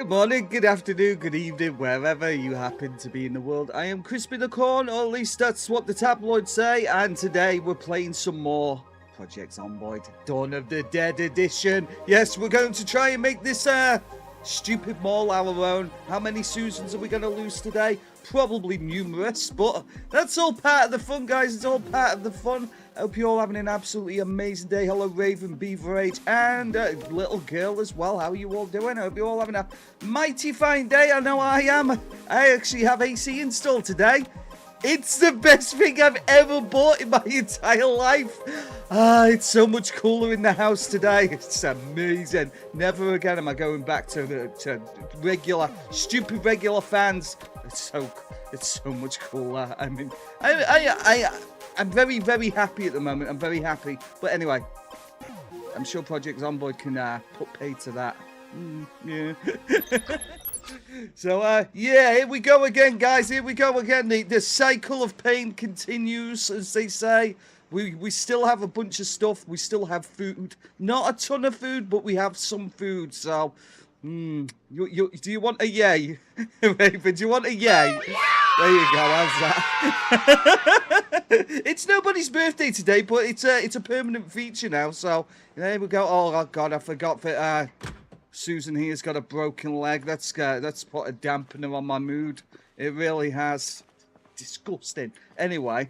Good morning, good afternoon, good evening, wherever you happen to be in the world. I am Crispy the Corn, or at least that's what the tabloids say, and today we're playing some more Project Zomboid, Dawn of the Dead edition. Yes, we're going to try and make this stupid mall our own. How many Susans are we going to lose today? Probably numerous, but that's all part of the fun, guys. It's all part of the fun. I hope you're all having an absolutely amazing day. Hello, Raven, Beaver Age, and little girl as well. How are you all doing? I hope you're all having a mighty fine day. I know I am. I actually have AC installed today. It's the best thing I've ever bought in my entire life. It's so much cooler in the house today. It's amazing. Never again am I going back to regular, stupid regular fans. It's so much cooler. I mean, I'm very, very happy at the moment. I'm very happy. But anyway, I'm sure Project Zomboid can put pay to that. Yeah. So, yeah, here we go again, guys. Here we go again. The cycle of pain continues, as they say. We still have a bunch of stuff. We still have food. Not a ton of food, but we have some food. So, do you want a yay? Raven, do you want a yay? There you go, how's that? It's nobody's birthday today, but it's a permanent feature now. So, there we go. Oh, God, I forgot that... Susan here's got a broken leg. That's put a dampener on my mood. It really has. Disgusting. Anyway,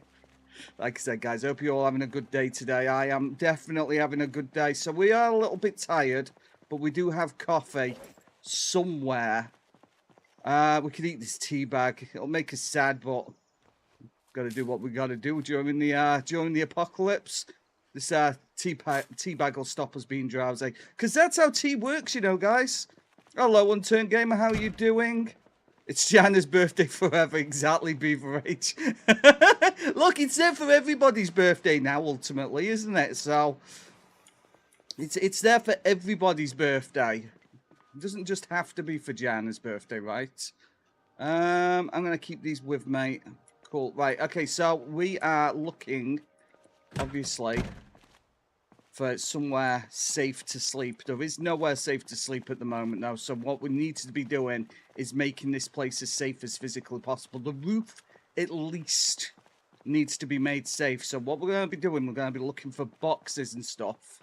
like I said, guys, I hope you're all having a good day today. I am definitely having a good day. So we are a little bit tired, but we do have coffee somewhere. We could eat this tea bag. It'll make us sad, but got to do what we got to do during the apocalypse. This tea bag will stop us being drowsy. Because that's how tea works, you know, guys. Hello, Unturned Gamer. How are you doing? It's Jana's birthday forever. Exactly, Beaver Age. Look, it's there for everybody's birthday now, ultimately, isn't it? So, it's there for everybody's birthday. It doesn't just have to be for Jana's birthday, right? I'm going to keep these with me. Cool. Right, okay, so we are looking, obviously... for somewhere safe to sleep. There is nowhere safe to sleep at the moment now, so what we need to be doing is making this place as safe as physically possible. The roof, at least, needs to be made safe. So what we're going to be doing, we're going to be looking for boxes and stuff.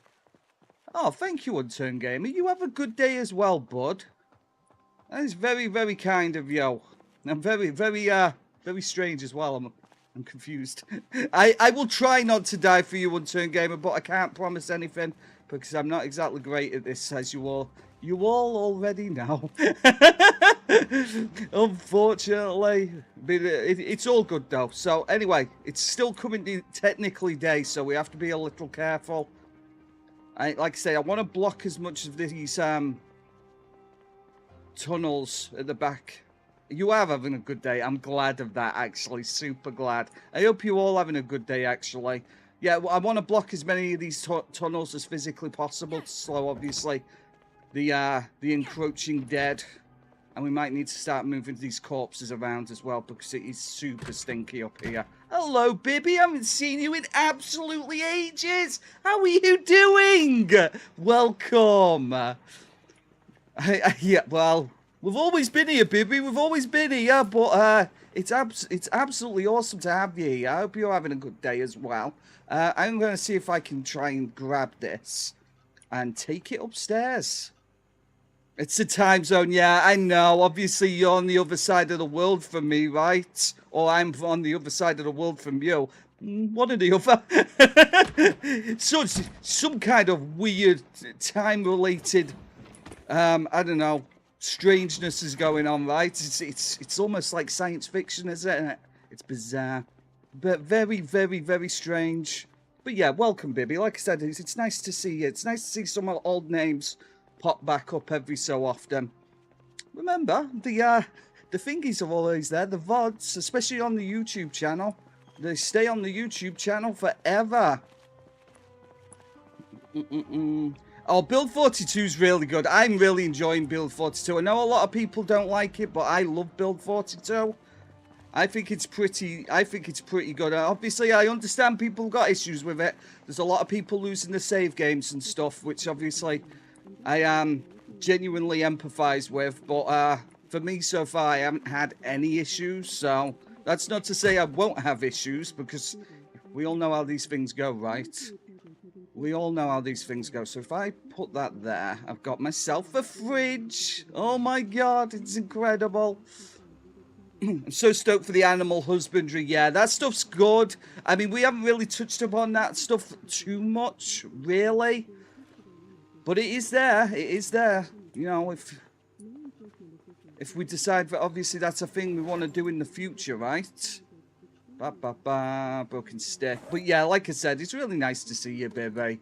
Oh, thank you, Unturned Gamer. You have a good day as well, bud. That is very, very kind of you. I'm very, very, very strange as well. I'm confused. I will try not to die for you, Unturned Gamer, but I can't promise anything because I'm not exactly great at this, as you all already know. Unfortunately, but it's all good though. So anyway, it's still coming technically day, so we have to be a little careful. Like I say, I want to block as much of these tunnels at the back. You are having a good day. I'm glad of that, actually. Super glad. I hope you're all having a good day, actually. Yeah, well, I want to block as many of these tunnels as physically possible to slow, obviously, the encroaching dead. And we might need to start moving these corpses around as well, because it is super stinky up here. Hello, Bibby. I haven't seen you in absolutely ages. How are you doing? Welcome. Yeah, well... we've always been here, Bibby. We've always been here, but it's absolutely awesome to have you here. I hope you're having a good day as well. I'm going to see if I can try and grab this and take it upstairs. It's the time zone, yeah, I know. Obviously, you're on the other side of the world from me, right? Or I'm on the other side of the world from you. One or the other. So, some kind of weird time-related, I don't know, strangeness is going on, right? It's almost like science fiction, isn't it? It's bizarre, but very, very, very strange. But yeah, welcome, Bibby. Like I said, it's nice to see you. It's nice to see some old names pop back up every so often. Remember, the thingies are always there. The VODs, especially on the YouTube channel, they stay on the YouTube channel forever. Oh, Build 42 is really good. I'm really enjoying Build 42. I know a lot of people don't like it, but I love Build 42. I think it's pretty good. Obviously, I understand people got issues with it. There's a lot of people losing the save games and stuff, which obviously I genuinely empathise with. But for me so far, I haven't had any issues. So that's not to say I won't have issues, because we all know how these things go, right? We all know how these things go. So if I put that there, I've got myself a fridge. Oh my god, it's incredible. I'm so stoked for the animal husbandry. Yeah, that stuff's good. I mean, we haven't really touched upon that stuff too much, really. But it is there. It is there. You know, if we decide that obviously that's a thing we want to do in the future, right? Broken stick. But yeah, like I said, it's really nice to see you, baby.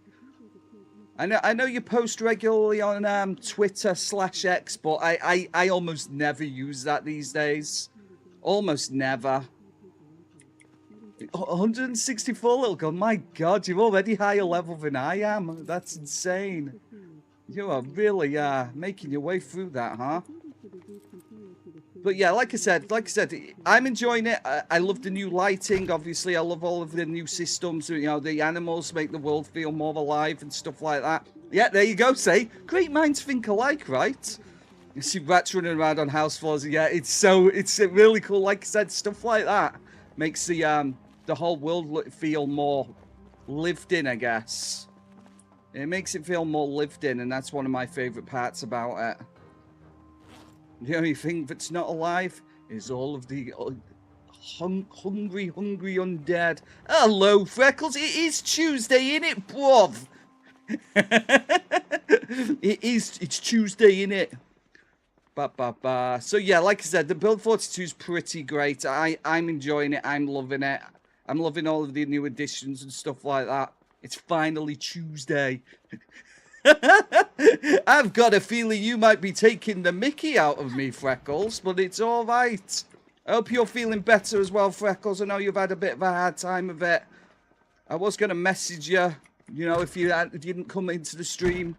I know you post regularly on Twitter/X, but I almost never use that these days. Almost never. 164 little gun. My god, you're already higher level than I am. That's insane. You are really making your way through that, huh? But yeah, like I said, I'm enjoying it. I love the new lighting. Obviously, I love all of the new systems. You know, the animals make the world feel more alive and stuff like that. Yeah, there you go. Say, great minds think alike, right? You see rats running around on house floors. Yeah, it's really cool. Like I said, stuff like that makes the whole world feel more lived in, I guess. It makes it feel more lived in, and that's one of my favorite parts about it. The only thing that's not alive is all of the hungry undead. Hello, Freckles. It is Tuesday, innit, bruv? It's Tuesday, innit? So yeah, like I said, the build 42 is pretty great. I'm enjoying it. I'm loving it. I'm loving all of the new additions and stuff like that. It's finally Tuesday. I've got a feeling you might be taking the mickey out of me, Freckles, but it's all right. I hope you're feeling better as well, Freckles. I know you've had a bit of a hard time of it. I was going to message you, you know, if you didn't come into the stream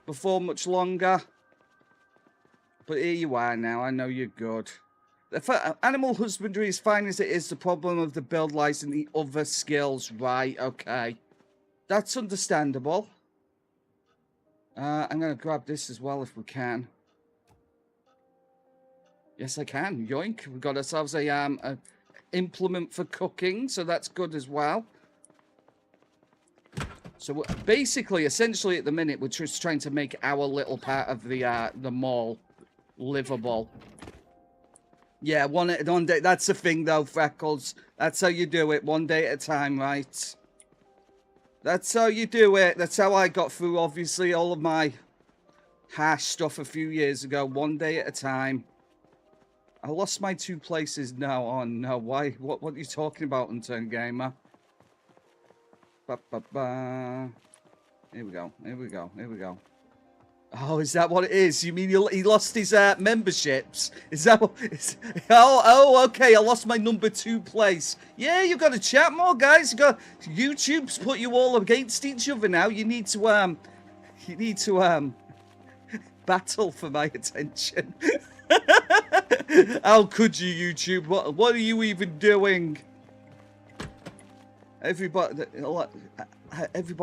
before much longer. But here you are now. I know you're good. Animal husbandry is fine as it is. The problem of the build lies in the other skills. Right, okay. That's understandable. I'm going to grab this as well if we can. Yes, I can. Yoink. We've got ourselves a implement for cooking, so that's good as well. So basically, essentially at the minute, we're just trying to make our little part of the mall livable. Yeah, one day. That's the thing, though, Freckles. That's how you do it. One day at a time, right? That's how you do it. That's how I got through, obviously, all of my hash stuff a few years ago. One day at a time. I lost my 2 places now. Oh, no. Why? What are you talking about, Unturned Gamer? Here we go. Here we go. Here we go. Oh, is that what it is? You mean he lost his memberships? Is that what... Oh, okay. I lost my number 2 place. Yeah, you've got to chat more, guys. YouTube's put you all against each other now. You need to battle for my attention. How could you, YouTube? What are you even doing? Everybody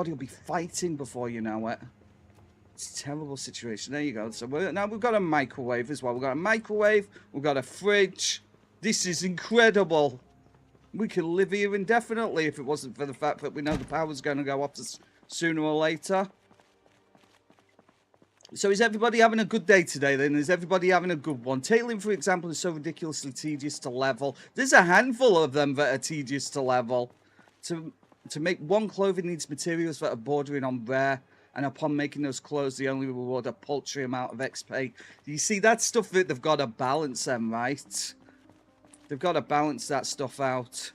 will be fighting before you know it. It's a terrible situation. There you go. So now we've got a microwave as well. We've got a microwave. We've got a fridge. This is incredible. We could live here indefinitely if it wasn't for the fact that we know the power's going to go off sooner or later. So is everybody having a good day today then? Is everybody having a good one? Tailing, for example, is so ridiculously tedious to level. There's a handful of them that are tedious to level. To make one clothing needs materials that are bordering on rare. And upon making those clothes, they only reward a paltry amount of XP. You see, that's stuff that they've got to balance them, right? They've got to balance that stuff out.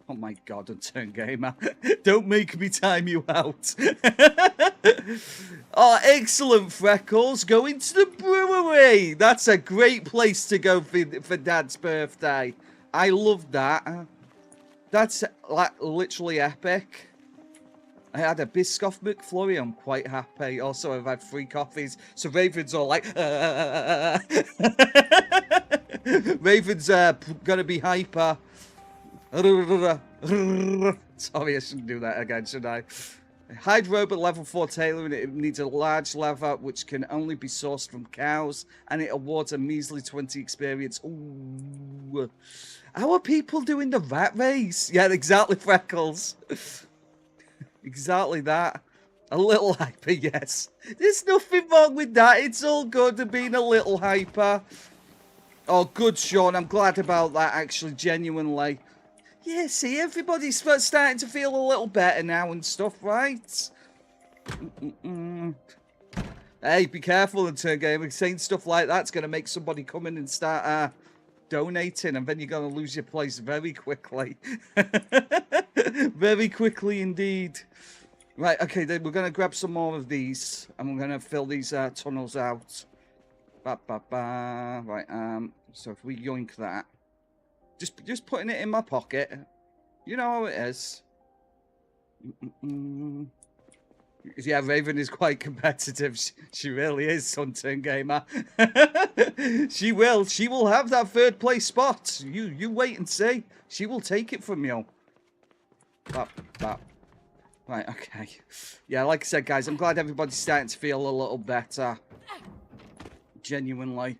Oh my god, Unturned Gamer. Don't make me time you out. Oh, excellent, Freckles. Going to the brewery. That's a great place to go for Dad's birthday. I love that. That's like literally epic. I had a Biscoff McFlurry. I'm quite happy. Also, I've had 3 coffees. So Raven's all like... Raven's going to be hyper. Sorry, I shouldn't do that again, should I? Hide robot level 4 tailoring. It needs a large lever which can only be sourced from cows, and it awards a measly 20 experience. Ooh. How are people doing the rat race? Yeah, exactly, Freckles. Exactly that. A little hyper, yes. There's nothing wrong with that. It's all good to being a little hyper. Oh, good, Sean. I'm glad about that, actually, genuinely. Yeah, see, everybody's starting to feel a little better now and stuff, right? Hey, be careful in turn game. Saying stuff like that's going to make somebody come in and start donating, and then you're going to lose your place very quickly. Very quickly indeed. Right, okay, then we're going to grab some more of these, and we're going to fill these tunnels out. Right, so if we yoink that. Just putting it in my pocket. You know how it is. Yeah, Raven is quite competitive. She really is, Sunturn Gamer. She will. She will have that third place spot. You wait and see. She will take it from you. Right, okay. Yeah, like I said, guys, I'm glad everybody's starting to feel a little better. Genuinely.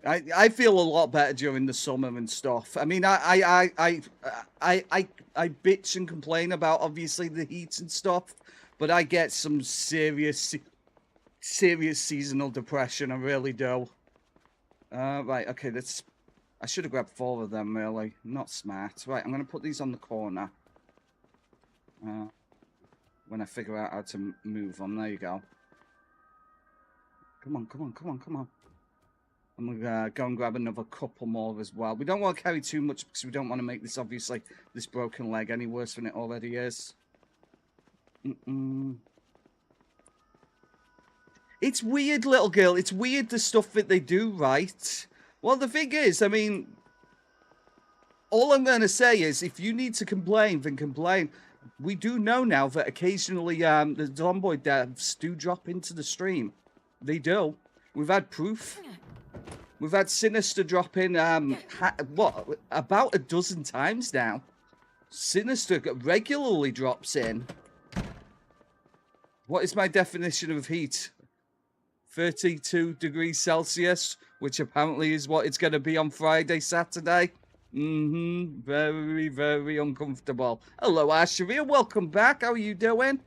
I feel a lot better during the summer and stuff. I mean, I bitch and complain about obviously the heat and stuff, but I get some serious seasonal depression. I really do. Right, okay, I should have grabbed 4 of them, really. Not smart. Right, I'm gonna put these on the corner. When I figure out how to move them, there you go. Come on. I'm going to go and grab another couple more as well. We don't want to carry too much because we don't want to make this, obviously, this broken leg any worse than it already is. It's weird, little girl. It's weird the stuff that they do, right? Well, the thing is, I mean, all I'm going to say is if you need to complain, then complain. We do know now that occasionally the Zomboid devs do drop into the stream. They do. We've had proof. We've had Sinister drop in, about a dozen times now. Sinister regularly drops in. What is my definition of heat? 32 degrees Celsius, which apparently is what it's going to be on Friday, Saturday. Very, very uncomfortable. Hello, Asheria. Welcome back. How are you doing?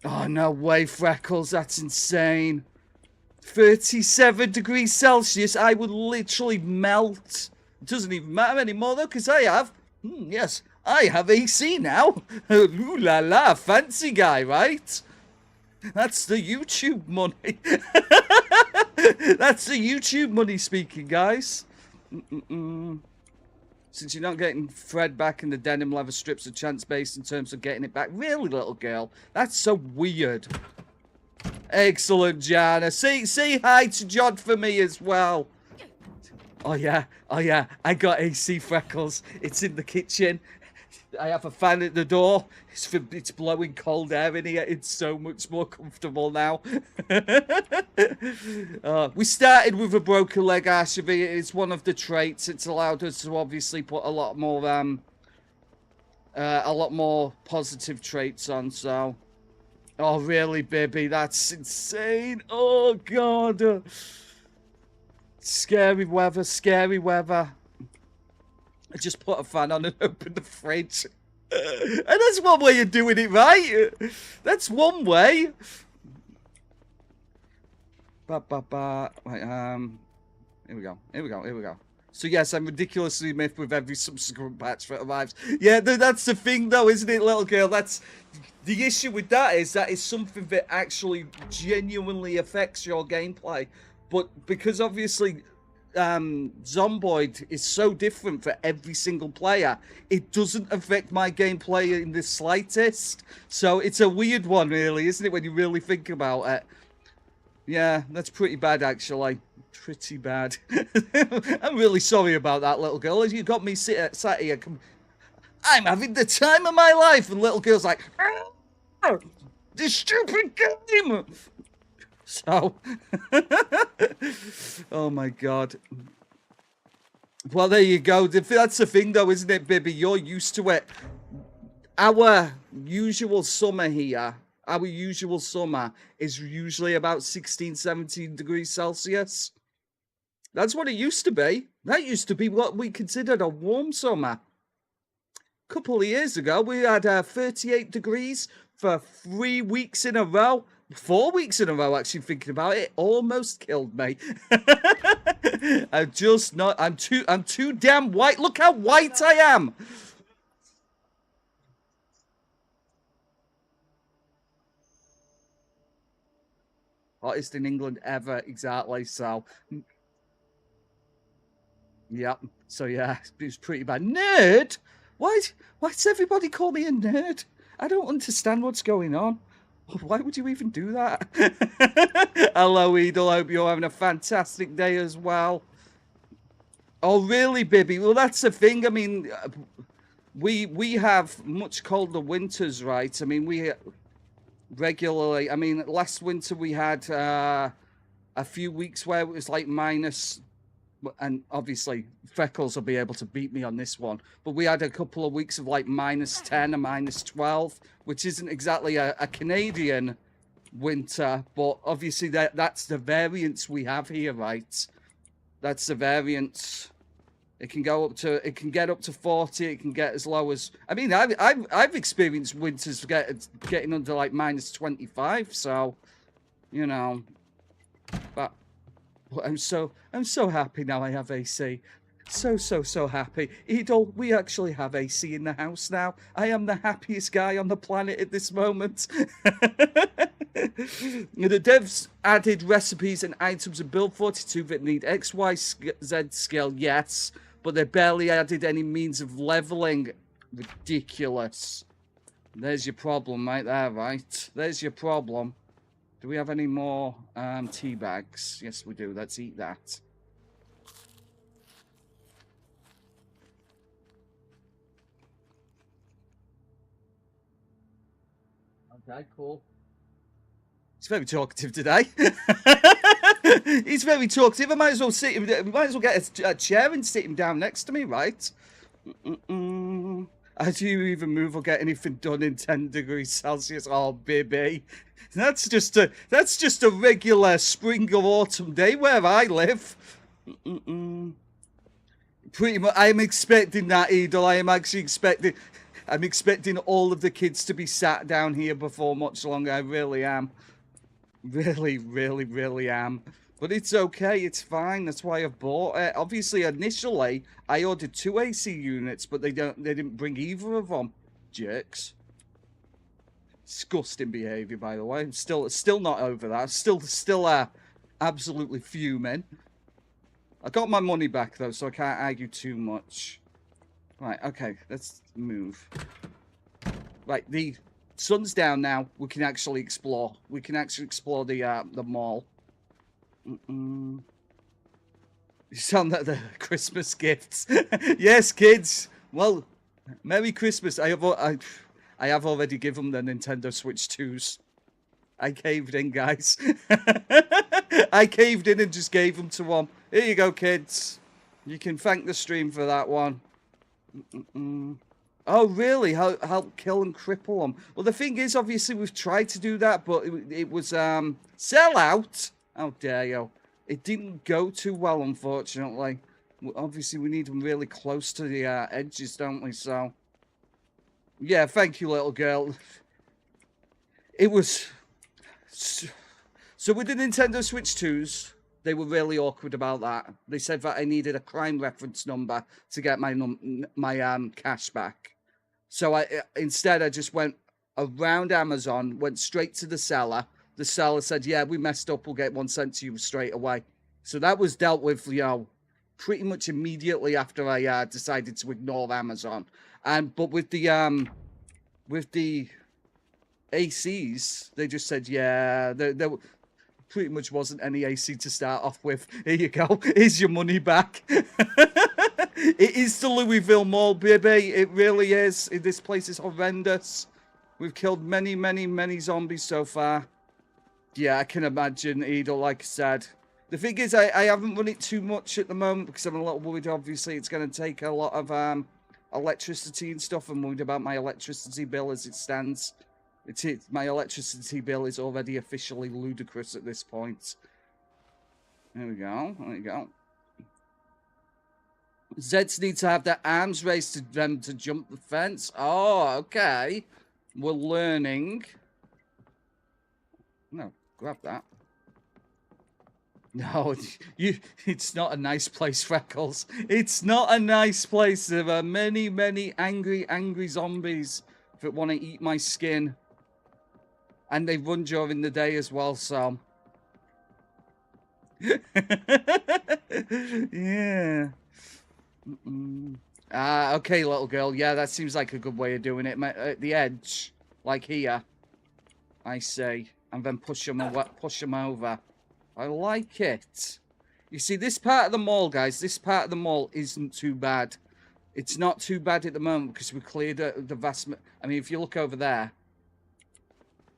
Oh, no way, Freckles. That's insane. 37 degrees Celsius, I would literally melt. It doesn't even matter anymore, though, because I have, yes, I have AC now. Ooh la la, fancy guy, right? That's the YouTube money. That's the YouTube money speaking, guys. Since you're not getting thread back in the denim leather strips, a chance based in terms of getting it back. Really, little girl? That's so weird. Excellent, Jana. Say hi to John for me as well. Oh yeah, I got AC, Freckles. It's in the kitchen. I have a fan at the door. It's blowing cold air in here. It's so much more comfortable now. We started with a broken leg, Ashavi. It's one of the traits. It's allowed us to obviously put a lot more positive traits on. So. Oh, really, baby? That's insane. Oh, God. Scary weather, scary weather. I just put a fan on and opened the fridge. And that's one way of doing it, right? That's one way. Right, here we go. So, yes, I'm ridiculously miffed with every subsequent patch that arrives. Yeah, that's the thing, though, isn't it, little girl? That's... The issue with that is something that actually genuinely affects your gameplay. But because obviously Zomboid is so different for every single player, it doesn't affect my gameplay in the slightest. So it's a weird one, really, isn't it, when you really think about it? Yeah, that's pretty bad, actually. Pretty bad. I'm really sorry about that, little girl. You got me sat here. I'm having the time of my life. And little girl's like... This stupid game. So, oh my God. Well, there you go. That's the thing, though, isn't it, Bibby? You're used to it. Our usual summer here, our usual summer is usually about 16, 17 degrees Celsius. That's what it used to be. That used to be what we considered a warm summer. A couple of years ago, we had 38 degrees for 3 weeks in a row. 4 weeks in a row, actually, thinking about it, almost killed me. I'm just not. I'm too damn white. Look how white I am. Hottest in England ever, exactly. So, yep. So yeah, it was pretty bad. Nerd? Why? Why does everybody call me a nerd? I don't understand what's going on. Why would you even do that? Hello, Edel. Hope you're having a fantastic day as well. Oh, really, Bibby? Well, that's the thing. I mean, we have much colder winters, right? I mean, we regularly. I mean, last winter we had a few weeks where it was like minus, and obviously Freckles will be able to beat me on this one, but we had a couple of weeks of like -10 and -12, which isn't exactly a Canadian winter, but obviously that's the variance we have here, right? That's the variance. It can go up to, it can get up to 40. It can get as low as, I mean, I've experienced winters getting under like -25. So, you know, but I'm so happy now. I have AC. So happy. Edel, we actually have AC in the house now. I am the happiest guy on the planet at this moment. The devs added recipes and items in build 42 that need X, Y, Z skill, yes, but they barely added any means of leveling. Ridiculous. There's your problem right there, right? There's your problem. Do we have any more tea bags? Yes, we do. Let's eat that. Okay, cool. He's very talkative today. He's very talkative. I might as well sit him. Might as well get a chair and sit him down next to me, right? How do you even move or get anything done in 10 degrees Celsius? Oh, baby. That's just a regular spring or autumn day where I live. Pretty much, I'm expecting that, Edel. I am actually expecting. I'm expecting all of the kids to be sat down here before much longer. I really am. Really am. But it's okay. It's fine. That's why I've bought it. Obviously, initially, I ordered 2 AC units, but they didn't bring either of them. Jerks. Disgusting behaviour, by the way. I'm still not over that. Still absolutely fuming. I got my money back though, so I can't argue too much. Right, okay, let's move. Right, the sun's down now. We can actually explore. We can actually explore the mall. You sound like the Christmas gifts. Yes, kids. Well, Merry Christmas. I have already given them the Nintendo Switch 2s. I caved in, guys. I caved in and just gave them to them. Here you go, kids. You can thank the stream for that one. Oh, really? Help kill and cripple them. Well, the thing is, obviously, we've tried to do that, but it was sell out. How dare you? It didn't go too well, unfortunately. Obviously, we need them really close to the edges, don't we? So, yeah, thank you, little girl. It was... So with the Nintendo Switch 2s, they were really awkward about that. They said that I needed a crime reference number to get my cash back. So instead I just went around Amazon, went straight to the seller. The seller said, yeah, we messed up. We'll get one sent to you straight away. So that was dealt with, you know, pretty much immediately after I decided to ignore Amazon. But with the ACs, they just said, yeah, there pretty much wasn't any AC to start off with. Here you go. Here's your money back. It is the Louisville Mall, baby. It really is. This place is horrendous. We've killed many zombies so far. Yeah, I can imagine, Edel, like I said. The thing is, I haven't run it too much at the moment because I'm a little worried, obviously. It's going to take a lot of electricity and stuff. I'm worried about my electricity bill as it stands. My electricity bill is already officially ludicrous at this point. There we go. There we go. Zeds need to have their arms raised to them to jump the fence. Oh, okay. We're learning. No, grab that. No, it's not a nice place, Freckles. It's not a nice place. There are many, many angry zombies that want to eat my skin. And they run during the day as well, so. Yeah. Okay, little girl. Yeah, that seems like a good way of doing it. At the edge, like here, I say, and then push them over. I like it. You see, this part of the mall, guys, this part of the mall isn't too bad. It's not too bad at the moment because we cleared the vast... I mean, if you look over there,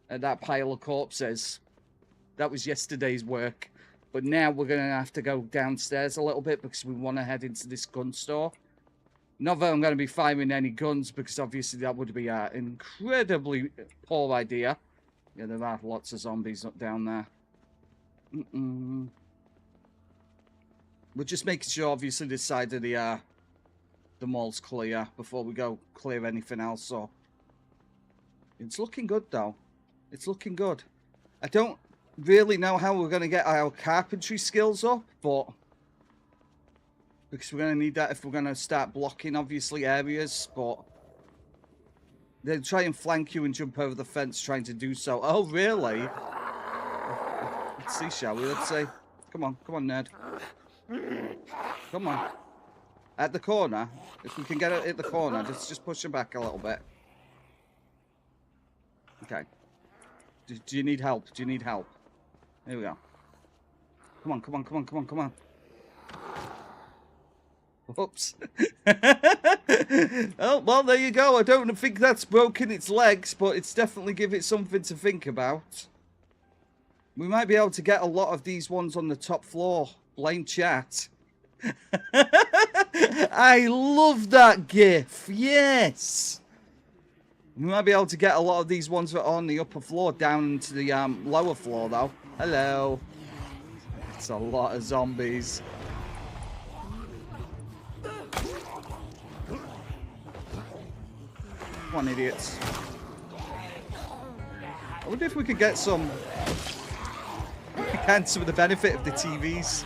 at that pile of corpses, that was yesterday's work. But now we're going to have to go downstairs a little bit because we want to head into this gun store. Not that I'm going to be firing any guns because obviously that would be an incredibly poor idea. Yeah, there are lots of zombies up down there. We're just making sure, obviously, this side of the mall's clear before we go clear anything else. So it's looking good, though. It's looking good. I don't really know how we're going to get our carpentry skills up, but because we're going to need that if we're going to start blocking, obviously, areas. But they'll try and flank you and jump over the fence trying to do so. Oh, really? Let's see, shall we? Let's see. Come on, Ned. Come on. At the corner. If we can get it at the corner, just push him back a little bit. Okay. Do you need help? Do you need help? Here we go. Come on. Oops. Oh, well, there you go. I don't think that's broken its legs, but it's definitely give it something to think about. We might be able to get a lot of these ones on the top floor. Blame chat. I love that gif. Yes. We might be able to get a lot of these ones that are on the upper floor down into the lower floor, though. Hello. It's a lot of zombies. Come on, idiots. I wonder if we could get some... We can, some of the benefit of the TVs.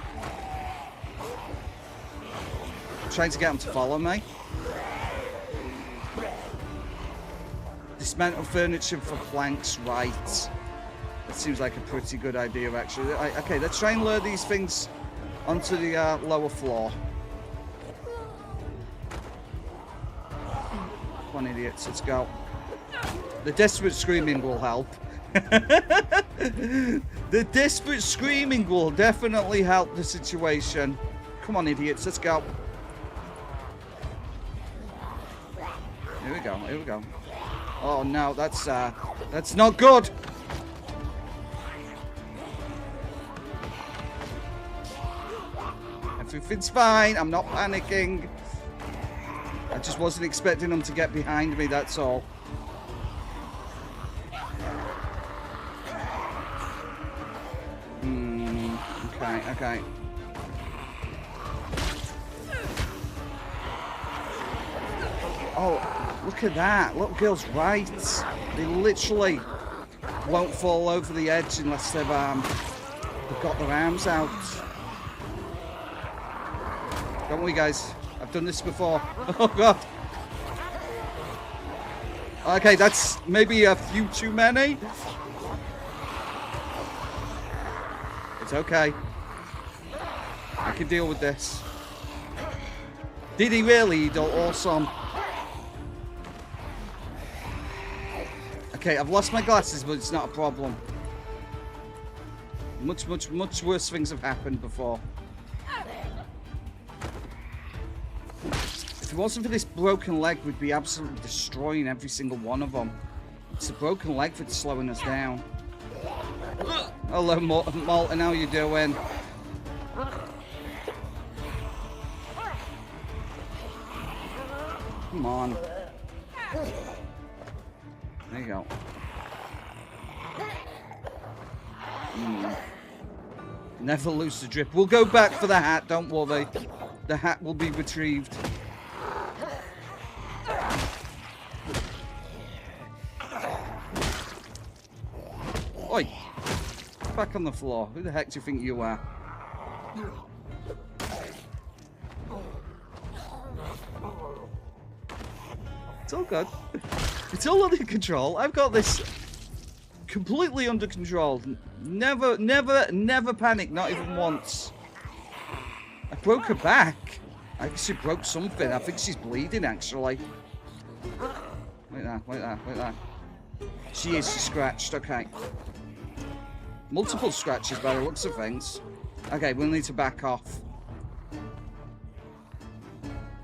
I'm trying to get them to follow me. Dismantle furniture for planks, right. That seems like a pretty good idea, actually. Okay, let's try and lure these things onto the lower floor. Come on, idiots, let's go. The desperate screaming will help. The desperate screaming will definitely help the situation. Come on, idiots, let's go. Here we go. Oh no, that's not good. Everything's fine. I'm not panicking. I just wasn't expecting them to get behind me, that's all. Okay. Oh, look at that. Little girl's right. They literally won't fall over the edge unless they've got their arms out. Don't worry, guys. I've done this before. Oh, God. Okay, that's maybe a few too many. It's okay. I can deal with this. Did he really? Awesome. Okay, I've lost my glasses, but it's not a problem. Much worse things have happened before. If it wasn't for this broken leg, we'd be absolutely destroying every single one of them. It's a broken leg that's slowing us down. Hello, Molten, how you doing? Come on. There you go. Never lose the drip. We'll go back for the hat, don't worry. The hat will be retrieved. Oi! Back on the floor. Who the heck do you think you are? It's all good. It's all under control. I've got this completely under control. Never panic, not even once. I broke her back. I think she broke something. I think she's bleeding, actually. Wait there. She is scratched, okay. Multiple scratches by the looks of things. Okay, we'll need to back off.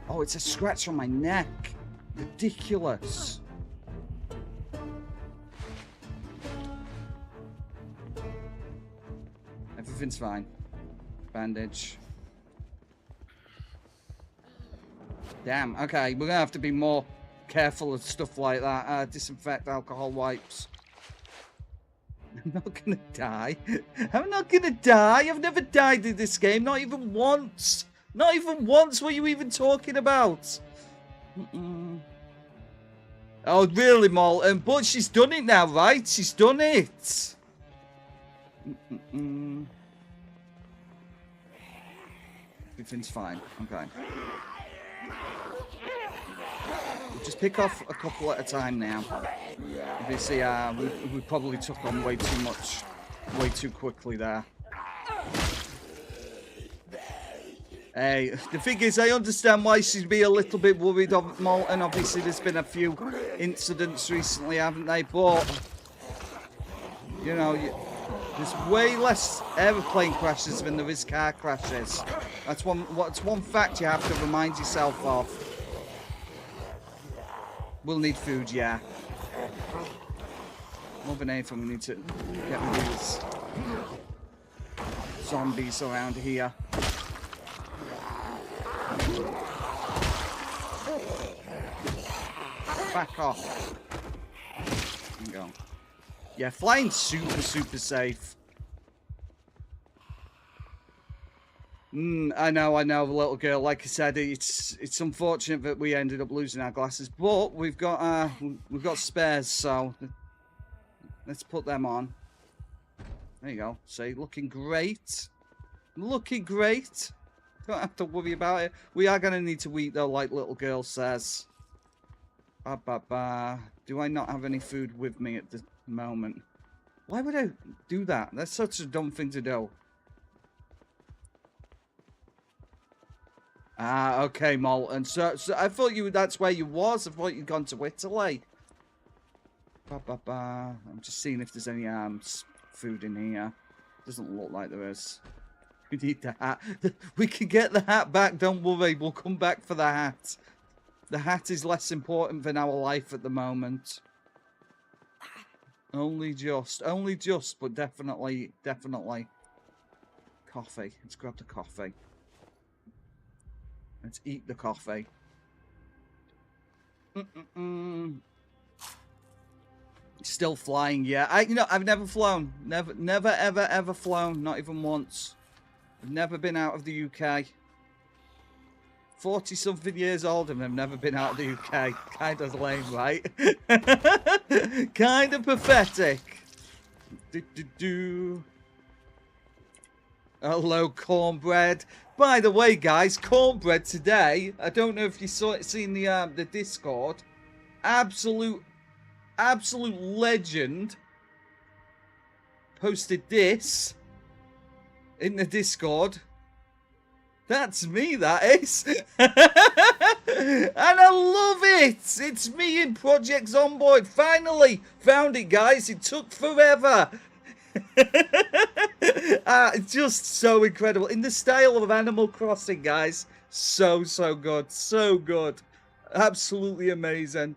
Oh, it's a scratch on my neck. Ridiculous. Everything's fine. Bandage. Damn, okay, we're gonna have to be more careful of stuff like that. Disinfect alcohol wipes. I'm not gonna die. I'm not gonna die. I've never died in this game, not even once. Not even once. What are you even talking about? Oh, really, Mol? But she's done it now, right? She's done it. Everything's fine. Okay. We'll just pick off a couple at a time now. Obviously, we probably took on way too much, way too quickly there. Hey, the thing is, I understand why she'd be a little bit worried of Molten. Obviously, there's been a few incidents recently, haven't they? But, you know, there's way less aeroplane crashes than there is car crashes. That's one fact you have to remind yourself of. We'll need food, yeah. More than anything, we need to get rid of these zombies around here. Back off. There you go. Yeah, flying's super safe. I know, little girl. Like I said, it's unfortunate that we ended up losing our glasses, but we've got spares, so let's put them on. There you go. See, looking great. Looking great. Don't have to worry about it. We are gonna need to eat though, like little girl says. Do I not have any food with me at the moment? Why would I do that? That's such a dumb thing to do. Ah, okay, Molten. So I thought that's where you was. I thought you'd gone to Italy. I'm just seeing if there's any food in here. Doesn't look like there is. We need the hat. We can get the hat back. Don't worry. We'll come back for the hat. The hat is less important than our life at the moment. Only just, but definitely. Coffee. Let's grab the coffee. Let's eat the coffee. Still flying, yeah. I've never flown. Never, ever flown. Not even once. I've never been out of the UK. 40-something years old and I've never been out of the UK. Kind of lame, right? Kind of pathetic. Hello, cornbread. By the way, guys, cornbread today. I don't know if you seen the Discord. Absolute legend posted this in the Discord. That's me, that is. And I love it. It's me in Project Zomboid. Finally found it, guys. It took forever. It's just so incredible. In the style of Animal Crossing, guys. So good. So good. Absolutely amazing.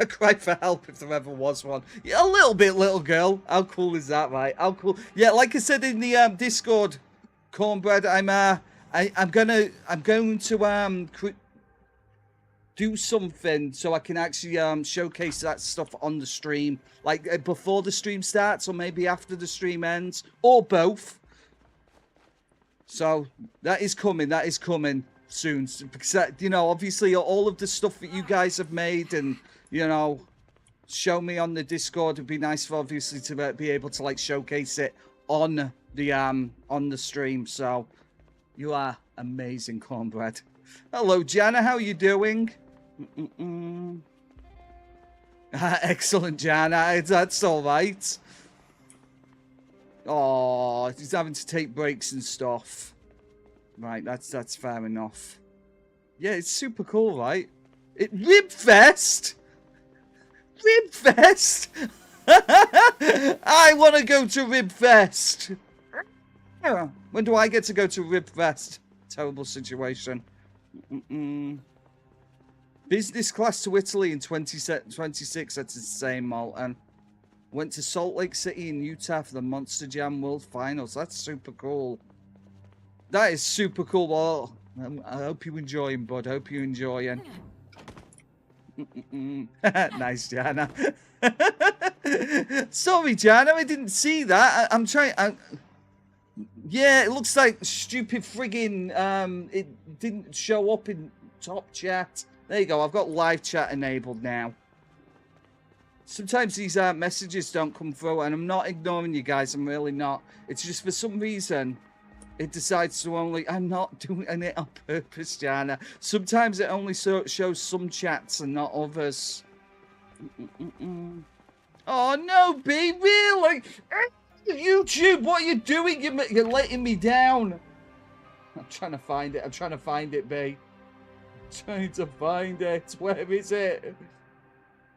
I cried for help if there ever was one. Yeah, a little bit, little girl. How cool is that, right? How cool. Yeah, like I said in the Discord, cornbread, I'm going to do something so I can actually showcase that stuff on the stream, like before the stream starts or maybe after the stream ends, or both. So that is coming. That is coming soon. Because you know, obviously, all of the stuff that you guys have made and you know, show me on the Discord. It'd be nice for obviously to be able to like showcase it on the stream. So you are amazing, Cornbread. Hello, Jana. How are you doing? Excellent, Jana. That's all right. Oh, he's having to take breaks and stuff. Right, that's fair enough. Yeah, it's super cool, right? Ribfest? Ribfest? I want to go to Ribfest. When do I get to go to Ribfest? Terrible situation. Business class to Italy in 2026. That's insane, Malton. Went to Salt Lake City in Utah for the Monster Jam World Finals. That's super cool. That is super cool. Well, I hope you enjoy him, bud. Hope you enjoy him. Nice, Jana. Sorry, Jana. I didn't see that. I'm trying. Yeah, it looks like stupid friggin' it didn't show up in top chat. There you go. I've got live chat enabled now. Sometimes these messages don't come through, and I'm not ignoring you guys. I'm really not. It's just for some reason it decides to only. I'm not doing it on purpose, Jana. Sometimes it only shows some chats and not others. Oh no, B, really? YouTube, what are you doing? You're letting me down. I'm trying to find it. I'm trying to find it, B. I'm trying to find it. Where is it?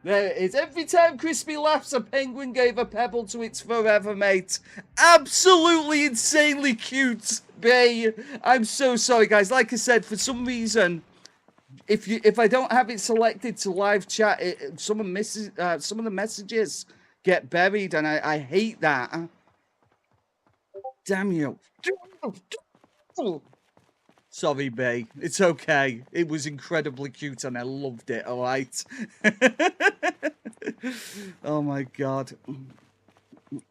There it is. Every time Crispy laughs, a penguin gave a pebble to its forever mate. Absolutely insanely cute, B. I'm so sorry, guys. Like I said, for some reason, if I don't have it selected to live chat, some of the messages get buried, and I hate that. Damn you. Sorry, B. It's okay. It was incredibly cute and I loved it, alright? Oh my god.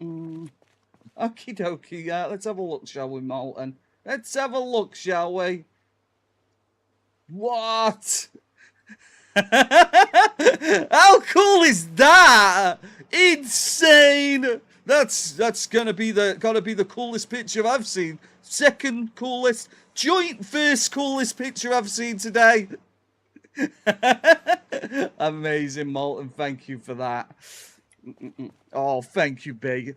Okie dokie. Let's have a look, shall we, Molten? Let's have a look, shall we? What? How cool is that? Insane! That's gotta be the coolest picture I've seen. Second coolest, joint first coolest picture I've seen today. Amazing, Molten. Thank you for that. Oh, thank you, Big.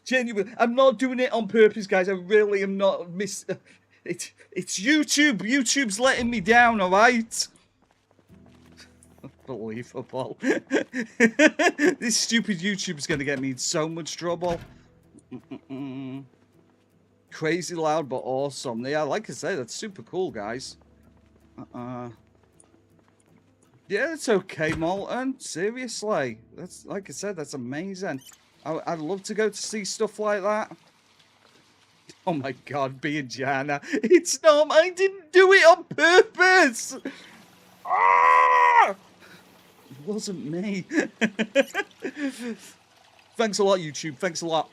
Genuine. I'm not doing it on purpose, guys. I really am not. It's YouTube. YouTube's letting me down. All right. Unbelievable. This stupid YouTube's gonna get me in so much trouble. Crazy loud but awesome. Yeah, like I say, that's super cool, guys. Yeah, it's okay, Molten. Seriously, that's like I said, that's amazing. I'd love to go to see stuff like that. Oh my God, being Jana, it's not. I didn't do it on purpose. Ah! It wasn't me. Thanks a lot, YouTube. Thanks a lot.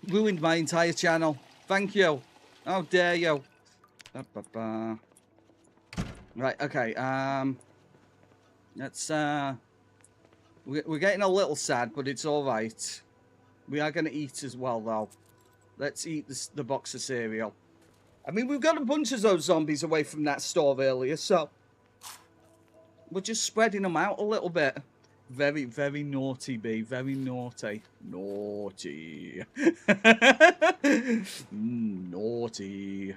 Ruined my entire channel. Thank you. How dare you? Right, okay. Let's we're getting a little sad, but it's all right. We are going to eat as well, though. Let's eat the box of cereal. I mean, we've got a bunch of those zombies away from that store earlier, so we're just spreading them out a little bit. Very, very naughty, B. Very naughty. Naughty. Naughty.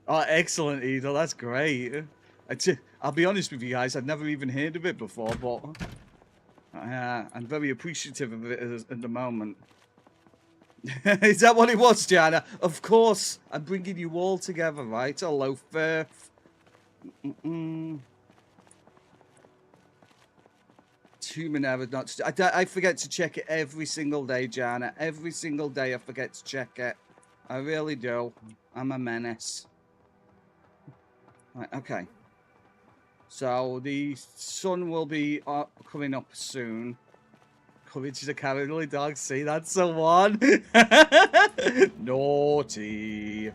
Oh, excellent, Edel. That's great. I'll be honest with you guys. I'd never even heard of it before, but I'm very appreciative of it at the moment. Is that what it was, Jana? Of course. I'm bringing you all together, right? Hello, Firth. Human error not to, I forget to check it every single day, Jana. Every single day I forget to check it. I really do. I'm a menace. Right, okay. So the sun will be coming up soon. Courage is a cowardly dog. See, that's the one. Naughty.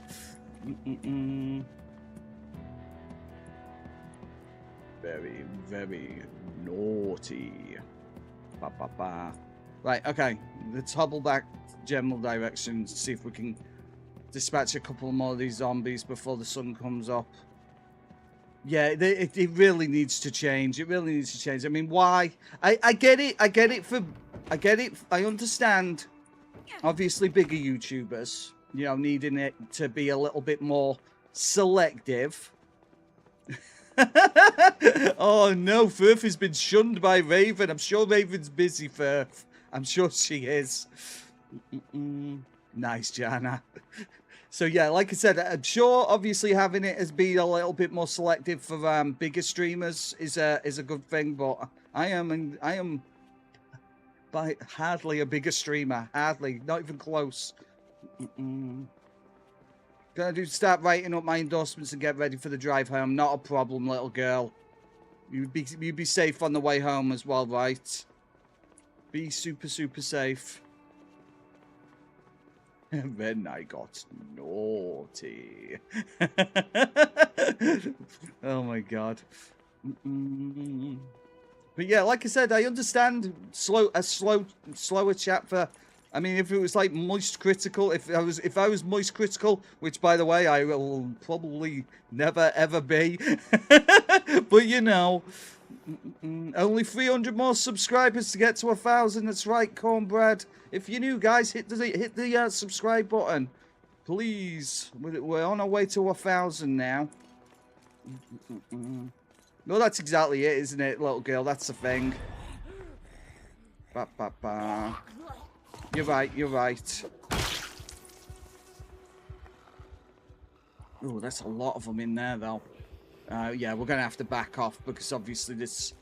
Very, very naughty. Ba, ba, ba. Right, okay. Let's hobble back general direction. See if we can dispatch a couple more of these zombies before the sun comes up. Yeah, it really needs to change. It really needs to change. I mean, why? I get it. I get it. I understand. Obviously, bigger YouTubers, you know, needing it to be a little bit more selective. Oh no, Firth has been shunned by Raven. I'm sure Raven's busy, Firth. I'm sure she is. Nice, Jana. So yeah, like I said, I'm sure obviously having it as being a little bit more selective for bigger streamers is a good thing, but I am by hardly a bigger streamer, hardly, not even close. Gonna start writing up my endorsements and get ready for the drive home. Not a problem, little girl. You'd be safe on the way home as well, right? Be super safe. And then I got naughty. Oh my god. But yeah, like I said, I understand slower chat for. I mean, if it was like moist critical, if I was moist critical, which by the way I will probably never ever be, but you know, only 300 more subscribers to get to 1,000. That's right, Cornbread. If you're new, guys, hit the subscribe button, please. We're on our way to 1,000 now. No, that's exactly it, isn't it, little girl? That's the thing. Ba, ba, ba. You're right, you're right. Oh, that's a lot of them in there, though. Yeah, we're going to have to back off because obviously this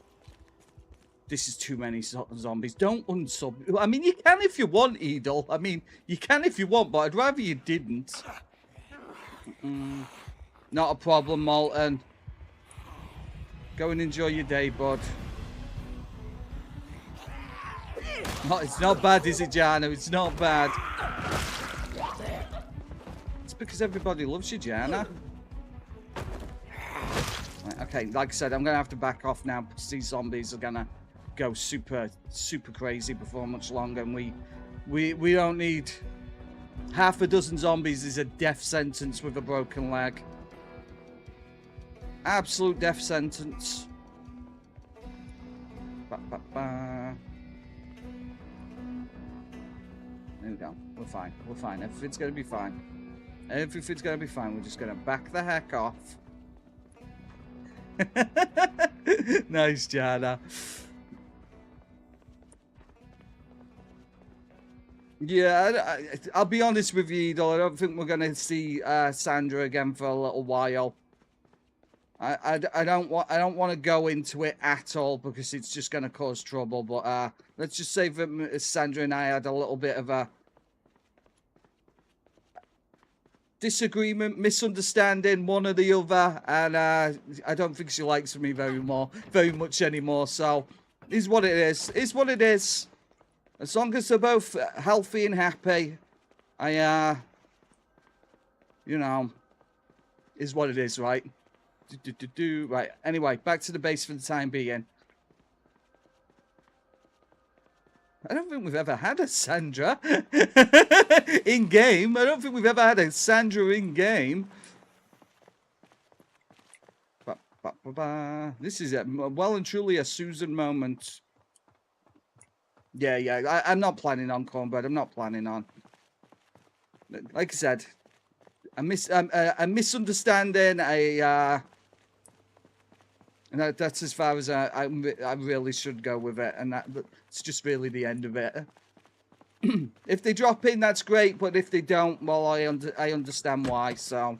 is too many zombies. Don't unsub. I mean, you can if you want, Edel. I mean, you can if you want, but I'd rather you didn't. Not a problem, Molten. Go and enjoy your day, bud. No, it's not bad, is it, Jana? It's not bad. It's because everybody loves you, Jana. Right, okay, like I said, I'm going to have to back off now because these zombies are going to go super crazy before much longer. And we don't need... Half a dozen zombies is a death sentence with a broken leg. Absolute death sentence. Ba, ba, ba. There we go. We're fine. We're fine. Everything's going to be fine. Everything's going to be fine. We're just going to back the heck off. Nice, Jana. Yeah, I'll be honest with you, though. I don't think we're going to see Sandra again for a little while. I don't want to go into it at all because it's just going to cause trouble. But let's just say that Sandra and I had a little bit of a disagreement, misunderstanding, one or the other, and I don't think she likes me very much anymore. So, is what it is. Is what it is. As long as they're both healthy and happy, you know, is what it is, right? Right. Anyway, back to the base for the time being. I don't think we've ever had a Sandra in game. I don't think we've ever had a Sandra in game. This is well and truly a Susan moment. Yeah. I'm not planning on Cornbread. I'm not planning on. Like I said, a misunderstanding. And that's as far as I really should go with it, and that's just really the end of it. If they drop in, that's great, but if they don't, well, I understand why. So,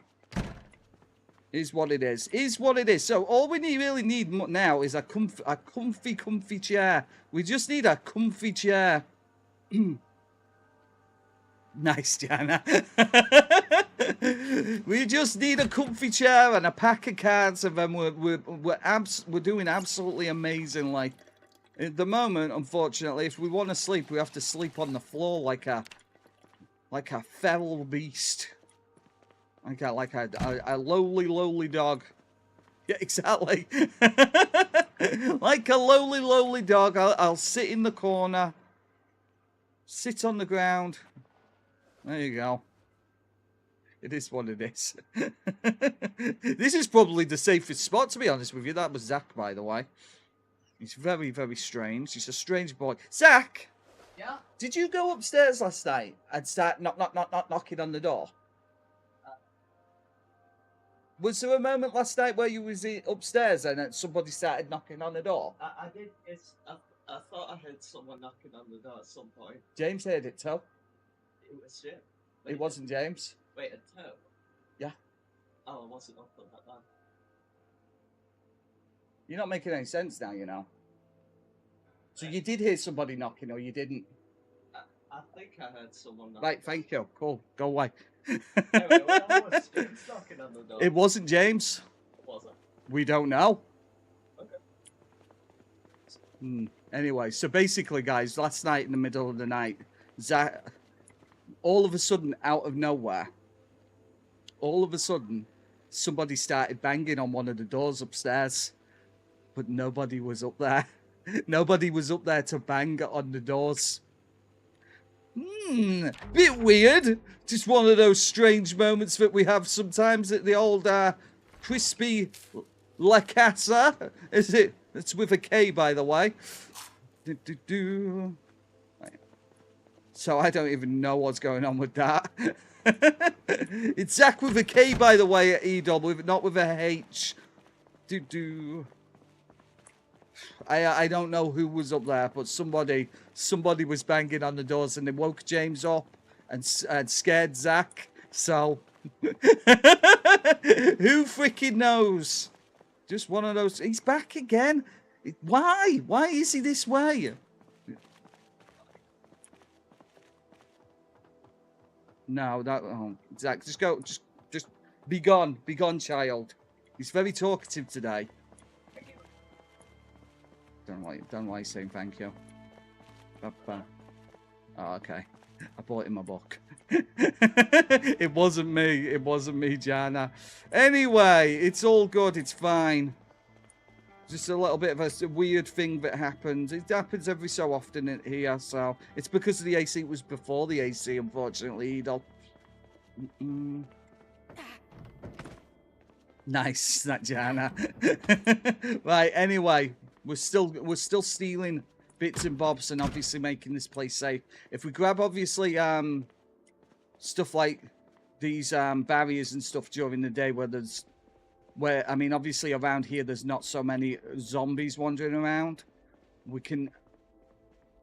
is what it is. Is what it is. So all we really need now is a comfy chair. We just need a comfy chair. Nice, Jana. We just need a comfy chair and a pack of cards, and then we're doing absolutely amazingly. At the moment, unfortunately, if we want to sleep, we have to sleep on the floor like a feral beast, like a lowly dog. Yeah, exactly. Like a lowly dog. I'll sit in the corner, sit on the ground. There you go. It is what it is. This is probably the safest spot, to be honest with you. That was Zach, by the way. He's very, very strange. He's a strange boy. Zach! Yeah? Did you go upstairs last night and start knocking on the door? Was there a moment last night where you was upstairs and somebody started knocking on the door? I did. I thought I heard someone knocking on the door at some point. James heard it too. It was Jim. It wasn't James. Wait, a toe? Yeah. Oh, I wasn't up on that. You're not making any sense now, you know. So you did hear somebody knocking, or you didn't? I think I heard someone knocking. Right, thank you. Cool. Go away. Anyway, was James knocking on the door? It wasn't James. Was it? We don't know. Okay. Anyway, so basically, guys, last night in the middle of the night, Zach, all of a sudden, out of nowhere, somebody started banging on one of the doors upstairs, but nobody was up there. Nobody was up there to bang on the doors. Bit weird. Just one of those strange moments that we have sometimes at the old crispy La Casa. Is it? It's with a K, by the way. So I don't even know what's going on with that. It's Zach with a K, by the way, at EDOB, not with a H. I don't know who was up there, but somebody was banging on the doors, and they woke James up and scared Zach. So who freaking knows? Just one of those. He's back again. Why? Why is he this way? No, that. Oh, Zach, just go. Just be gone. Be gone, child. He's very talkative today. Don't like saying thank you. Oh, okay. I bought him a book. It wasn't me. It wasn't me, Jana. Anyway, it's all good. It's fine. Just a little bit of a weird thing that happened. It happens every so often here, so it's because of the AC. It was before the AC, unfortunately, Edel. Nice, that Jana. Right. Anyway, we're still stealing bits and bobs and obviously making this place safe. If we grab obviously stuff like these barriers and stuff during the day where I mean obviously around here there's not so many zombies wandering around, we can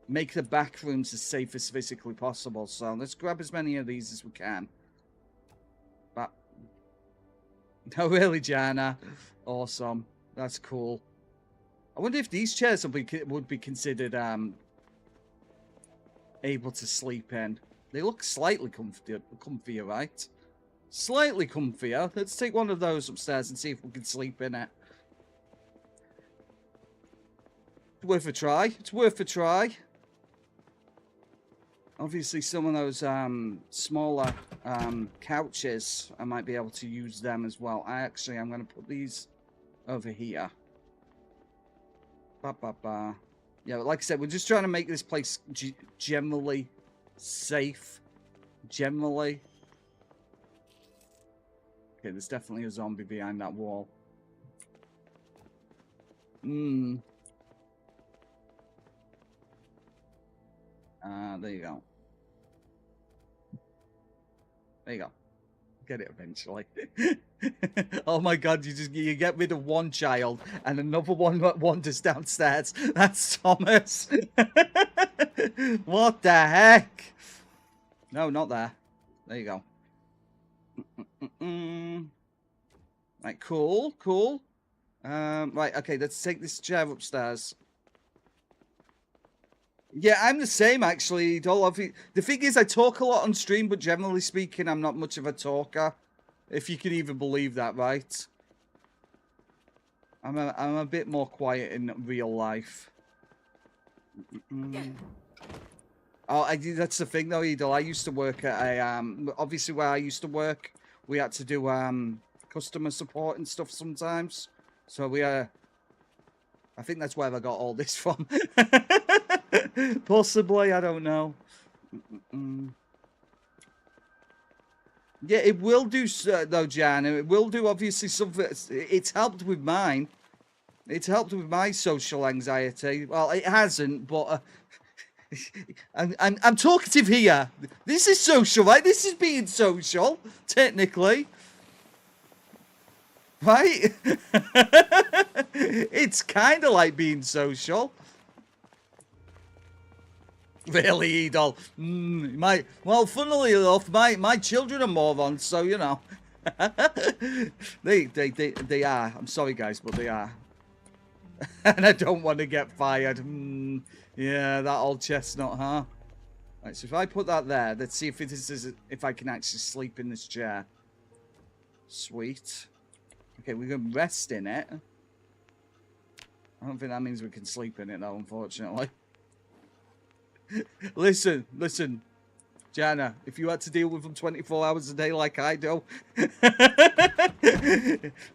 make the back rooms as safe as physically possible. So let's grab as many of these as we can. But no, really, Jana, awesome, that's cool. I wonder if these chairs would be considered able to sleep in. They look slightly comfier, right? Slightly comfier. Let's take one of those upstairs and see if we can sleep in it. It's worth a try. It's worth a try. Obviously, some of those smaller couches, I might be able to use them as well. I'm going to put these over here. Yeah, but like I said, we're just trying to make this place generally safe. Generally. Okay, there's definitely a zombie behind that wall. There you go. There you go. Get it eventually. Oh my god, you get rid of one child and another one wanders downstairs. That's Thomas. What the heck? No, not there. There you go. Right, cool. Right, okay, let's take this chair upstairs. Yeah, I'm the same actually. The thing is, I talk a lot on stream, but generally speaking, I'm not much of a talker. If you can even believe that, right? I'm a bit more quiet in real life. Oh, that's the thing though, Edel. I used to work at a obviously where I used to work, we had to do customer support and stuff sometimes. So I think that's where I got all this from. Possibly, I don't know. Yeah, it will do though, Jan. It will do obviously something. It's helped with mine. It's helped with my social anxiety. Well, it hasn't, but I'm talkative here. This is social, right? This is being social, technically. Right? It's kind of like being social. Really, Edol? Well, funnily enough, my children are morons, so you know. They are. I'm sorry, guys, but they are. And I don't want to get fired. Yeah, that old chestnut, huh? Right, so if I put that there, let's see if if I can actually sleep in this chair. Sweet. Okay, we can rest in it. I don't think that means we can sleep in it, though, unfortunately. Listen, Jana, if you had to deal with them 24 hours a day like I do.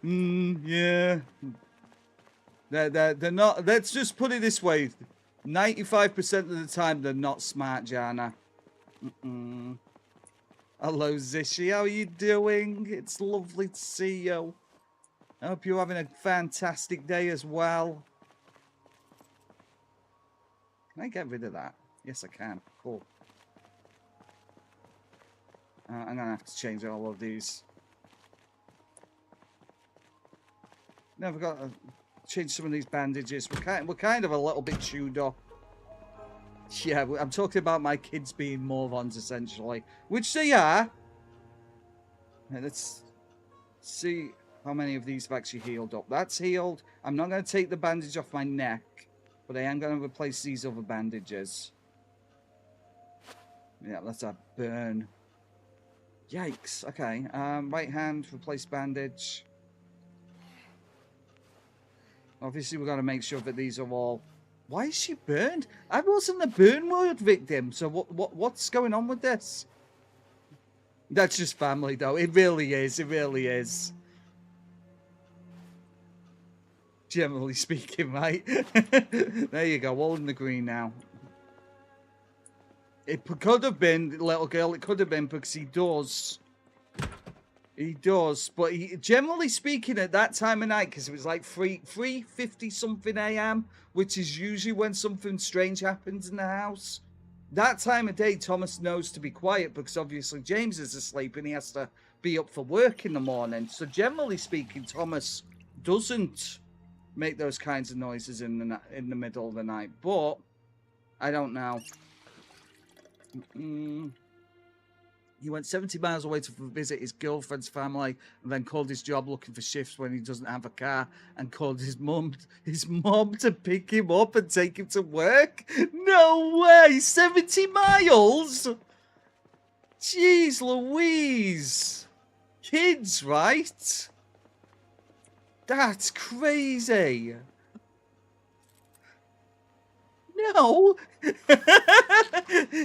Yeah. They're not, let's just put it this way. 95% of the time, they're not smart, Jana. Hello, Zishi. How are you doing? It's lovely to see you. I hope you're having a fantastic day as well. Can I get rid of that? Yes, I can. Cool. I'm going to have to change all of these. Now I've got to change some of these bandages. We're kind of a little bit chewed up. Yeah, I'm talking about my kids being morons, essentially. Which they are. Now, let's see how many of these have actually healed up. That's healed. I'm not going to take the bandage off my neck, but I am going to replace these other bandages. Yeah, that's a burn. Yikes. Okay. Right hand, replace bandage. Obviously, we've got to make sure that these are all... Why is she burned? I wasn't a burn word victim, so what's going on with this? That's just family, though. It really is. It really is. Generally speaking, right? There you go. All in the green now. It could have been, little girl, it could have been because he does. He does. But generally speaking, at that time of night, because it was like 3:50 something a.m., which is usually when something strange happens in the house. That time of day, Thomas knows to be quiet because obviously James is asleep and he has to be up for work in the morning. So generally speaking, Thomas doesn't make those kinds of noises in the middle of the night. But I don't know. He went 70 miles away to visit his girlfriend's family and then called his job looking for shifts when he doesn't have a car and called his mum to pick him up and take him to work. No way! 70 miles? Jeez Louise. Kids, right? That's crazy. No.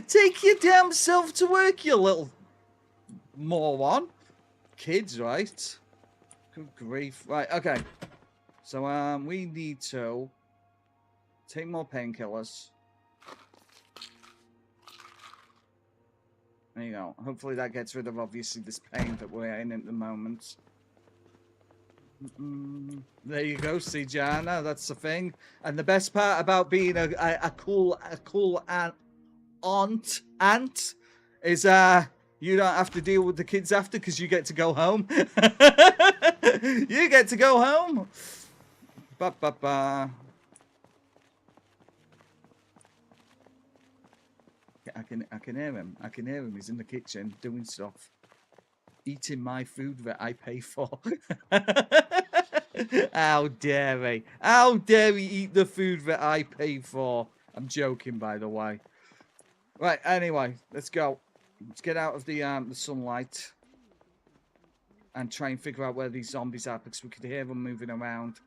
Take your damn self to work, you little moron. Kids, right? Good grief. Right, okay. So, we need to take more painkillers. There you go. Hopefully that gets rid of, obviously, this pain that we're in at the moment. There you go, see, Jana. That's the thing. And the best part about being a cool aunt is you don't have to deal with the kids after because you get to go home. You get to go home. Ba ba ba. I can hear him. I can hear him. He's in the kitchen doing stuff. Eating my food that I pay for. How dare he? How dare he eat the food that I pay for? I'm joking, by the way. Right, anyway, let's go. Let's get out of the sunlight and try and figure out where these zombies are, because we could hear them moving around.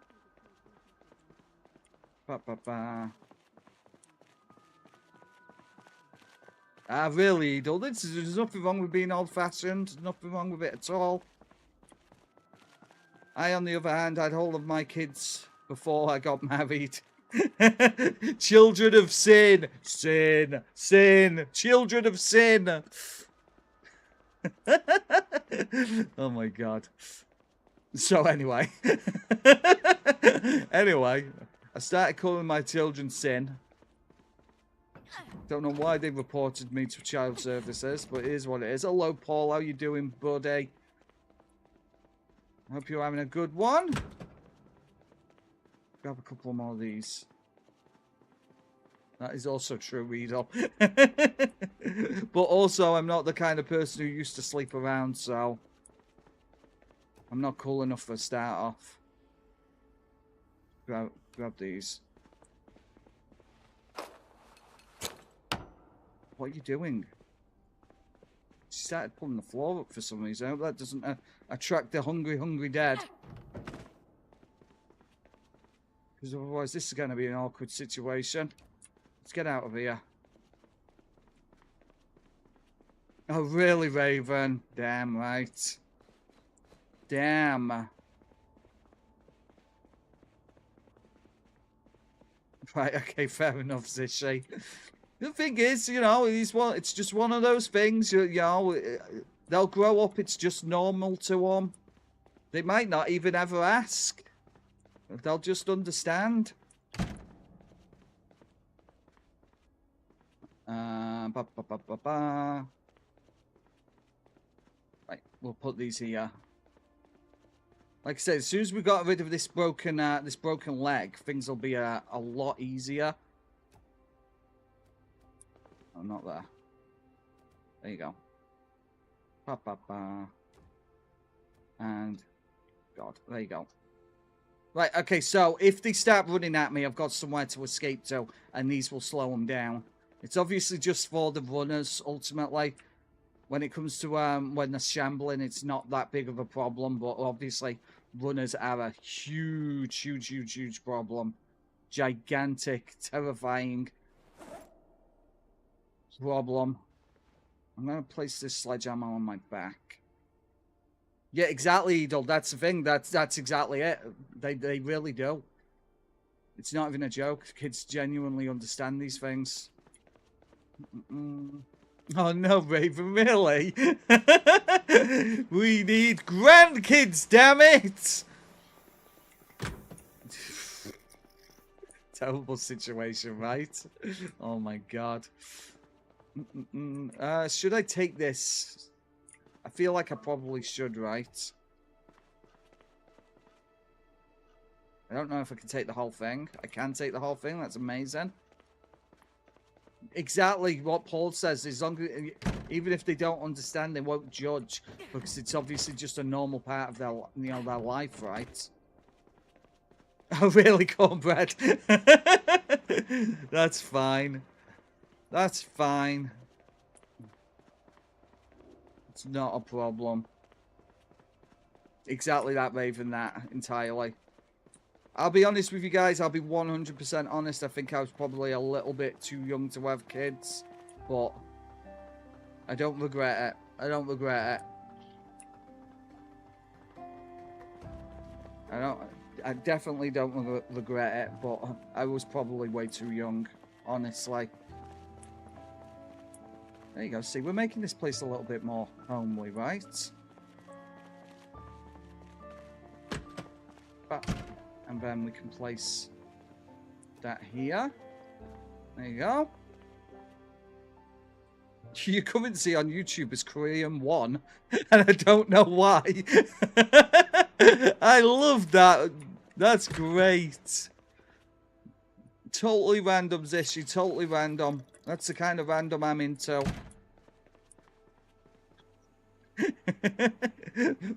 Ba, ba, ba. Really, Edel, there's nothing wrong with being old-fashioned. There's nothing wrong with it at all. I, on the other hand, had all of my kids before I got married. Children of sin. Sin. Sin. Children of sin. Oh my god. So anyway. Anyway, I started calling my children sin. Don't know why they reported me to child services, but it is what it is. Hello, Paul. How you doing, buddy? Hope you're having a good one. Grab a couple more of these. That is also true, Weedle. But also, I'm not the kind of person who used to sleep around, so I'm not cool enough for a start off. Grab these. What are you doing? She started pulling the floor up for some reason. I hope that doesn't attract the hungry dead. Because otherwise this is going to be an awkward situation. Let's get out of here. Oh, really, Raven? Damn right. Damn. Right, okay, fair enough, Zishy. The thing is, you know, it's just one of those things, you know, they'll grow up, it's just normal to them. They might not even ever ask. They'll just understand. Ba, ba, ba, ba, ba. Right, we'll put these here. Like I said, as soon as we got rid of this broken leg, things will be a lot easier. Oh, not there. There you go. Ba, ba, ba. And God, there you go. Right, okay, so if they start running at me, I've got somewhere to escape to, and these will slow them down. It's obviously just for the runners, ultimately. When it comes to when they're shambling, it's not that big of a problem, but obviously runners are a huge problem. Gigantic, terrifying problem. I'm going to place this sledgehammer on my back. Yeah, exactly, Edel. That's the thing. That's exactly it. They really do. It's not even a joke. Kids genuinely understand these things. Oh no, Raven, really? We need grandkids, damn it! Terrible situation, right? Oh my god. Should I take this? I feel like I probably should, right? I don't know if I can take the whole thing. I can take the whole thing. That's amazing. Exactly what Paul says. As long as, even if they don't understand, they won't judge, because it's obviously just a normal part of their, you know, their life, right? Oh, really, cornbread? That's fine. That's fine. It's not a problem. Exactly that, Raven, that entirely. I'll be honest with you guys. I'll be 100% honest. I think I was probably a little bit too young to have kids. But I don't regret it. I don't regret it. I definitely don't regret it. But I was probably way too young, honestly. There you go. See, we're making this place a little bit more homely, right? And then we can place that here. There you go. Your currency on YouTube is Korean 1, and I don't know why. I love that. That's great. Totally random, Zishy. Totally random. That's the kind of random I'm into.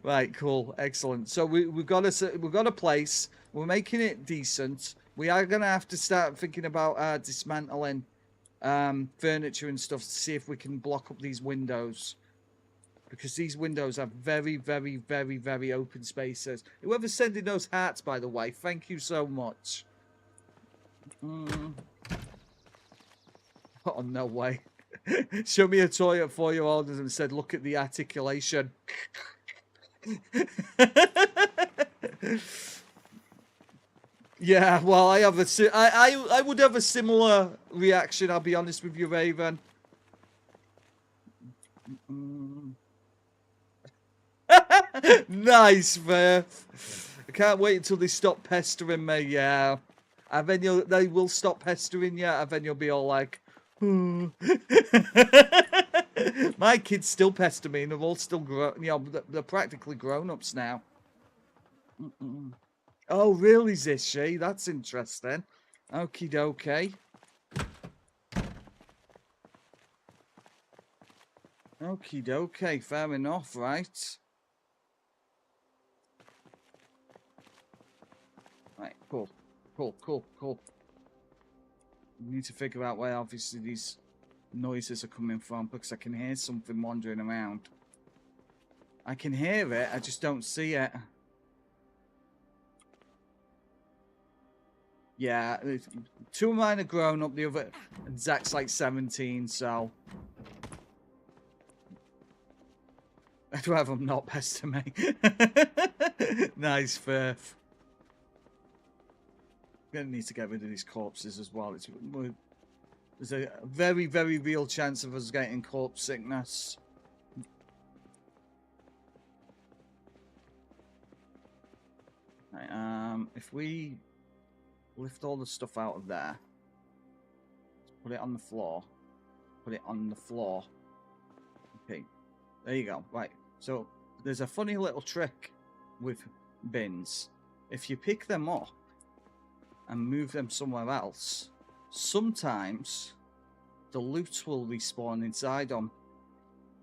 Right, cool, excellent. So we've got a place. We're making it decent. We are going to have to start thinking about dismantling furniture and stuff to see if we can block up these windows. Because these windows are very, very, very, very open spaces. Whoever's sending those hearts, by the way, thank you so much. Oh, no way. Show me a toy at 4-year-old and said, look at the articulation. Yeah, well, I would have a similar reaction, I'll be honest with you, Raven. Nice, Verf. I can't wait until they stop pestering me, yeah. And then they will stop pestering you, and then you'll be all like, my kids still pester me, and they're all still grown. You know, they're practically grown-ups now. Oh, really, Zishi? That's interesting. Okie dokie. Okie dokie, fair enough, right? Right, cool. Cool. We need to figure out where obviously these noises are coming from, because I can hear something wandering around. I can hear it, I just don't see it. Yeah, 2 of mine are grown up, the other... Zach's like 17, so... I'd rather them not pester me. Nice, Firth. We're going to need to get rid of these corpses as well. There's a very, very real chance of us getting corpse sickness. Right, if we lift all the stuff out of there, put it on the floor, put it on the floor. Okay, there you go. Right, so there's a funny little trick with bins. If you pick them up and move them somewhere else, sometimes the loot will respawn inside them.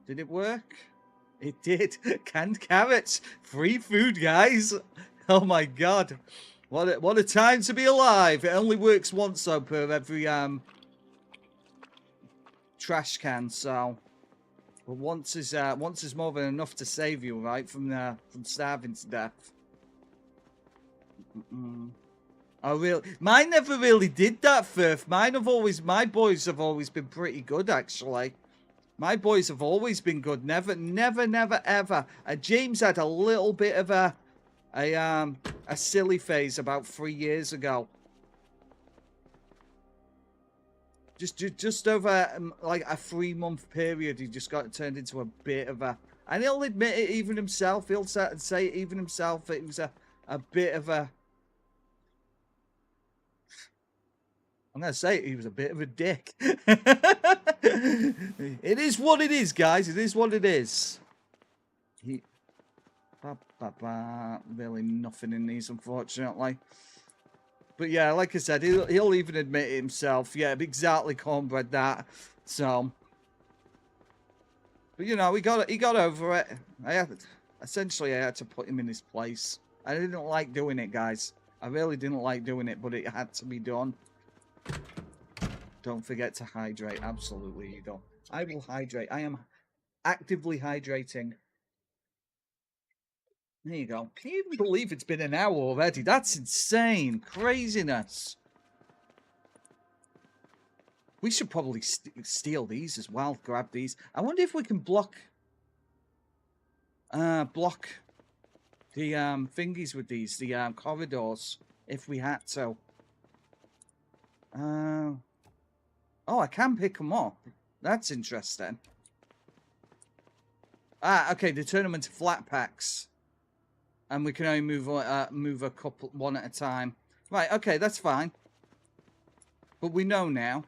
Did it work? It did. Canned carrots. Free food, guys. Oh my god. What a time to be alive. It only works once though per every trash can, so but once is more than enough to save you, right, from starving to death. Oh, really? Mine never really did that, Firth. My boys have always been pretty good, actually. My boys have always been good. Never, ever. James had a little bit of a silly phase about 3 years ago. Just over like a 3-month period, he just got turned into a bit of a... And he'll admit it even himself. He'll say it even himself. It was a bit of a... I'm going to say it, he was a bit of a dick. It is what it is, guys. It is what it is. Really nothing in these, unfortunately. But yeah, like I said, he'll even admit it himself. Yeah, exactly, Cornbread, that. So... But, you know, he got over it. Essentially, I had to put him in his place. I didn't like doing it, guys. I really didn't like doing it, but it had to be done. Don't forget to hydrate. Absolutely, you don't. I will hydrate. I am actively hydrating. There you go. Can you even believe it's been an hour already? That's insane. Craziness. We should probably steal these as well. Grab these. I wonder if we can block the thingies with these, the corridors, if we had to. Oh, I can pick them up. That's interesting. Ah, okay. They turn them into flat packs, and we can only move a couple one at a time. Right. Okay, that's fine. But we know now.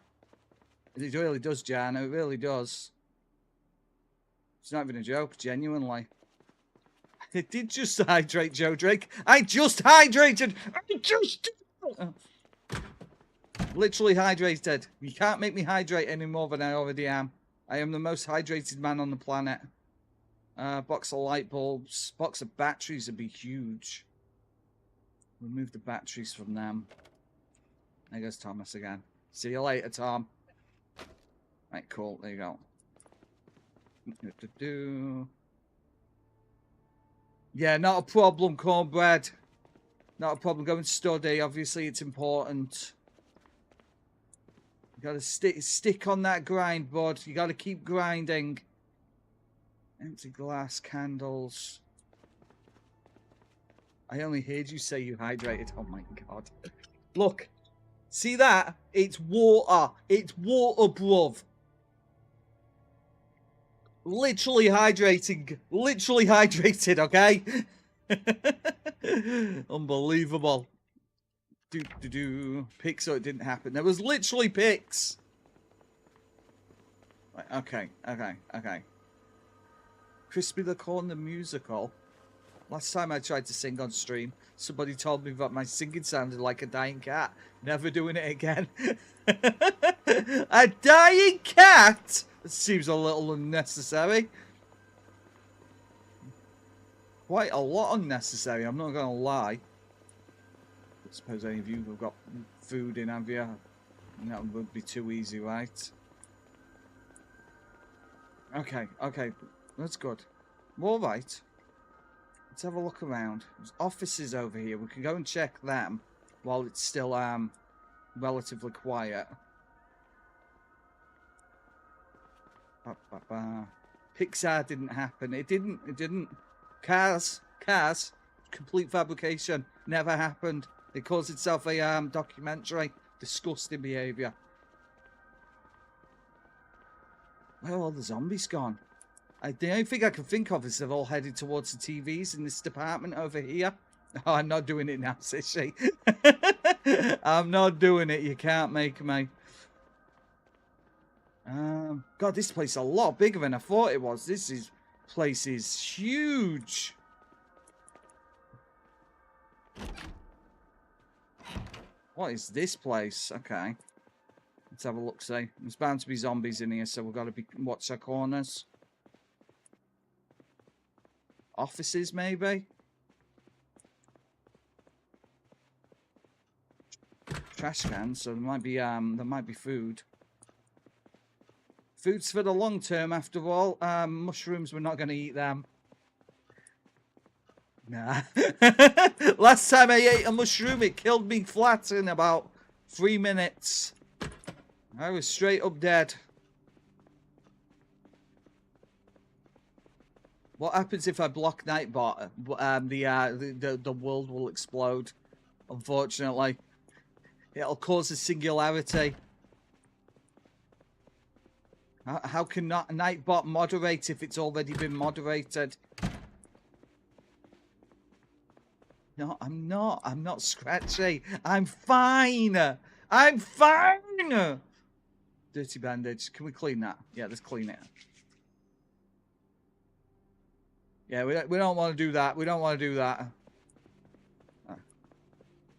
It really does, Jan. It really does. It's not even a joke. Genuinely. It did just hydrate, Joe Drake. I just hydrated. I just. Literally hydrated. You can't make me hydrate any more than I already am. I am the most hydrated man on the planet. Box of light bulbs. Box of batteries would be huge. Remove the batteries from them. There goes Thomas again. See you later, Tom. Right, cool. There you go. Yeah, not a problem, Cornbread. Not a problem. Go and study. Obviously, it's important. You gotta stick on that grind, bud. You gotta keep grinding. Empty glass, candles. I only heard you say you hydrated. Oh my god. Look. See that? It's water. It's water, bruv. Literally hydrating. Literally hydrated, okay? Unbelievable. Pick, so it didn't happen. There was literally picks. Right, okay. Crispy the Corn the musical. Last time I tried to sing on stream, somebody told me that my singing sounded like a dying cat. Never doing it again. A dying cat? It seems a little unnecessary. Quite a lot unnecessary, I'm not going to lie. I suppose any of you have got food in, have you? That would be too easy, right? Okay, that's good. All right. Let's have a look around. There's offices over here. We can go and check them while it's still relatively quiet. Pixar didn't happen. It didn't. Cars. Complete fabrication. Never happened. It calls itself a documentary. Disgusting behaviour. Where are all the zombies gone? The only thing I can think of is they've all headed towards the TVs in this department over here. Oh, I'm not doing it now, Sissy. I'm not doing it. You can't make me. God, this place is a lot bigger than I thought it was. Place is huge. What is this place? Okay. Let's have a look, see. There's bound to be zombies in here, so we've got to watch our corners. Offices, maybe? Trash cans, so there might be food. Food's for the long term, after all. Mushrooms, we're not going to eat them. Nah. Last time I ate a mushroom, it killed me flat in about 3 minutes. I was straight up dead. What happens if I block Nightbot? The world will explode. Unfortunately, it'll cause a singularity. How can Nightbot moderate if it's already been moderated? No, I'm not. I'm not scratchy. I'm fine. I'm fine. Dirty bandage. Can we clean that? Yeah, let's clean it. Yeah, we don't want to do that. We don't want to do that.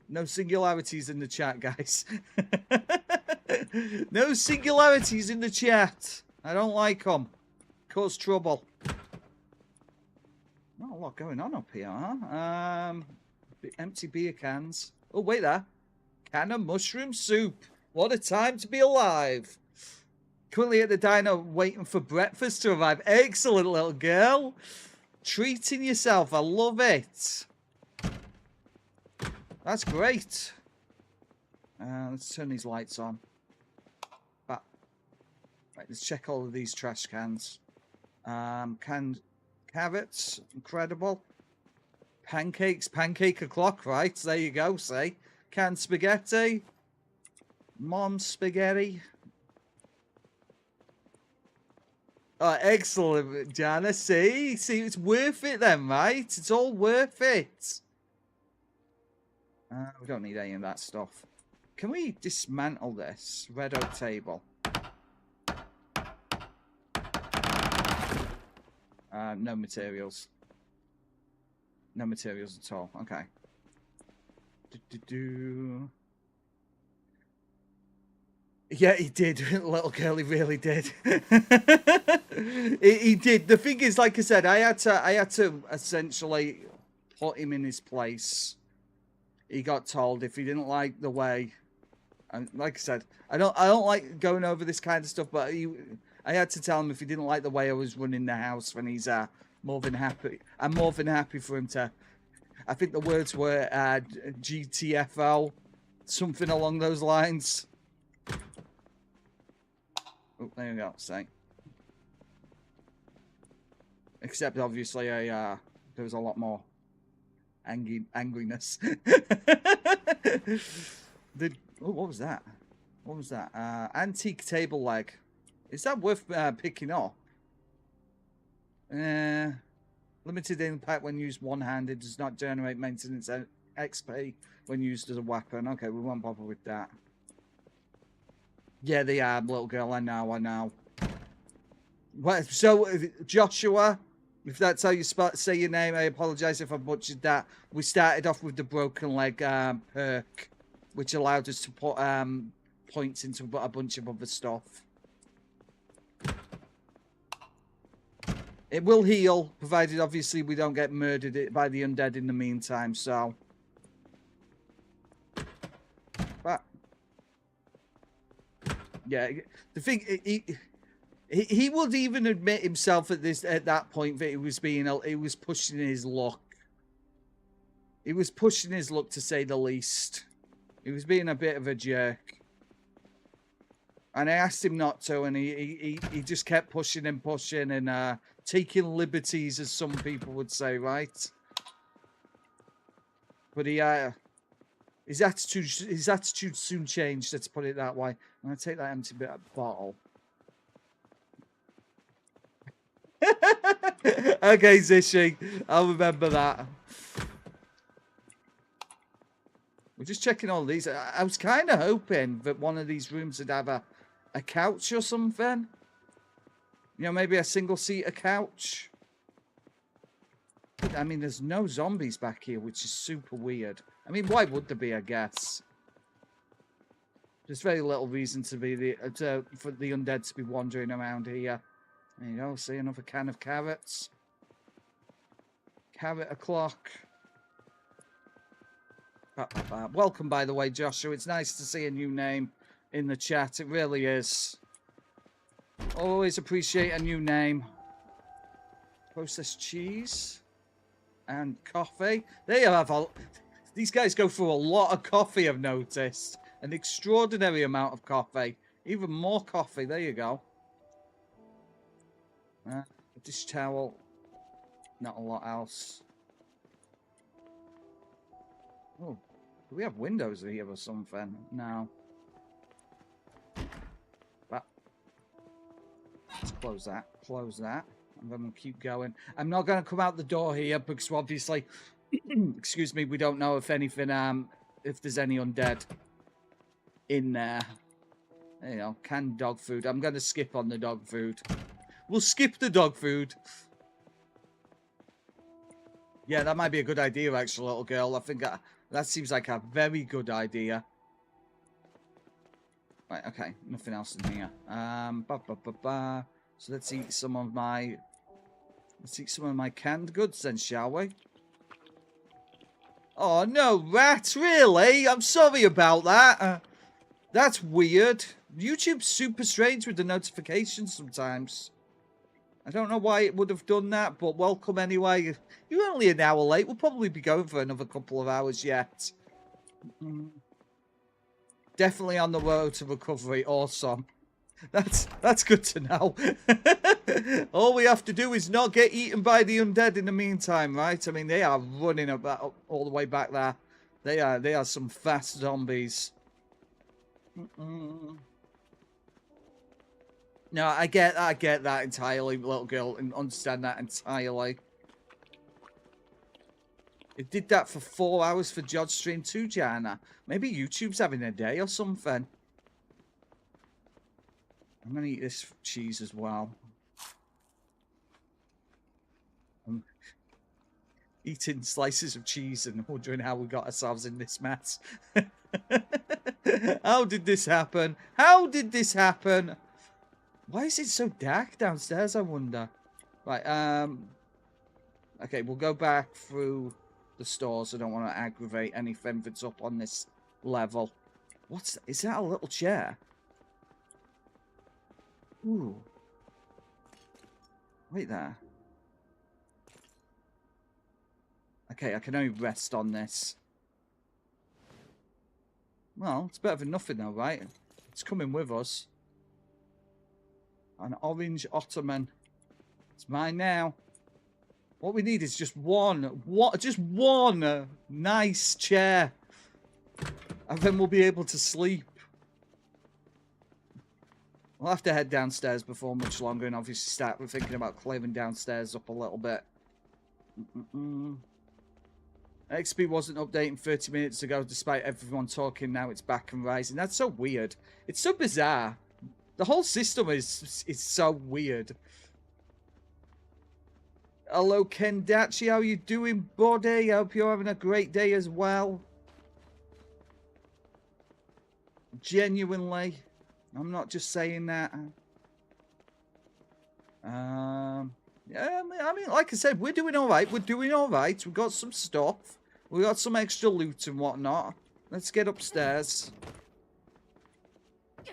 No singularities in the chat, guys. No singularities in the chat. I don't like them. Cause trouble. Not a lot going on up here, huh? Empty beer cans. Oh, wait there. Can of mushroom soup. What a time to be alive. Currently at the diner waiting for breakfast to arrive. Excellent, little girl. Treating yourself. I love it. That's great. Let's turn these lights on. Right, let's check all of these trash cans. Canned carrots. Incredible. Pancakes. Pancake o'clock, right? There you go, see. Canned spaghetti. Mom's spaghetti. Oh, excellent, Jana. See, it's worth it then, right? It's all worth it. We don't need any of that stuff. Can we dismantle this red oak table? No materials. No materials at all. Okay. Yeah, he did. Little girl, he really did. he did. The thing is, like I said, I had to essentially put him in his place. He got told if he didn't like the way And like I said, I don't like going over this kind of stuff, but I had to tell him if he didn't like the way I was running the house when he's more than happy. I'm more than happy for him to. I think the words were GTFO, something along those lines. Oh, there you go. Say. Except obviously, there was a lot more angriness. Oh, what was that? What was that? Antique table leg. Is that worth picking up? Limited impact when used one-handed. Does not generate maintenance XP when used as a weapon. Okay, we won't bother with that. Yeah, they are, little girl. I know. Well, so, Joshua, if that's how you say your name, I apologize if I butchered that. We started off with the broken leg perk, which allowed us to put points into a bunch of other stuff. It will heal, provided obviously we don't get murdered by the undead in the meantime, so. But yeah, the thing he would even admit himself at that point that he was pushing his luck. He was pushing his luck, to say the least. He was being a bit of a jerk. And I asked him not to, and he just kept pushing and pushing and taking liberties, as some people would say, right? But his attitude soon changed, let's put it that way. I'm gonna take that empty bottle. Okay, Zishi, I'll remember that. We're just checking all these. I was kind of hoping that one of these rooms would have a couch or something. You know, maybe a single-seater couch. But, I mean, there's no zombies back here, which is super weird. I mean, why would there be, I guess? There's very little reason to be for the undead to be wandering around here. There you go, see another can of carrots. Carrot o'clock. Welcome, by the way, Joshua. It's nice to see a new name in the chat. It really is. Always appreciate a new name. Processed cheese. And coffee. They have these guys go through a lot of coffee, I've noticed. An extraordinary amount of coffee. Even more coffee. There you go. A dish towel. Not a lot else. Oh, do we have windows here or something? No. But let's close that. Close that. And then we'll keep going. I'm not going to come out the door here because obviously, excuse me, we don't know if anything, if there's any undead in there. There you go. Canned dog food. I'm going to skip on the dog food. We'll skip the dog food. Yeah, that might be a good idea, actually, little girl. I think that seems like a very good idea. Right, okay. Nothing else in here. So let's eat some of my canned goods then, shall we? Oh, no, rat, really? I'm sorry about that. That's weird. YouTube's super strange with the notifications sometimes. I don't know why it would have done that, but welcome anyway. You're only an hour late. We'll probably be going for another couple of hours yet. Definitely on the road to recovery. Awesome. That's good to know. All we have to do is not get eaten by the undead in the meantime, right? I mean, they are running about all the way back there. They are some fast zombies. No, I get that entirely, little girl, and understand that entirely. It did that for 4 hours for Jod's stream too, Jana. Maybe YouTube's having a day or something. I'm gonna eat this cheese as well. I'm eating slices of cheese and wondering how we got ourselves in this mess. How did this happen? How did this happen? Why is it so dark downstairs, I wonder? Right, okay, we'll go back through the stores. I don't want to aggravate anything that's up on this level. Is that a little chair? Ooh. Wait there. Okay, I can only rest on this. Well, it's better than nothing though, right? It's coming with us. An orange ottoman. It's mine now. What we need is just just one nice chair. And then we'll be able to sleep. We'll have to head downstairs before much longer and obviously start thinking about clearing downstairs up a little bit. XP wasn't updating 30 minutes ago despite everyone talking. Now it's back and rising. That's so weird. It's so bizarre. The whole system is so weird. Hello, Kendachi. How you doing, buddy? I hope you're having a great day as well. Genuinely. I'm not just saying that. Yeah, I mean, like I said, we're doing all right. We're doing all right. We've got some stuff. We got some extra loot and whatnot. Let's get upstairs.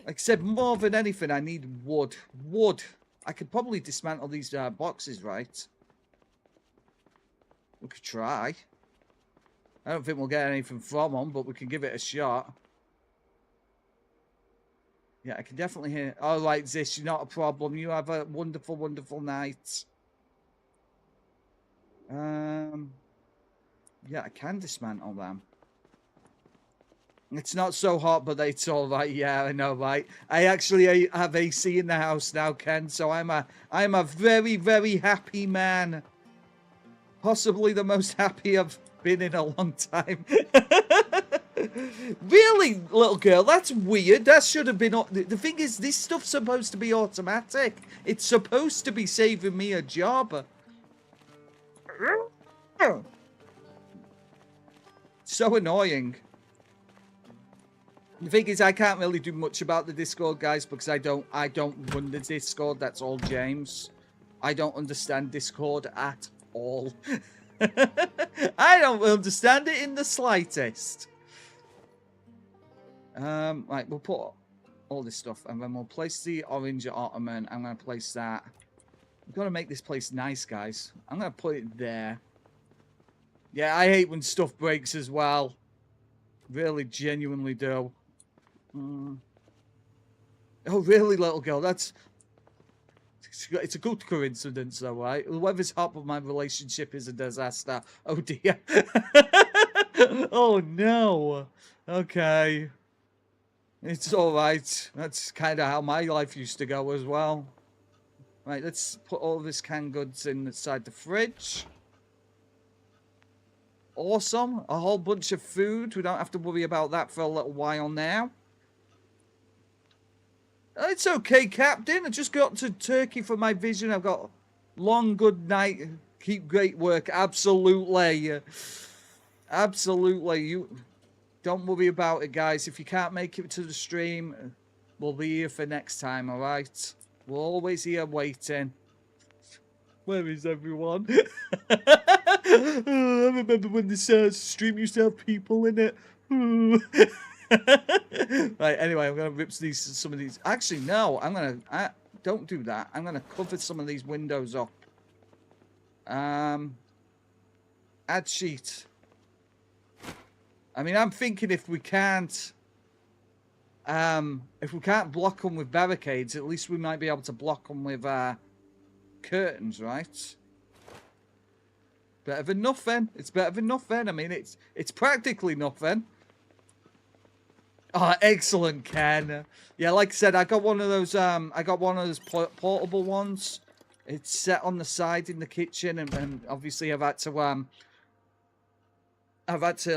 Like I said, more than anything, I need wood. Wood. I could probably dismantle these boxes, right? We could try. I don't think we'll get anything from them, but we can give it a shot. Yeah, I can definitely hear. All right, Zish, not a problem. You have a wonderful, wonderful night. Yeah, I can dismantle them. It's not so hot, but it's all right. Yeah, I know, right? I actually have AC in the house now, Ken. So I'm a very, very happy man. Possibly the most happy I've been in a long time. Really, little girl? That's weird. That should have been... The thing is, this stuff's supposed to be automatic. It's supposed to be saving me a job. So annoying. The thing is, I can't really do much about the Discord, guys, because I don't run the Discord. That's all James. I don't understand Discord at all. I don't understand it in the slightest. Right, we'll put all this stuff, and then we'll place the orange ottoman. I'm going to place that. We've got to make this place nice, guys. I'm going to put it there. Yeah, I hate when stuff breaks as well. Really, genuinely do. Oh, really, little girl? It's a good coincidence, though, right? The weather's hot, but my relationship is a disaster. Oh, dear. Oh, no. Okay. It's all right. That's kind of how my life used to go as well. Right, let's put all this canned goods inside the fridge. Awesome. A whole bunch of food. We don't have to worry about that for a little while now. It's okay, Captain. I just got to Turkey for my vision. I've got long good night. Keep great work. Absolutely. Absolutely. You don't worry about it, guys. If you can't make it to the stream, we'll be here for next time, all right? We're always here waiting. Where is everyone? I remember when this stream used to have people in it. Right, anyway, I'm going to rip some of these. Actually, no, don't do that. I'm going to cover some of these windows up. Add sheet. I mean, I'm thinking if we can't block them with barricades, at least we might be able to block them with curtains, right? Better than nothing. It's better than nothing. I mean, it's practically nothing. Oh, excellent, Ken. Yeah, like I said, I got one of those portable ones. It's set on the side in the kitchen, and obviously I've had to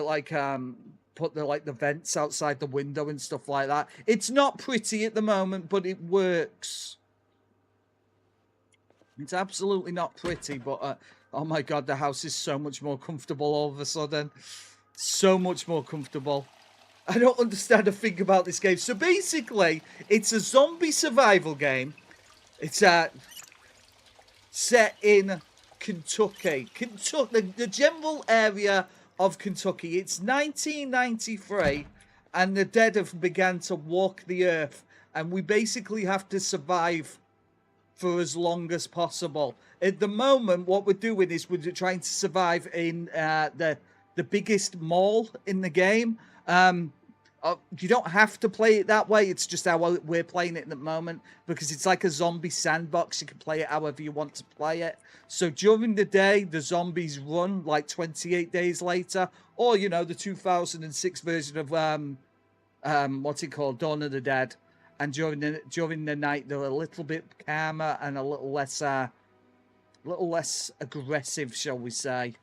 like put the vents outside the window and stuff like that. It's not pretty at the moment, but it works. It's absolutely not pretty, but oh my god, the house is so much more comfortable all of a sudden. So much more comfortable. I don't understand a thing about this game. So basically, it's a zombie survival game. It's set in Kentucky. The general area of Kentucky. It's 1993, and the dead have begun to walk the earth, and we basically have to survive for as long as possible. At the moment, what we're doing is we're trying to survive in the biggest mall in the game. You don't have to play it that way. It's just how we're playing it at the moment, because it's like a zombie sandbox. You can play it however you want to play it. So during the day, the zombies run like 28 days later, or, you know, the 2006 version of what's it called, Dawn of the Dead. And during the night, they're a little bit calmer and a little less aggressive, shall we say?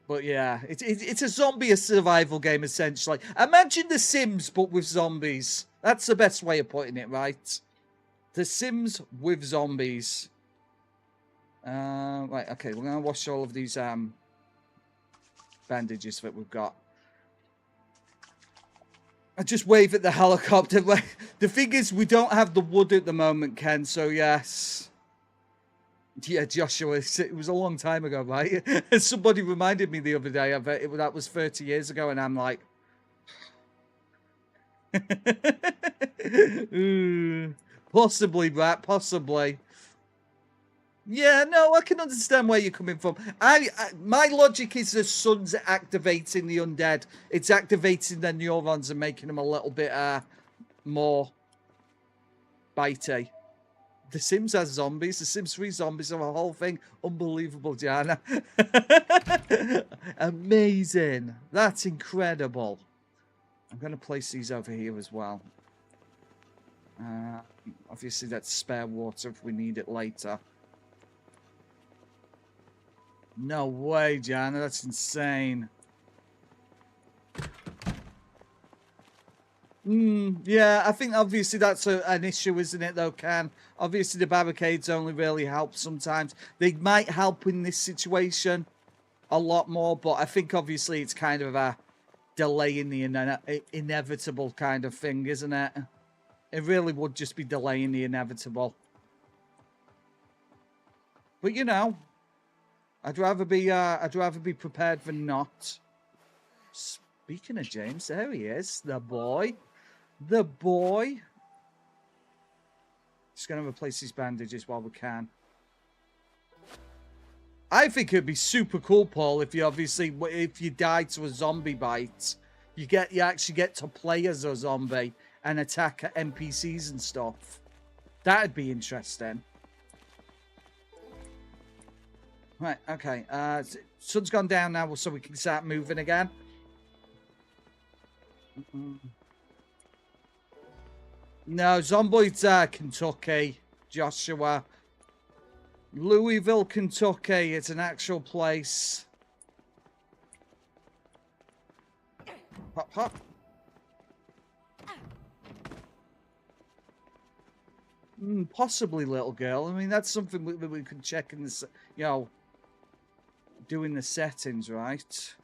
But yeah, it's a zombie survival game essentially. Imagine The Sims, but with zombies. That's the best way of putting it, right? The Sims with zombies. Right, okay, we're gonna wash all of these bandages that we've got. I just wave at the helicopter. The thing is, we don't have the wood at the moment, Ken, so yes. Yeah, Joshua, it was a long time ago, right? Somebody reminded me the other day of it. That was 30 years ago, and I'm like... Possibly, Brett, possibly. Yeah, no, I can understand where you're coming from. My logic is the sun's activating the undead. It's activating their neurons and making them a little bit more bitey. The Sims has zombies. The Sims 3 zombies are a whole thing. Unbelievable, Jana. Amazing. That's incredible. I'm going to place these over here as well. Obviously, that's spare water if we need it later. No way, Jana. That's insane. Yeah, I think obviously that's an issue, isn't it, though, Can? Obviously, the barricades only really help sometimes. They might help in this situation a lot more, but I think obviously it's kind of a delay in the inevitable kind of thing, isn't it? It really would just be delaying the inevitable. But, you know, I'd rather be prepared than not. Speaking of James, there he is, the boy. The boy. Just going to replace these bandages while we can. I think it'd be super cool, Paul, if you die to a zombie bite, you actually get to play as a zombie and attack NPCs and stuff. That'd be interesting. Right, okay. Sun's gone down now, so we can start moving again. No, Zomboid's Kentucky, Joshua. Louisville, Kentucky. It's an actual place. Hop, hop. Possibly, little girl. I mean, that's something we could check in this, you know, doing the settings, right?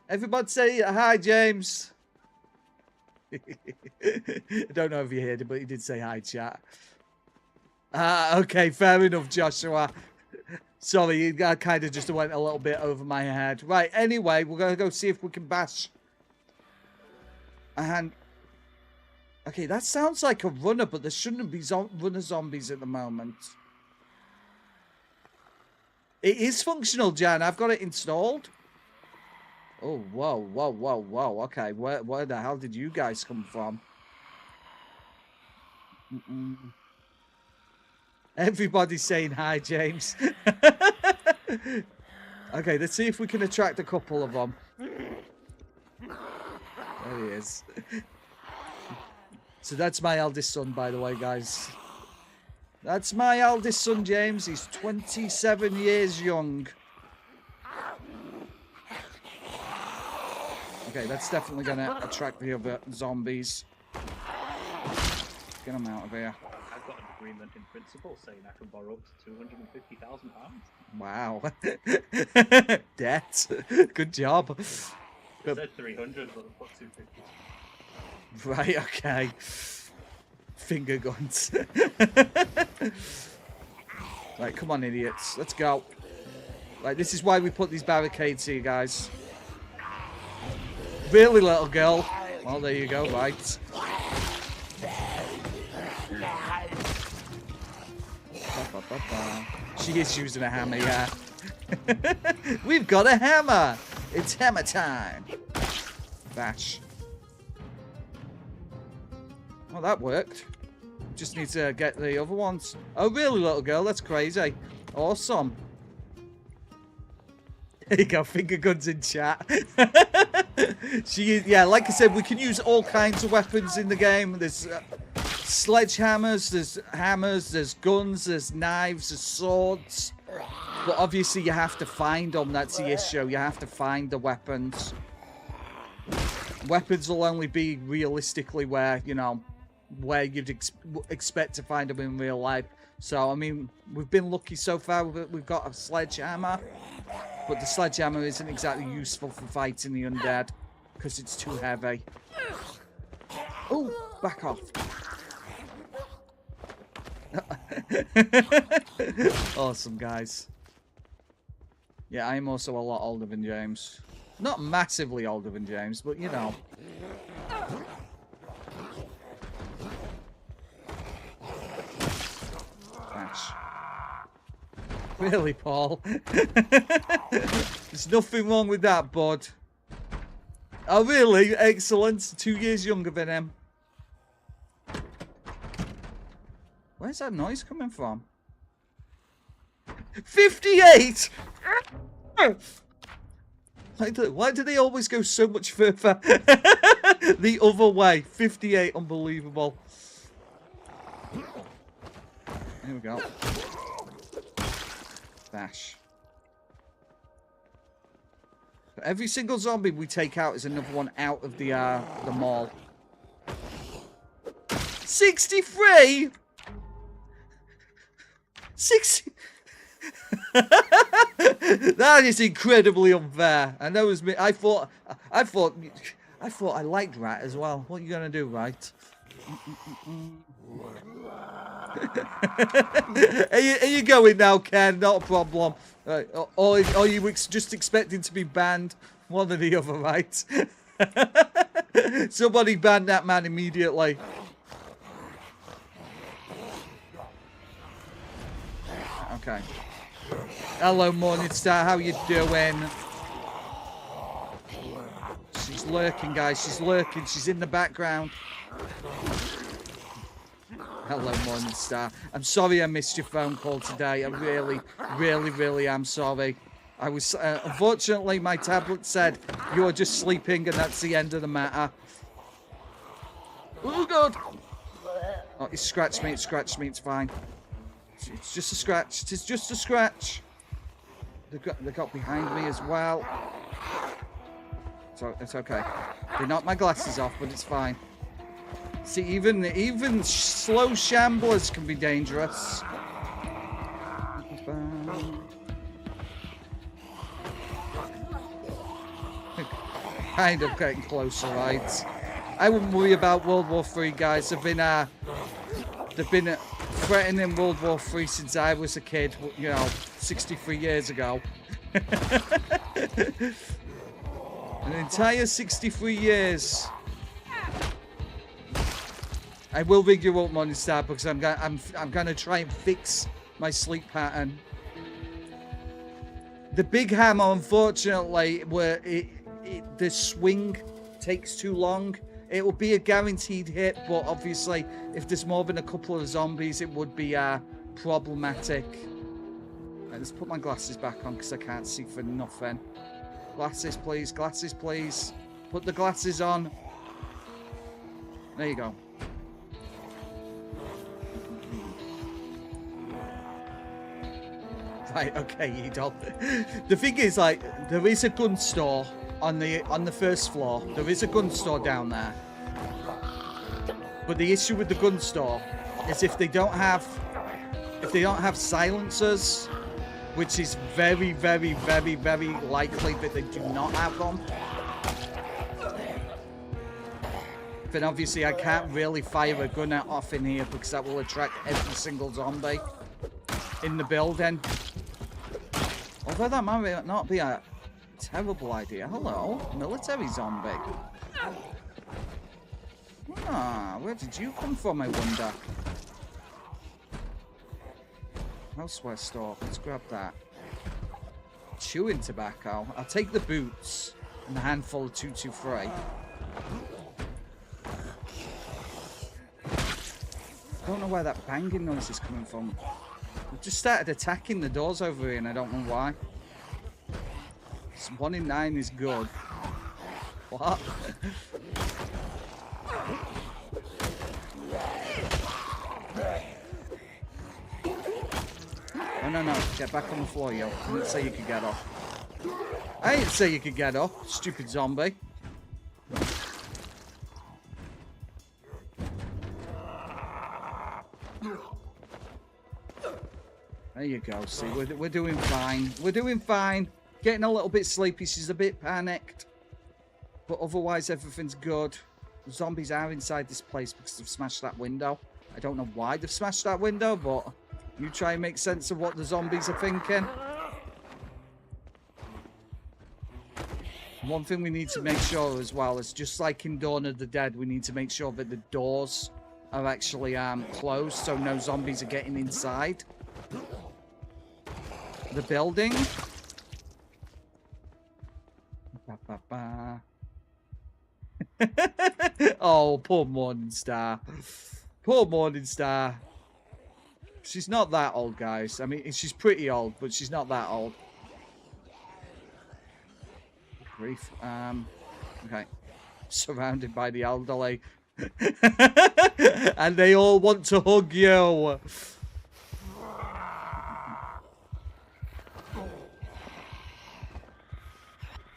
Everybody say hi, James. I don't know if you heard it, but he did say hi, chat. Okay, fair enough, Joshua. Sorry, I kind of just went a little bit over my head. Right, anyway, we're going to go see if we can bash. And... okay, that sounds like a runner, but there shouldn't be runner zombies at the moment. It is functional, Jan. I've got it installed. Oh, whoa, whoa, whoa, whoa. Okay, where the hell did you guys come from? Everybody's saying hi, James. Okay, let's see if we can attract a couple of them. There he is. So that's my eldest son, by the way, guys. That's my eldest son, James. He's 27 years young. Okay, that's definitely going to attract the other zombies. Get them out of here. I've got an agreement in principle saying I can borrow up to £250,000. Wow. Debt. Good job. I said 300, but I put 250. Right, okay. Finger guns. Right, come on, idiots. Let's go. Right, this is why we put these barricades here, guys. Really, little girl? Well, there you go, right. She is using a hammer, yeah. We've got a hammer! It's hammer time! Bash. Well, that worked. Just need to get the other ones. Oh, really, little girl? That's crazy. Awesome. There you go, finger guns in chat. Yeah, like I said, we can use all kinds of weapons in the game. There's sledgehammers, there's hammers, there's guns, there's knives, there's swords. But obviously you have to find them, that's the issue. You have to find the weapons. Weapons will only be realistically where, you know, where you'd expect to find them in real life. So, I mean, we've been lucky so far. We've got a sledgehammer. But the sledgehammer isn't exactly useful for fighting the undead. Because it's too heavy. Oh, back off. Awesome, guys. Yeah, I'm also a lot older than James. Not massively older than James, but you know. Gosh. Really, Paul? There's nothing wrong with that, bud. Oh, really? Excellent. 2 years younger than him. Where's that noise coming from? 58! Why do they always go so much further the other way? 58, unbelievable. Here we go. Bash. But every single zombie we take out is another one out of the mall. 63! 60. That is incredibly unfair. And that was me. I thought I liked Rat as well. What are you gonna do, right? Are you going now, Ken? Not a problem. Or are you just expecting to be banned? One or the other, right? Somebody banned that man immediately. Okay. Hello, Morningstar. How you doing? She's lurking, guys. She's lurking. She's in the background. Hello, Morningstar. I'm sorry I missed your phone call today. I really am sorry. I was, unfortunately, my tablet said you were just sleeping and that's the end of the matter. Oh, God. Oh, it scratched me. It scratched me. It's fine. It's just a scratch. It's just a scratch. They got behind me as well. So it's okay. They knocked my glasses off, but it's fine. See, even slow shamblers can be dangerous. Kind of getting closer, right? I wouldn't worry about World War III, guys. They've been threatening World War III since I was a kid, you know, 63 years ago. An entire 63 years. I will rig you up, Morningstar, because I'm gonna try and fix my sleep pattern. The big hammer, unfortunately, where the swing takes too long. It will be a guaranteed hit, but obviously, if there's more than a couple of zombies, it would be problematic. Right, let's put my glasses back on because I can't see for nothing. Glasses, please. Glasses, please. Put the glasses on. There you go. Right, okay, Edel. The thing is, like, there is a gun store on the first floor. There is a gun store down there. But the issue with the gun store is if they don't have silencers, which is very, very, very, very likely that they do not have them, then obviously I can't really fire a gun off in here because that will attract every single zombie in the building. Although that might not be a terrible idea. Hello, military zombie. Ah, where did you come from, I wonder? Houseware store. Let's grab that. Chewing tobacco. I'll take the boots and a handful of 223. I don't know where that banging noise is coming from. I've just started attacking the doors over here and I don't know why. 1 in 9 is good. What? Oh, no. Get back on the floor, yo. I didn't say you could get off. I didn't say you could get off, stupid zombie. There you go. See, we're doing fine. We're doing fine. Getting a little bit sleepy. She's a bit panicked. But otherwise, everything's good. The zombies are inside this place because they've smashed that window. I don't know why they've smashed that window, but you try and make sense of what the zombies are thinking. One thing we need to make sure as well is, just like in Dawn of the Dead, we need to make sure that the doors are actually closed so no zombies are getting inside the building. Oh, poor Morningstar. Poor Morningstar. She's not that old, guys. I mean, she's pretty old, but she's not that old. Grief. Okay. Surrounded by the elderly. And they all want to hug you.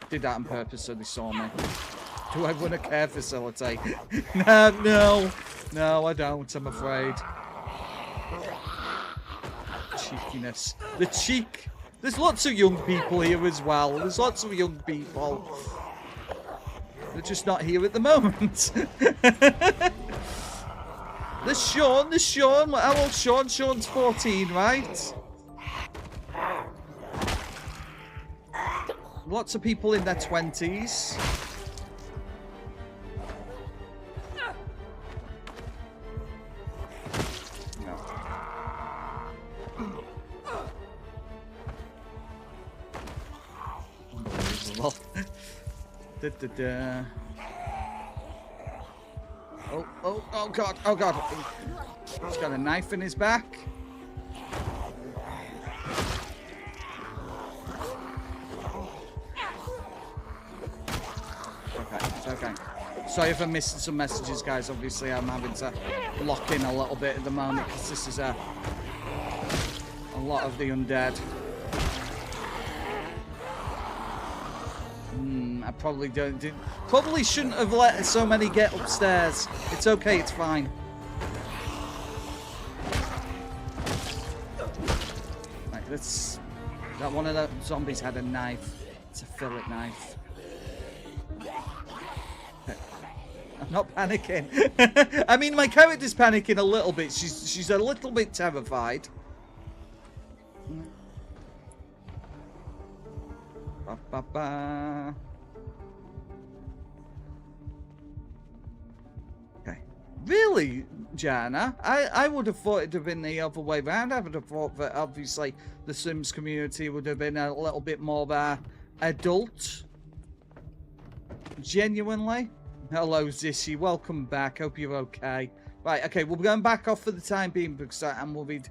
Did that on purpose so they saw me. Do I run a care facility? No, I don't, I'm afraid. Cheekiness. The cheek. There's lots of young people here as well. There's lots of young people. They're just not here at the moment. There's Sean. How old's Sean? Sean's 14, right? Lots of people in their 20s. Oh god. He's got a knife in his back. Okay. Sorry if I'm missing some messages, guys. Obviously, I'm having to lock in a little bit at the moment because this is a lot of the undead. I probably shouldn't have let so many get upstairs. It's okay, it's fine. Right, that one of the zombies had a knife. It's a fillet knife. I'm not panicking. I mean, my character's panicking a little bit. She's a little bit terrified. Okay. Really, Jana? I would have thought it'd have been the other way around. I would have thought that obviously the Sims community would have been a little bit more adult. Genuinely. Hello, Zissy. Welcome back. Hope you're okay. Right, okay, we're going back off for the time being because I'm worried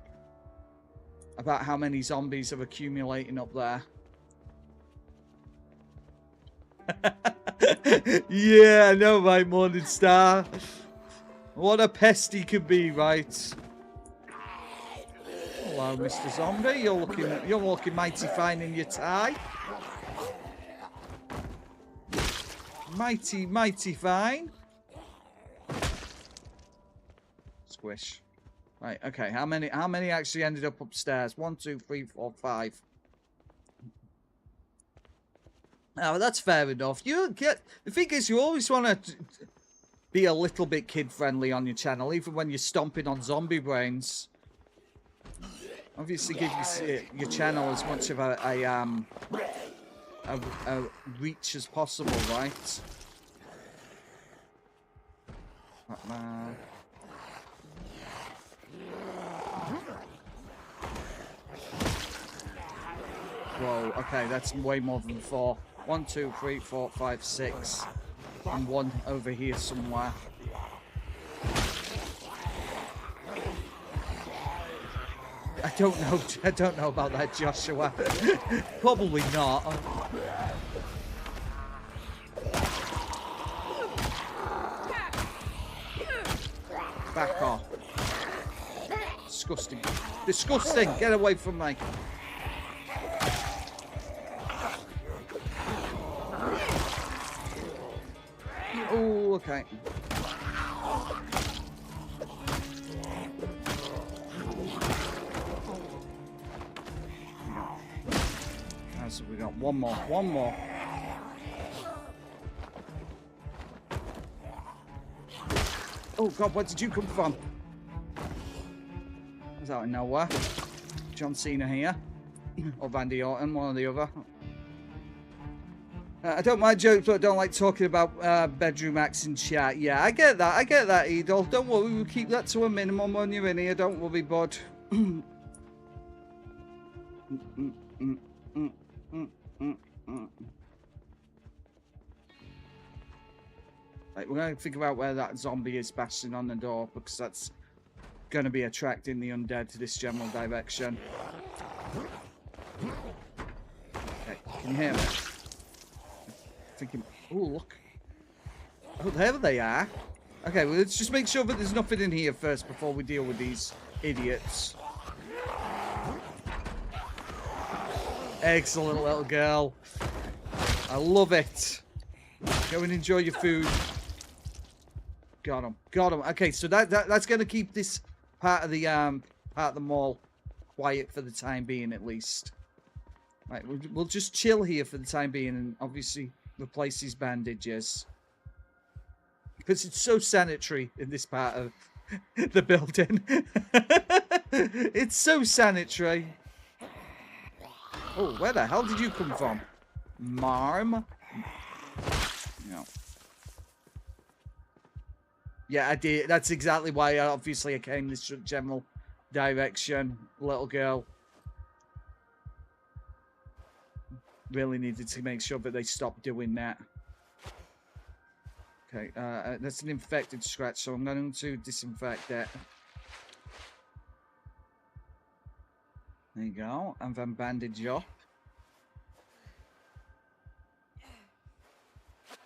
about how many zombies are accumulating up there. Yeah, I know, right, Morningstar. What a pest he could be, right? Hello, Mr. Zombie. You're looking mighty fine in your tie. Mighty fine. Squish. Right, okay. How many actually ended up upstairs? 1, 2, 3, 4, 5. Oh, that's fair enough. The thing is, you always want to be a little bit kid-friendly on your channel, even when you're stomping on zombie brains. Obviously, give your channel as much of reach as possible, right? Whoa, okay, that's way more than 4. 1, 2, 3, 4, 5, 6. And 1 over here somewhere. I don't know about that, Joshua. Probably not. Back off. Disgusting. Disgusting! Get away from me. Oh, okay. So we got one more. Oh God, where did you come from? Is that out of nowhere? John Cena here. Or Randy Orton, one or the other. I don't mind jokes, but I don't like talking about bedroom acts in chat. Yeah, I get that, Edel. Don't worry, we'll keep that to a minimum when you're in here. Don't worry, bud. Right, we're going to figure out where that zombie is bashing on the door, because that's going to be attracting the undead to this general direction. Okay, can you hear me? Thinking, oh look. Oh, there they are. Okay, well, let's just make sure that there's nothing in here first before we deal with these idiots. Excellent little girl. I love it. Go and enjoy your food. Got him. Got him. Okay, so that's going to keep this part of the mall quiet for the time being, at least. Right, we'll just chill here for the time being, and obviously replace these bandages, because it's so sanitary in this part of the building. It's so sanitary. Oh, where the hell did you come from, Marm? No. Yeah, I did. That's exactly why, obviously, I came this general direction. Little girl. Really needed to make sure that they stopped doing that. Okay, that's an infected scratch, so I'm going to disinfect it. There you go. And then bandage up.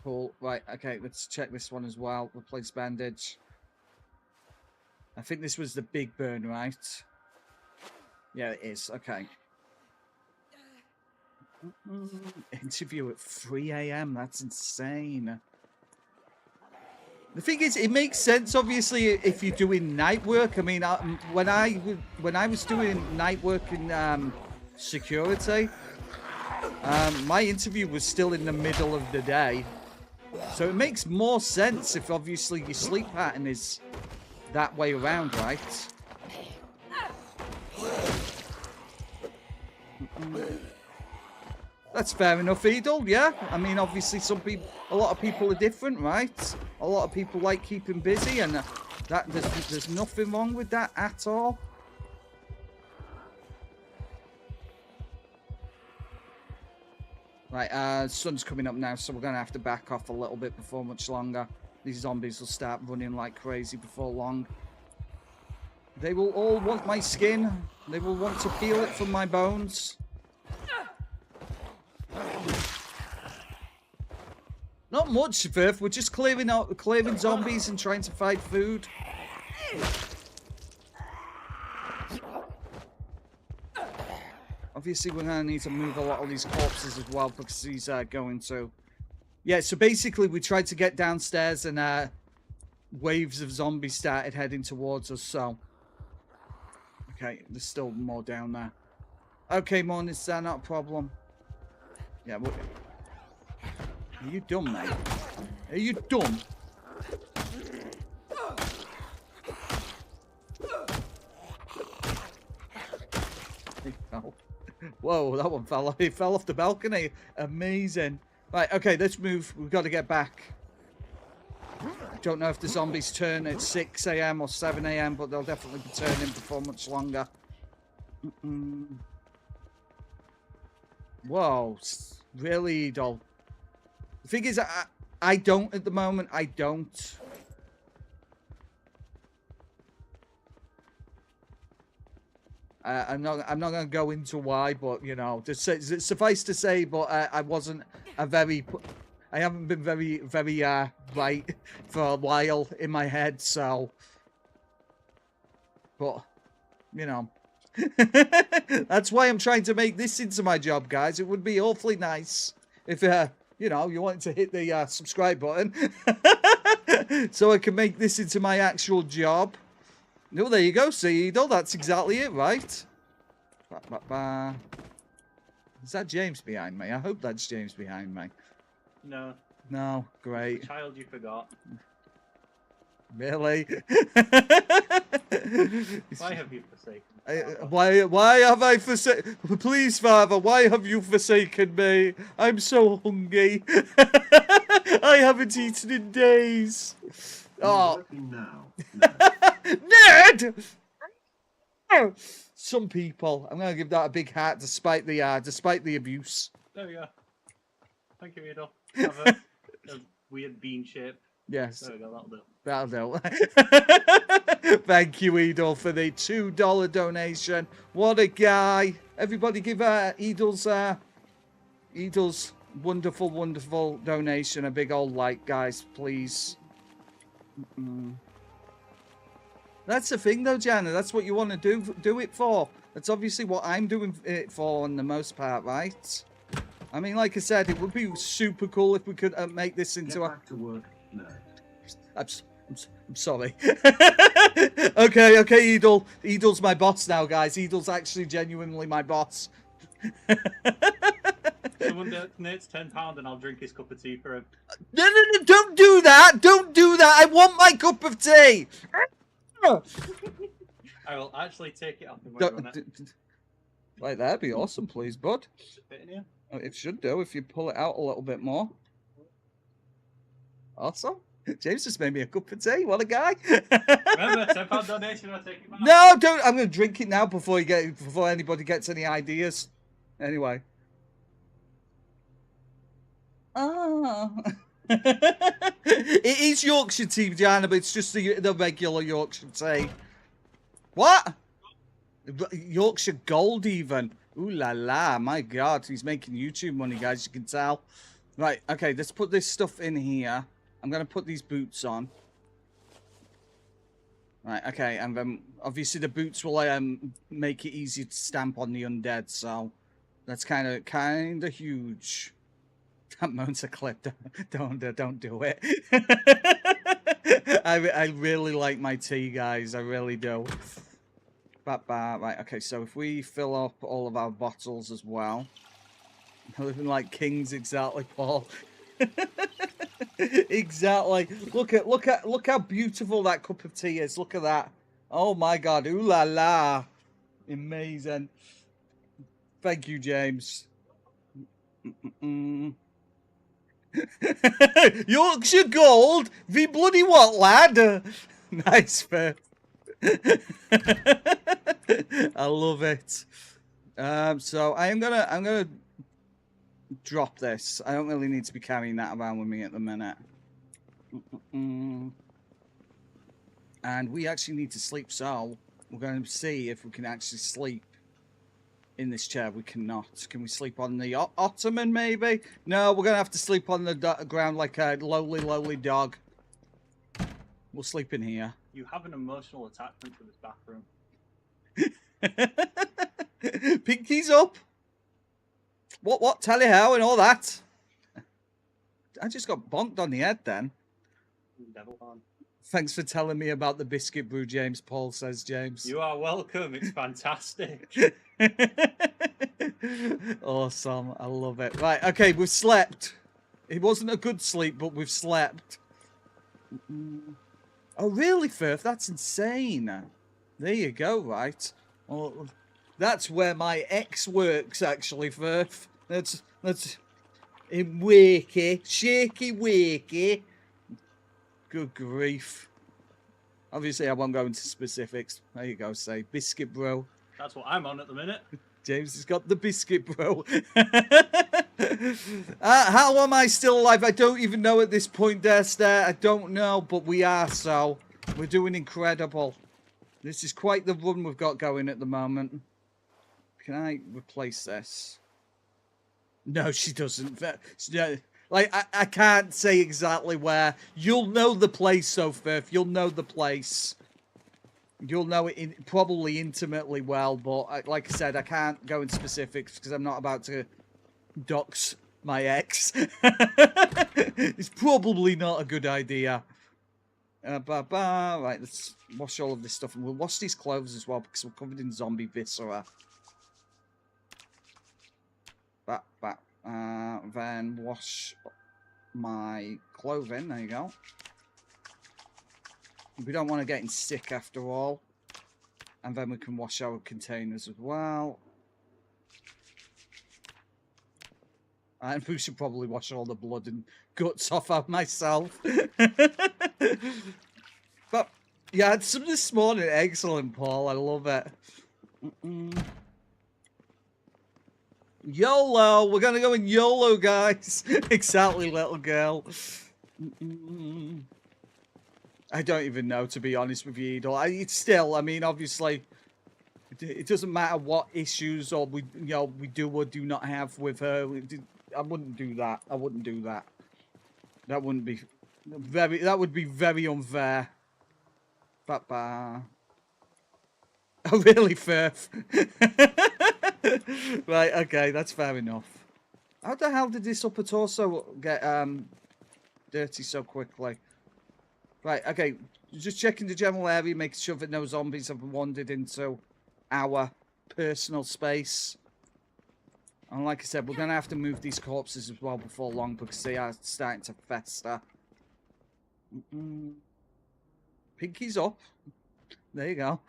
Cool. Right, okay, let's check this one as well. Replace bandage. I think this was the big burn, right? Yeah, it is. Okay. Interview at 3 AM. That's insane. The thing is, it makes sense, obviously, if you're doing night work. I mean, when I was doing night work in security, my interview was still in the middle of the day. So it makes more sense if, obviously, your sleep pattern is that way around, right? That's fair enough, Edel, yeah? I mean, obviously, a lot of people are different, right? A lot of people like keeping busy, and there's nothing wrong with that at all. Right, sun's coming up now, so we're going to have to back off a little bit before much longer. These zombies will start running like crazy before long. They will all want my skin. They will want to peel it from my bones. Not much, Firth. We're just clearing zombies and trying to find food. Obviously, we're going to need to move a lot of these corpses as well, because he's going to... Yeah, so basically, we tried to get downstairs, and waves of zombies started heading towards us, so... Okay, there's still more down there. Okay, Morningstar, not a problem. Yeah, what... Are you dumb, mate? Are you dumb? Oh. Whoa, that one fell. It fell off the balcony. Amazing. Right, okay, let's move. We've got to get back. I don't know if the zombies turn at 6 a.m. or 7 a.m., but they'll definitely be turning before much longer. Whoa, really, Edel? The thing is, I don't at the moment. I don't. I'm not going to go into why, but you know, suffice to say, but I wasn't I haven't been very right for a while in my head, so. But you know, that's why I'm trying to make this into my job, guys. It would be awfully nice if you know, you wanted to hit the subscribe button, so I can make this into my actual job. No, there you go, see, Edel, that's exactly it, right? Is that James behind me? I hope that's James behind me. No. No, great. The child you forgot. Really? Why have you forsaken me? Why have I forsaken? Please, Father, why have you forsaken me? I'm so hungry. I haven't eaten in days. Oh. Ned! Some people. I'm gonna give that a big hat, despite the abuse. There we go. Thank you, Edel. Have a weird bean shape. Yes. There we go. That'll do. That'll do. Thank you, Edel, for the $2 donation. What a guy! Everybody, give Edel's wonderful, wonderful donation a big old like, guys, please. That's the thing, though, Jana. That's what you want to do it for. That's obviously what I'm doing it for, on the most part, right? I mean, like I said, it would be super cool if we could make this into Get back to work. No. I'm sorry. Okay, Edel. Edel's my boss now, guys. Edel's actually genuinely my boss. Someone donates £10 and I'll drink his cup of tea for him. No, don't do that! Don't do that! I want my cup of tea! I will actually take it off him when I Right, that'd be awesome, please, bud. Should fit in here. It should do if you pull it out a little bit more. Awesome. James just made me a cup of tea. What a guy! Remember, £10 donation. I'll take it back. No, don't. I'm going to drink it now before anybody gets any ideas. Anyway. Ah. It is Yorkshire tea, Diana, but it's just the regular Yorkshire tea. What? Yorkshire Gold, even. Ooh la la, my God. He's making YouTube money, guys, you can tell. Right, okay, let's put this stuff in here. I'm going to put these boots on. Right, okay, and then obviously the boots will make it easy to stamp on the undead, so that's kind of huge. That mounts a clip. Don't do it. I really like my tea, guys. I really do. Right, okay, so if we fill up all of our bottles as well. Living like kings, exactly, Paul. Exactly. Look how beautiful that cup of tea is. Look at that. Oh my God. Ooh la la. Amazing. Thank you, James. Yorkshire Gold? The bloody what, lad? Nice, fair. I love it. So I'm gonna drop this. I don't really need to be carrying that around with me at the minute. And we actually need to sleep, so we're going to see if we can actually sleep in this chair. We cannot. Can we sleep on the ottoman, maybe? No, we're going to have to sleep on the ground like a lowly dog. We'll sleep in here. You have an emotional attachment to this bathroom. Pinky's up. What? Tally how and all that. I just got bonked on the head then. Devil on. Thanks for telling me about the biscuit brew, James. Paul says, James. You are welcome. It's fantastic. Awesome. I love it. Right. Okay. We've slept. It wasn't a good sleep, but we've slept. Oh, really, Firth? That's insane. There you go. Right. Well, That's where my ex works, actually, Firth. That's in Wakey. Shaky Wakey. Good grief. Obviously, I won't go into specifics. There you go, say. Biscuit bro. That's what I'm on at the minute. James has got the biscuit bro. How am I still alive? I don't even know at this point, Dester. I don't know, but we are, so. We're doing incredible. This is quite the run we've got going at the moment. Can I replace this? No, she doesn't. Like, I can't say exactly where. You'll know the place, so Firth. You'll know the place. You'll know it probably intimately well, but like I said, I can't go in specifics because I'm not about to dox my ex. It's probably not a good idea. Right, let's wash all of this stuff. And we'll wash these clothes as well because we're covered in zombie viscera. Then wash my clothing. There you go. We don't want to get sick after all. And then we can wash our containers as well. And we should probably wash all the blood and guts off of myself. But, yeah, I had some this morning. Excellent, Paul. I love it. YOLO. We're going to go in YOLO, guys. Exactly, little girl. I don't even know, to be honest with you, Edel. It's still, I mean, obviously, it doesn't matter what issues or we do or do not have with her. I wouldn't do that. I wouldn't do that. That wouldn't be that would be very unfair. Oh, really, Firth? Right, okay, that's fair enough. How the hell did this upper torso get dirty so quickly? Right, okay, just checking the general area, making sure that no zombies have wandered into our personal space. And like I said, we're going to have to move these corpses as well before long because they are starting to fester. Pinky's up. There you go.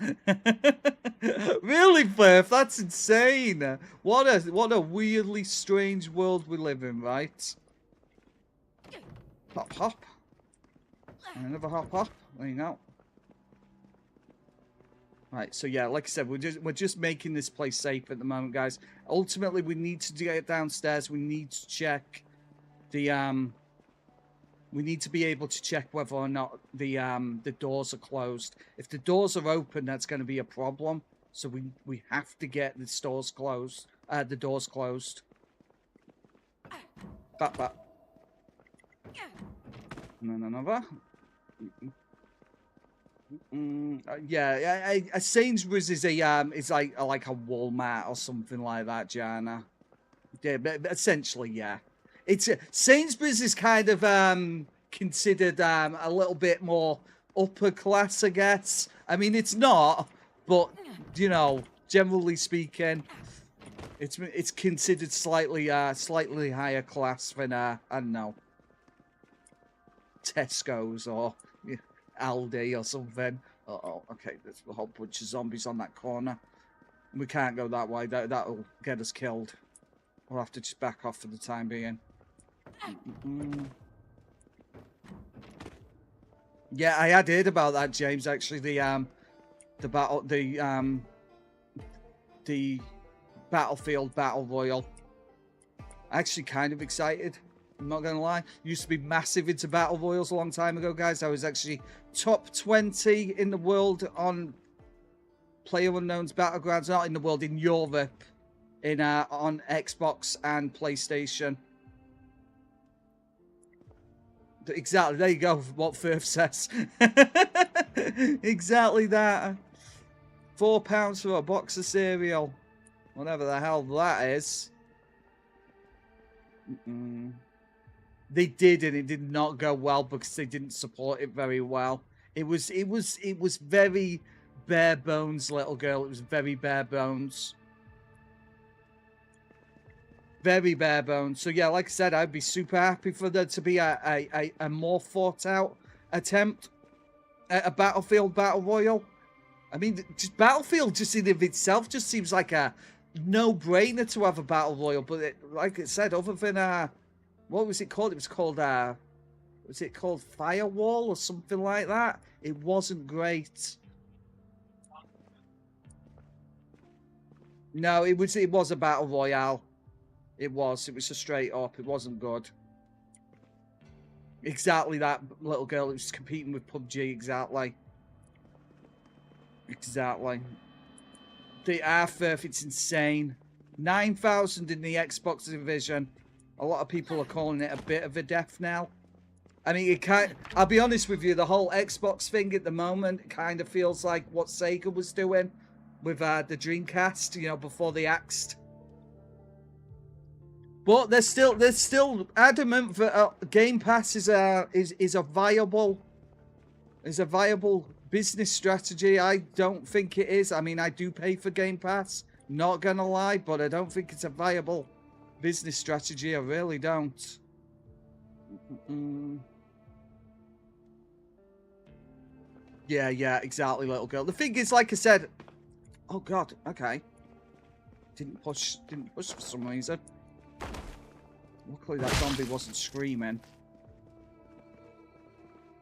Really, Firth? That's insane. What a weirdly strange world we live in, right? Hop, hop. And another hop, hop. There you go. Right, so yeah, like I said, we're just making this place safe at the moment, guys. Ultimately, we need to get downstairs. We need to check the we need to be able to check whether or not the doors are closed. If the doors are open, that's going to be a problem. So we have to get the doors closed. The doors closed. But. Another. Yeah, a Sainsbury's is like a Walmart or something like that, Jana. Yeah, but essentially, yeah. It's Sainsbury's is kind of considered a little bit more upper class, I guess. I mean, it's not, but you know, generally speaking, it's considered slightly higher class than I don't know, Tesco's or Aldi or something. Oh, okay, there's a whole bunch of zombies on that corner. We can't go that way. That'll get us killed. We'll have to just back off for the time being. Yeah, I had heard about that, James. Actually, the Battlefield Battle Royal. Actually, kind of excited. I'm not gonna lie. Used to be massive into battle royals a long time ago, guys. I was actually top 20 in the world on PlayerUnknown's Battlegrounds. Not in the world, in Europe, on Xbox and PlayStation. Exactly. There you go. What Firth says. Exactly that. £4 for a box of cereal. Whatever the hell that is. They did, and it did not go well because they didn't support it very well. It was very bare bones, little girl. It was very bare bones. Very bare bones. So yeah, like I said, I'd be super happy for there to be a more thought out attempt at a Battlefield Battle Royal. I mean, just Battlefield just in of itself just seems like a no-brainer to have a battle royal. But like it said, other than what was it called? It was called was it called Firewall or something like that? It wasn't great. No, it was a battle royale. It was a straight up. It wasn't good. Exactly that little girl who was competing with PUBG. Exactly. Exactly. The R-Firth, it's insane. 9,000 in the Xbox division. A lot of people are calling it a bit of a death now. I mean, it kind. I'll be honest with you. The whole Xbox thing at the moment kind of feels like what Sega was doing with the Dreamcast. You know, before they axed. But they're still adamant that Game Pass is a viable business strategy. I don't think it is. I mean, I do pay for Game Pass. Not gonna lie, but I don't think it's a viable business strategy. I really don't. Yeah, exactly, little girl. The thing is, like I said, oh god, okay. Didn't push for some reason. Luckily that zombie wasn't screaming.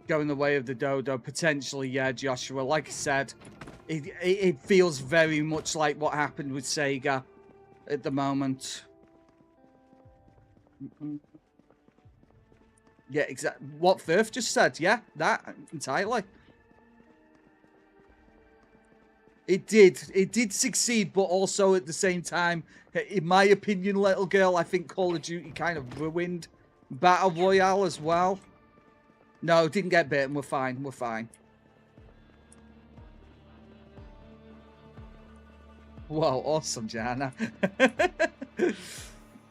Going the way of the dodo, potentially, yeah, Joshua. Like I said, it feels very much like what happened with Sega at the moment. Yeah, exactly. What Firth just said, yeah, that entirely. It did succeed, but also at the same time, in my opinion, little girl, I think Call of Duty kind of ruined Battle Royale as well. No, didn't get bitten. We're fine. We're fine. Whoa, awesome, Jana.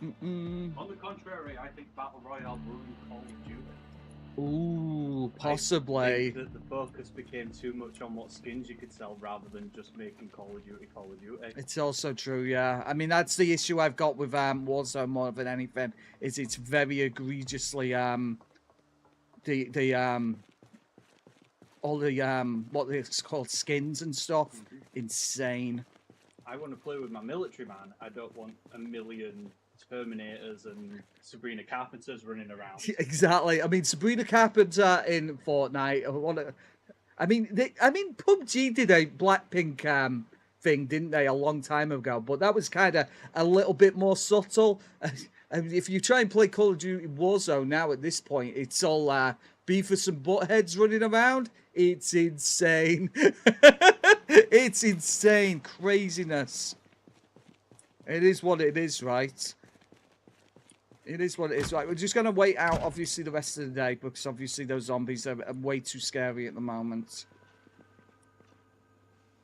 On the contrary, I think Battle Royale ruined Call of Duty. Ooh, possibly. I think that the focus became too much on what skins you could sell rather than just making Call of Duty Call of Duty. It's also true, yeah. I mean, that's the issue I've got with Warzone more than anything, is it's very egregiously all the what it's called, skins and stuff. Insane. I want to play with my military man. I don't want a million Terminators and Sabrina Carpenters running around. Exactly. I mean, Sabrina Carpenter in Fortnite. I mean, PUBG did a Blackpink thing, didn't they, a long time ago? But that was kind of a little bit more subtle. I mean, if you try and play Call of Duty Warzone now at this point, it's all Beavis and Buttheads running around. It's insane. It's insane. Craziness. It is what it is, right? It is what it is, right? We're just going to wait out, obviously, the rest of the day, because obviously those zombies are way too scary at the moment.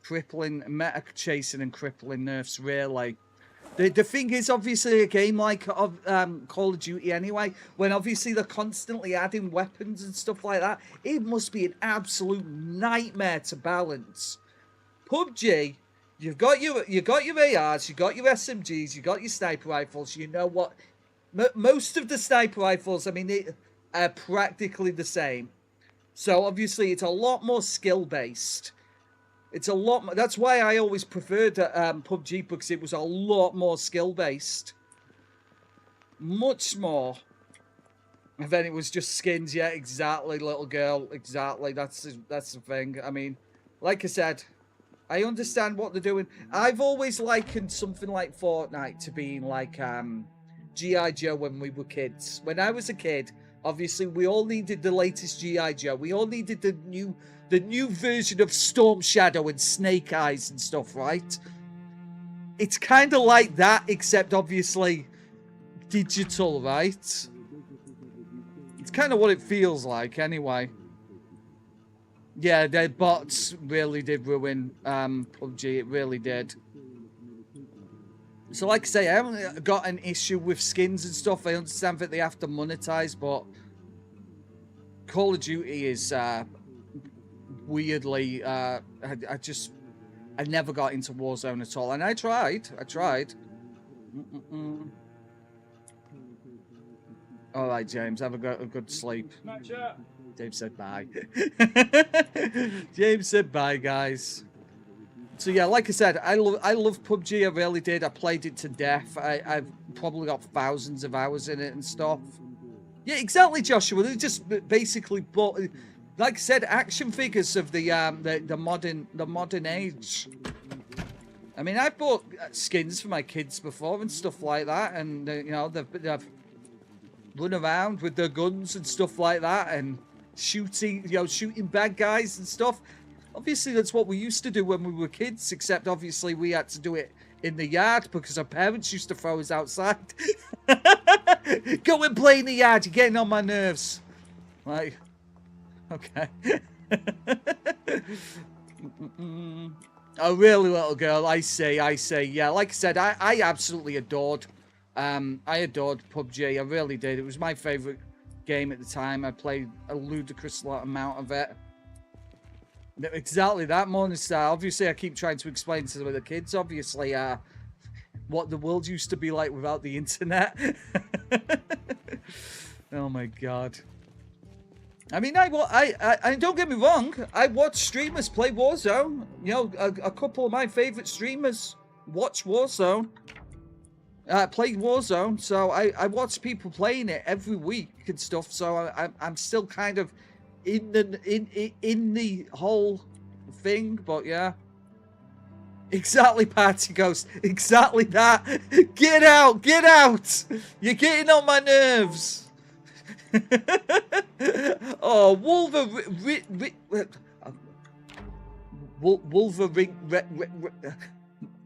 Crippling, meta chasing and crippling nerfs, really. The thing is, obviously, a game like Call of Duty anyway, when obviously they're constantly adding weapons and stuff like that, it must be an absolute nightmare to balance. PUBG, you've got your ARs, you've got your SMGs, you've got your sniper rifles. You know what? Most of the sniper rifles, I mean, they are practically the same. So obviously, it's a lot more skill based. It's a lot. That's why I always preferred PUBG, because it was a lot more skill based, much more. And then it was just skins. Yeah, exactly, little girl. Exactly. That's the thing. I mean, like I said, I understand what they're doing. I've always likened something like Fortnite to being like G.I. Joe when we were kids. When I was a kid, obviously we all needed the latest G.I. Joe. We all needed the new version of Storm Shadow and Snake Eyes and stuff, right? It's kind of like that, except obviously digital, right? It's kind of what it feels like, anyway. Yeah, their bots really did ruin PUBG. It really did. So, like I say, I haven't got an issue with skins and stuff. I understand that they have to monetize, but Call of Duty is weirdly. I never got into Warzone at all, and I tried. All right, James, have a good sleep. James said bye. James said bye, guys. So yeah, like I said, I love PUBG. I really did. I played it to death. I've probably got thousands of hours in it and stuff. Yeah, exactly, Joshua. They just basically bought, like I said, action figures of the modern age. I mean, I bought skins for my kids before and stuff like that, and you know they've run around with their guns and stuff like that, and shooting bad guys and stuff. Obviously, that's what we used to do when we were kids, except obviously we had to do it in the yard because our parents used to throw us outside. Go and play in the yard, you're getting on my nerves. Like, okay. A really little girl, I say, yeah. Like I said, I absolutely adored, I adored PUBG, I really did. It was my favourite game at the time. I played a ludicrous amount of it. Exactly that, Morningstar. Obviously, I keep trying to explain to the kids, obviously, what the world used to be like without the internet. Oh my god. I mean, I don't get me wrong. I watch streamers play Warzone. You know, a couple of my favorite streamers watch Warzone. Play Warzone. So I watch people playing it every week and stuff. So I'm still kind of in the whole thing. But yeah. Exactly, Party Ghost. Exactly that. Get out! Get out! You're getting on my nerves. Oh, Wolverine.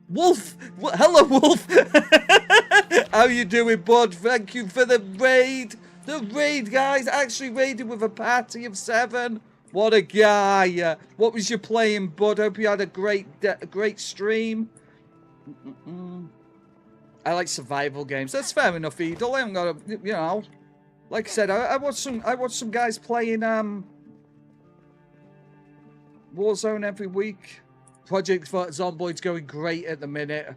Wolf. Hello, Wolf. How you doing, bud? Thank you for the raid. The raid, guys. Actually raided with a party of 7. What a guy. What was you playing, bud? Hope you had a great stream. I like survival games. That's fair enough, Edel. I haven't got a, you know. Like I said, I watched some guys playing Warzone every week. Project Zomboid's going great at the minute.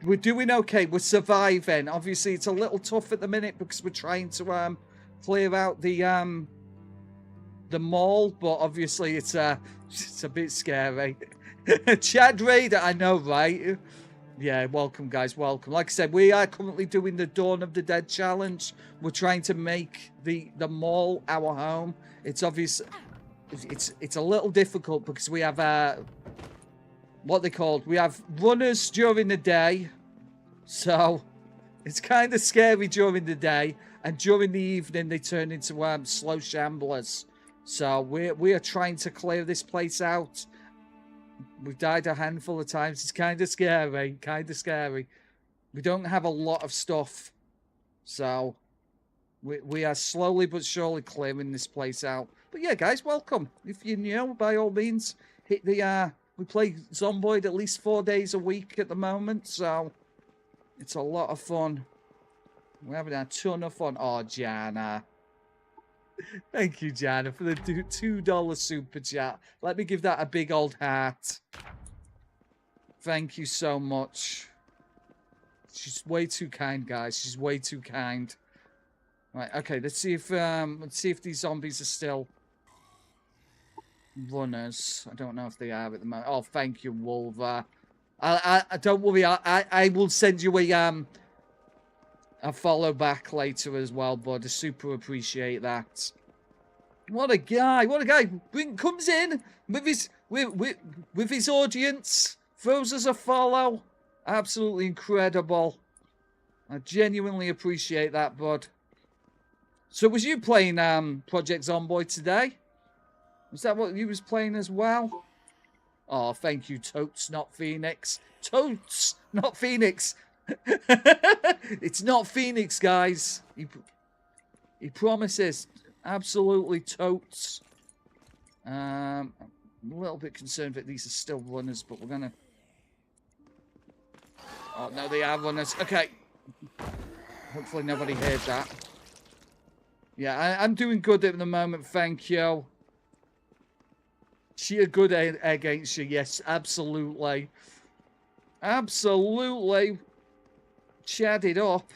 We're doing okay. We're surviving. Obviously, it's a little tough at the minute because we're trying to clear out the mall, but obviously it's a bit scary. Chad Raider, I know, right? Yeah, welcome, guys. Welcome. Like I said, we are currently doing the Dawn of the Dead challenge. We're trying to make the mall our home. It's obvious. It's a little difficult because we have what they called. We have runners during the day, so it's kind of scary during the day, and during the evening they turn into slow shamblers. So we are trying to clear this place out. We've died a handful of times. It's kind of scary. Kind of scary. We don't have a lot of stuff. So we are slowly but surely clearing this place out. But yeah, guys, welcome. If you're new, by all means, hit the... we play Zomboid at least 4 days a week at the moment. So it's a lot of fun. We're having a ton of fun. Oh, Jana. Thank you, Jana, for the $2 super chat. Let me give that a big old heart. Thank you so much. She's way too kind, guys. She's way too kind. Right, okay, let's see if these zombies are still runners. I don't know if they are at the moment. Oh, thank you, Wolver. I don't worry. I will send you a follow back later as well, bud. I super appreciate that. What a guy! What a guy! Comes in with his audience, throws us a follow. Absolutely incredible. I genuinely appreciate that, bud. So was you playing Project Zomboid today? Was that what you was playing as well? Oh, thank you, Totes, not Phoenix. Totes, not Phoenix. It's not Phoenix, guys. He promises. Absolutely, Totes. I'm a little bit concerned that these are still runners, but we're gonna... Oh, no, they are runners. Okay. Hopefully nobody heard that. Yeah, I'm doing good at the moment, thank you. She a good against you, yes, absolutely. Absolutely. Chatted up.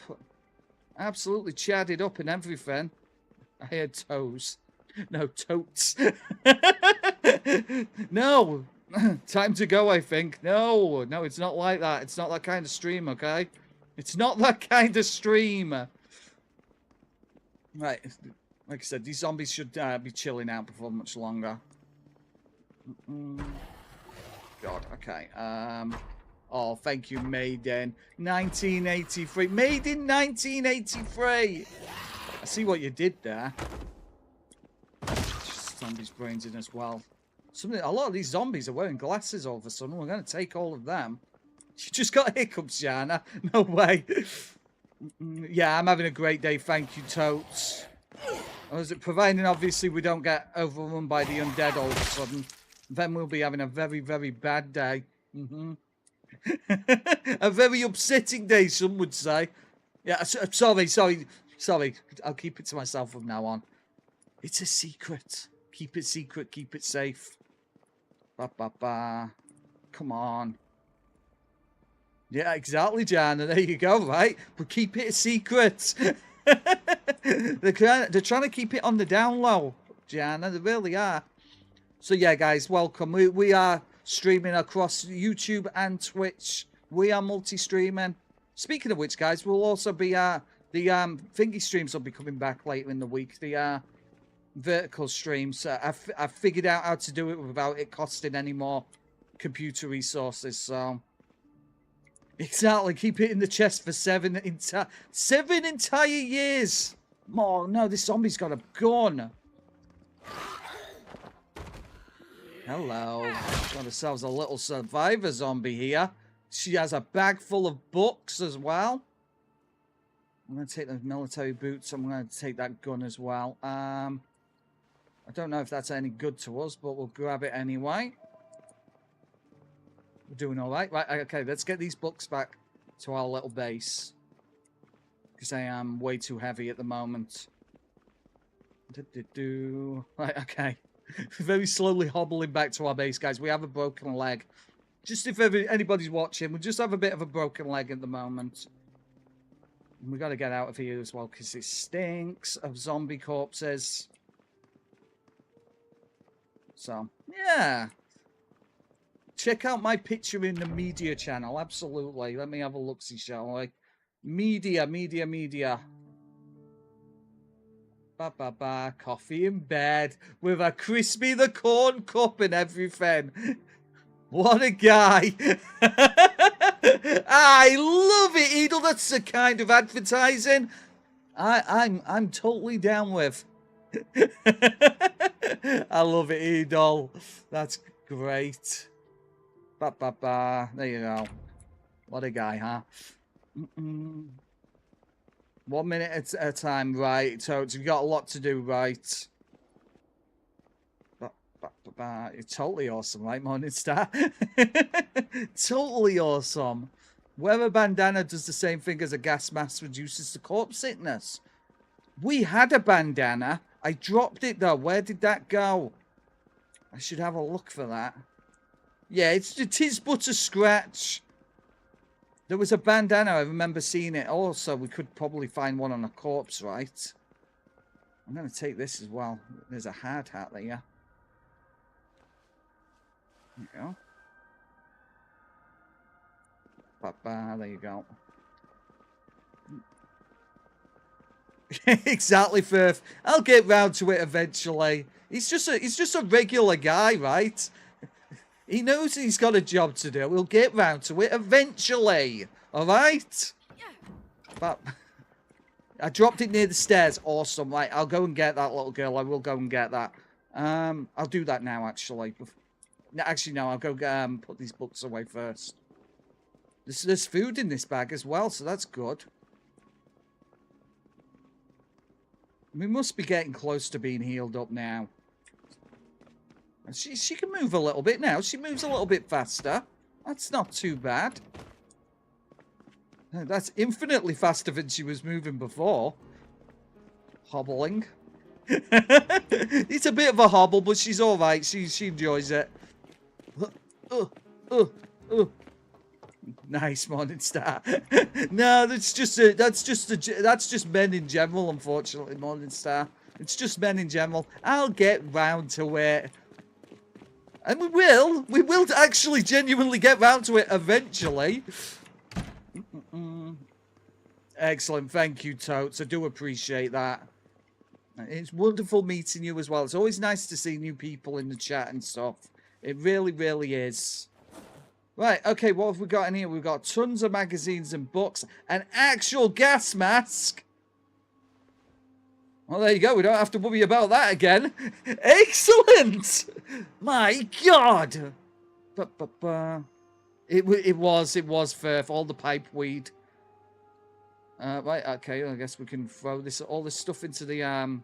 Absolutely chatted up and everything. I had toes. No, totes. No. Time to go, I think. No, it's not like that. It's not that kind of stream, okay? It's not that kind of stream. Right. Like I said, these zombies should be chilling out before much longer. God, okay. Oh, thank you, Maiden. 1983. Made in 1983. I see what you did there. Just zombies' brains in as well. A lot of these zombies are wearing glasses all of a sudden. We're going to take all of them. You just got hiccups, Jana. No way. Yeah, I'm having a great day. Thank you, Totes. Providing, obviously, we don't get overrun by the undead all of a sudden. Then we'll be having a very, very bad day. A very upsetting day, some would say. Yeah, sorry. I'll keep it to myself from now on. It's a secret. Keep it secret. Keep it safe. Come on. Yeah, exactly, Jana. There you go, right? But keep it a secret. They're trying to keep it on the down low, Jana. They really are. So, yeah, guys, welcome. We are streaming across YouTube and Twitch. We are multi-streaming. Speaking of which, guys, we'll also be... the thingy streams will be coming back later in the week. The vertical streams. I've figured out how to do it without it costing any more computer resources, so... Exactly, keep it in the chest for 7 entire years! Oh no, this zombie's got a gun! Hello. Got ourselves a little survivor zombie here. She has a bag full of books as well. I'm going to take those military boots. I'm going to take that gun as well. I don't know if that's any good to us, but we'll grab it anyway. We're doing all right. Right, okay, let's get these books back to our little base. Because I am way too heavy at the moment. Right, okay. Very slowly hobbling back to our base, guys. We have a broken leg. Just if anybody's watching, we just have a bit of a broken leg at the moment. And we got to get out of here as well, because it stinks of zombie corpses. So, yeah. Check out my picture in the media channel. Absolutely. Let me have a look-see, shall I? Media. Coffee in bed with a Crispy the Corn cup and everything. What a guy. I love it, Edel. That's the kind of advertising I'm totally down with. I love it, Edel. That's great. There you go. What a guy, huh? 1 minute at a time, right? So you've got a lot to do, right? It's totally awesome, right, Morningstar? Totally awesome. Wear a bandana does the same thing as a gas mask, reduces the corpse sickness. We had a bandana. I dropped it, though. Where did that go? I should have a look for that. Yeah, it is but a scratch. There was a bandana. I remember seeing it. Also, we could probably find one on a corpse, right? I'm going to take this as well. There's a hard hat there. There you go. There you go. Exactly, Firth. I'll get round to it eventually. He's just a regular guy, right? He knows he's got a job to do. We'll get round to it eventually. All right? But I dropped it near the stairs. Awesome. Right, I'll go and get that little girl. I will go and get that. I'll do that now, actually. Actually, no. I'll go put these books away first. There's food in this bag as well, so that's good. We must be getting close to being healed up now. She can move a little bit now. She moves a little bit faster. That's not too bad. That's infinitely faster than she was moving before. Hobbling. It's a bit of a hobble, but she's all right. She enjoys it. Nice, Morningstar. No, that's just men in general, unfortunately, Morningstar. It's just men in general. I'll get round to it. And we will actually genuinely get round to it eventually. Excellent, thank you, Totes. I do appreciate that. It's wonderful meeting you as well. It's always nice to see new people in the chat and stuff. It really, really is. Right, okay, what have we got in here? We've got tons of magazines and books. An actual gas mask. Well, there you go. We don't have to worry about that again. Excellent! My God! It was for all the pipe weed. Right, okay, I guess we can throw all this stuff into the,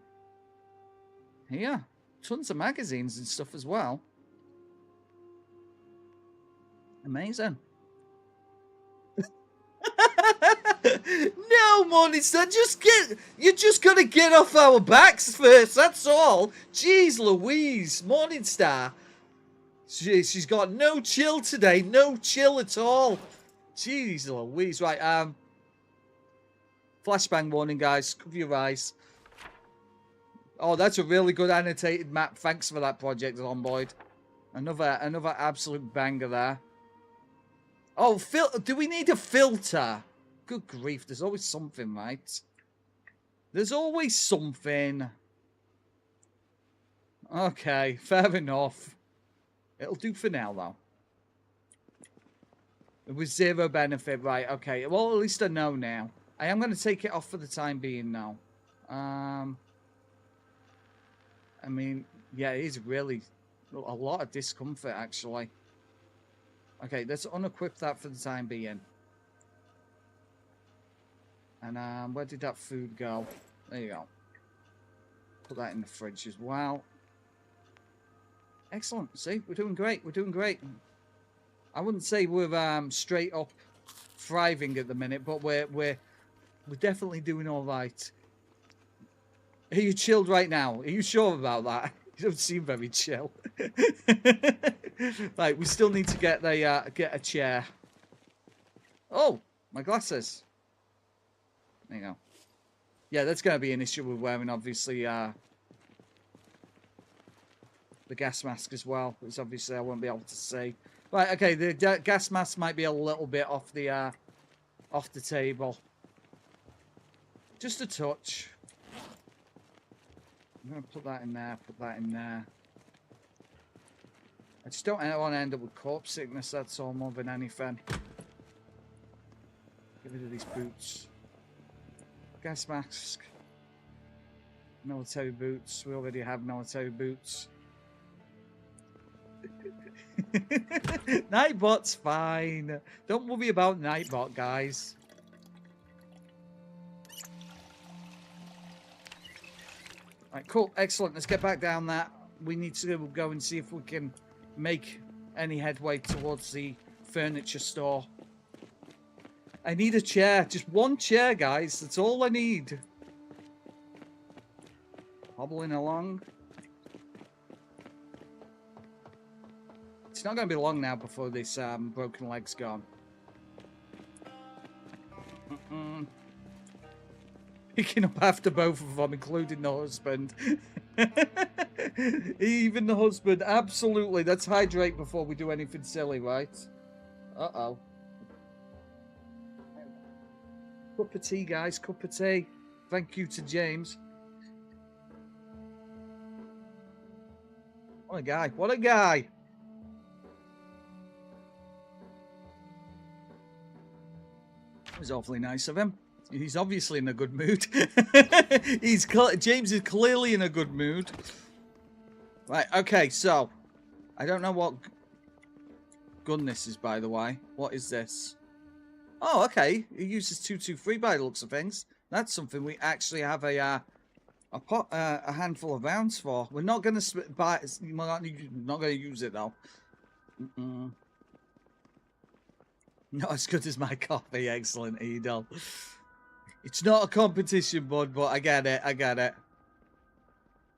here. Tons of magazines and stuff as well. Amazing. No, Morningstar, you just gotta get off our backs first, that's all. Jeez Louise, Morningstar. She's got no chill today, no chill at all. Jeez Louise, right, flashbang warning, guys, cover your eyes. Oh, that's a really good annotated map, thanks for that, Project Zomboid. Another absolute banger there. Oh, do we need a filter? Good grief, there's always something, right? There's always something. Okay, fair enough. It'll do for now, though. It was 0 benefit, right, okay. Well, at least I know now. I am going to take it off for the time being now. I mean, yeah, it is really a lot of discomfort, actually. Okay, let's unequip that for the time being. And where did that food go? There you go. Put that in the fridge as well. Excellent. See, we're doing great. We're doing great. I wouldn't say we're straight up thriving at the minute, but we're definitely doing all right. Are you chilled right now? Are you sure about that? You don't seem very chill. Right, we still need to get a chair. Oh, my glasses. There you go. Yeah, that's going to be an issue with wearing, obviously, the gas mask as well, because obviously I won't be able to see. Right, okay, the gas mask might be a little bit off the table. Just a touch. I'm going to put that in there, put that in there. I just don't want to end up with corpse sickness, that's all, more than anything. Get rid of these boots. Gas mask. Military boots. We already have military boots. Nightbot's fine. Don't worry about Nightbot, guys. Right, cool. Excellent. Let's get back down that. We need to go and see if we can make any headway towards the furniture store. I need a chair. Just one chair, guys. That's all I need. Hobbling along. It's not going to be long now before this broken leg's gone. Picking up after both of them, including the husband. Even the husband. Absolutely. Let's hydrate before we do anything silly, right? Uh-oh. Cup of tea, guys. Cup of tea. Thank you to James. What a guy. What a guy. That was awfully nice of him. He's obviously in a good mood. James is clearly in a good mood. Right, okay, so. I don't know what gun this is, by the way. What is this? Oh, okay. It uses 223 by the looks of things. That's something we actually have a handful of rounds for. We're not going to buy. We're not going to use it though. Not as good as my coffee. Excellent, Edel. It's not a competition, bud, but I get it. I get it.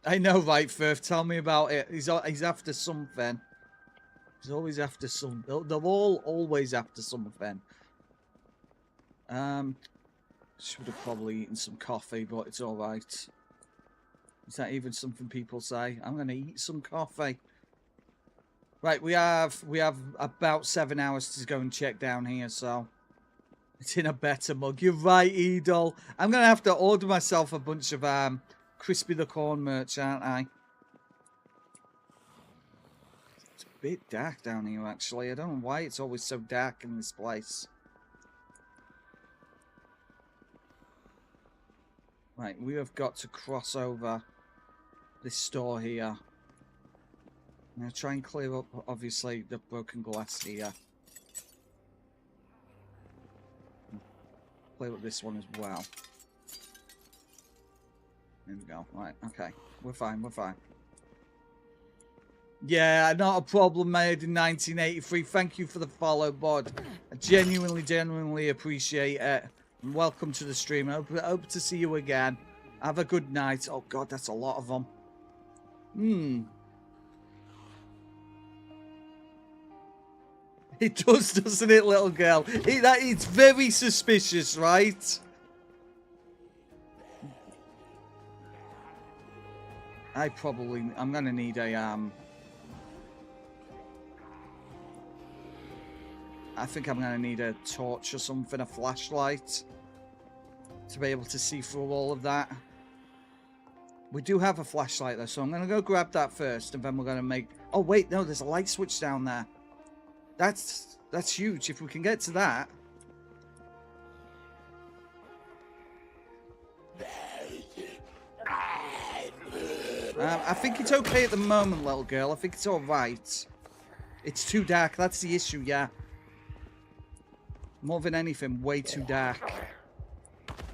I know, right, Firth? Tell me about it. He's after something. He's always after something. They're all always after something. Should have probably eaten some coffee, but it's all right. Is that even something people say? I'm going to eat some coffee. Right, we have about 7 hours to go and check down here, so it's in a better mug. You're right, Edel. I'm gonna have to order myself a bunch of Crispy the Corn merch, aren't I? It's a bit dark down here, actually. I don't know why it's always so dark in this place. Right, we have got to cross over this store here. I'm going to try and clear up, obviously, the broken glass here. Clear up this one as well. There we go. Right, okay. We're fine, we're fine. Yeah, not a problem, made in 1983. Thank you for the follow, bud. I genuinely appreciate it. And welcome to the stream. I hope to see you again. Have a good night. Oh, God, that's a lot of them. It does, doesn't it, little girl? It's very suspicious, right? I'm gonna need a, I think I'm gonna need a torch or something, a flashlight, to be able to see through all of that. We do have a flashlight though, so I'm gonna go grab that first, and then we're gonna make... Oh wait, no, there's a light switch down there. That's huge. If we can get to that. I think it's okay at the moment, little girl. I think it's alright. It's too dark. That's the issue, yeah. More than anything, way too dark.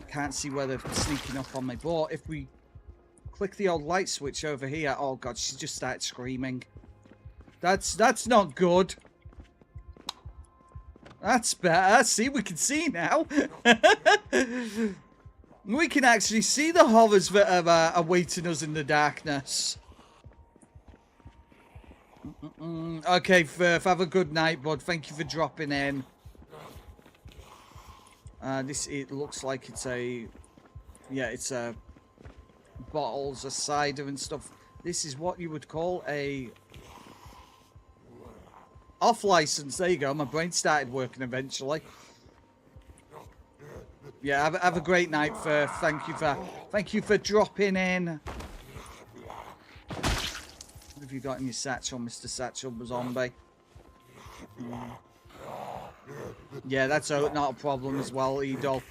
Can't see where they're sneaking up on me. But if we click the old light switch over here... Oh, God, she just started screaming. That's not good. That's better. See, we can see now. We can actually see the horrors that are awaiting us in the darkness. Okay, Firth, have a good night, bud. Thank you for dropping in. It looks like it's a... Yeah, it's a... bottles of cider and stuff. This is what you would call a... off license. There you go. My brain started working eventually. Yeah, have a great night, Firth. Thank you for dropping in. What have you got in your satchel, Mr. Satchel Zombie? Yeah, that's not a problem as well, Edol.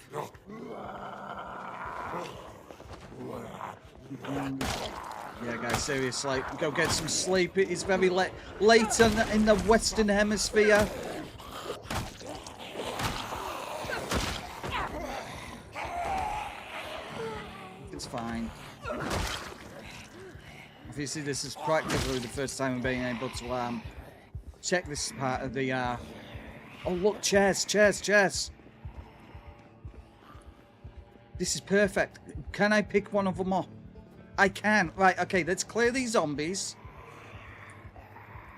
Yeah, guys, seriously, go get some sleep. It is very late in the Western Hemisphere. It's fine. Obviously, this is practically the first time I'm being able to check this part of the... Oh, look, chairs. This is perfect. Can I pick one of them up? I can. Right, okay, let's clear these zombies.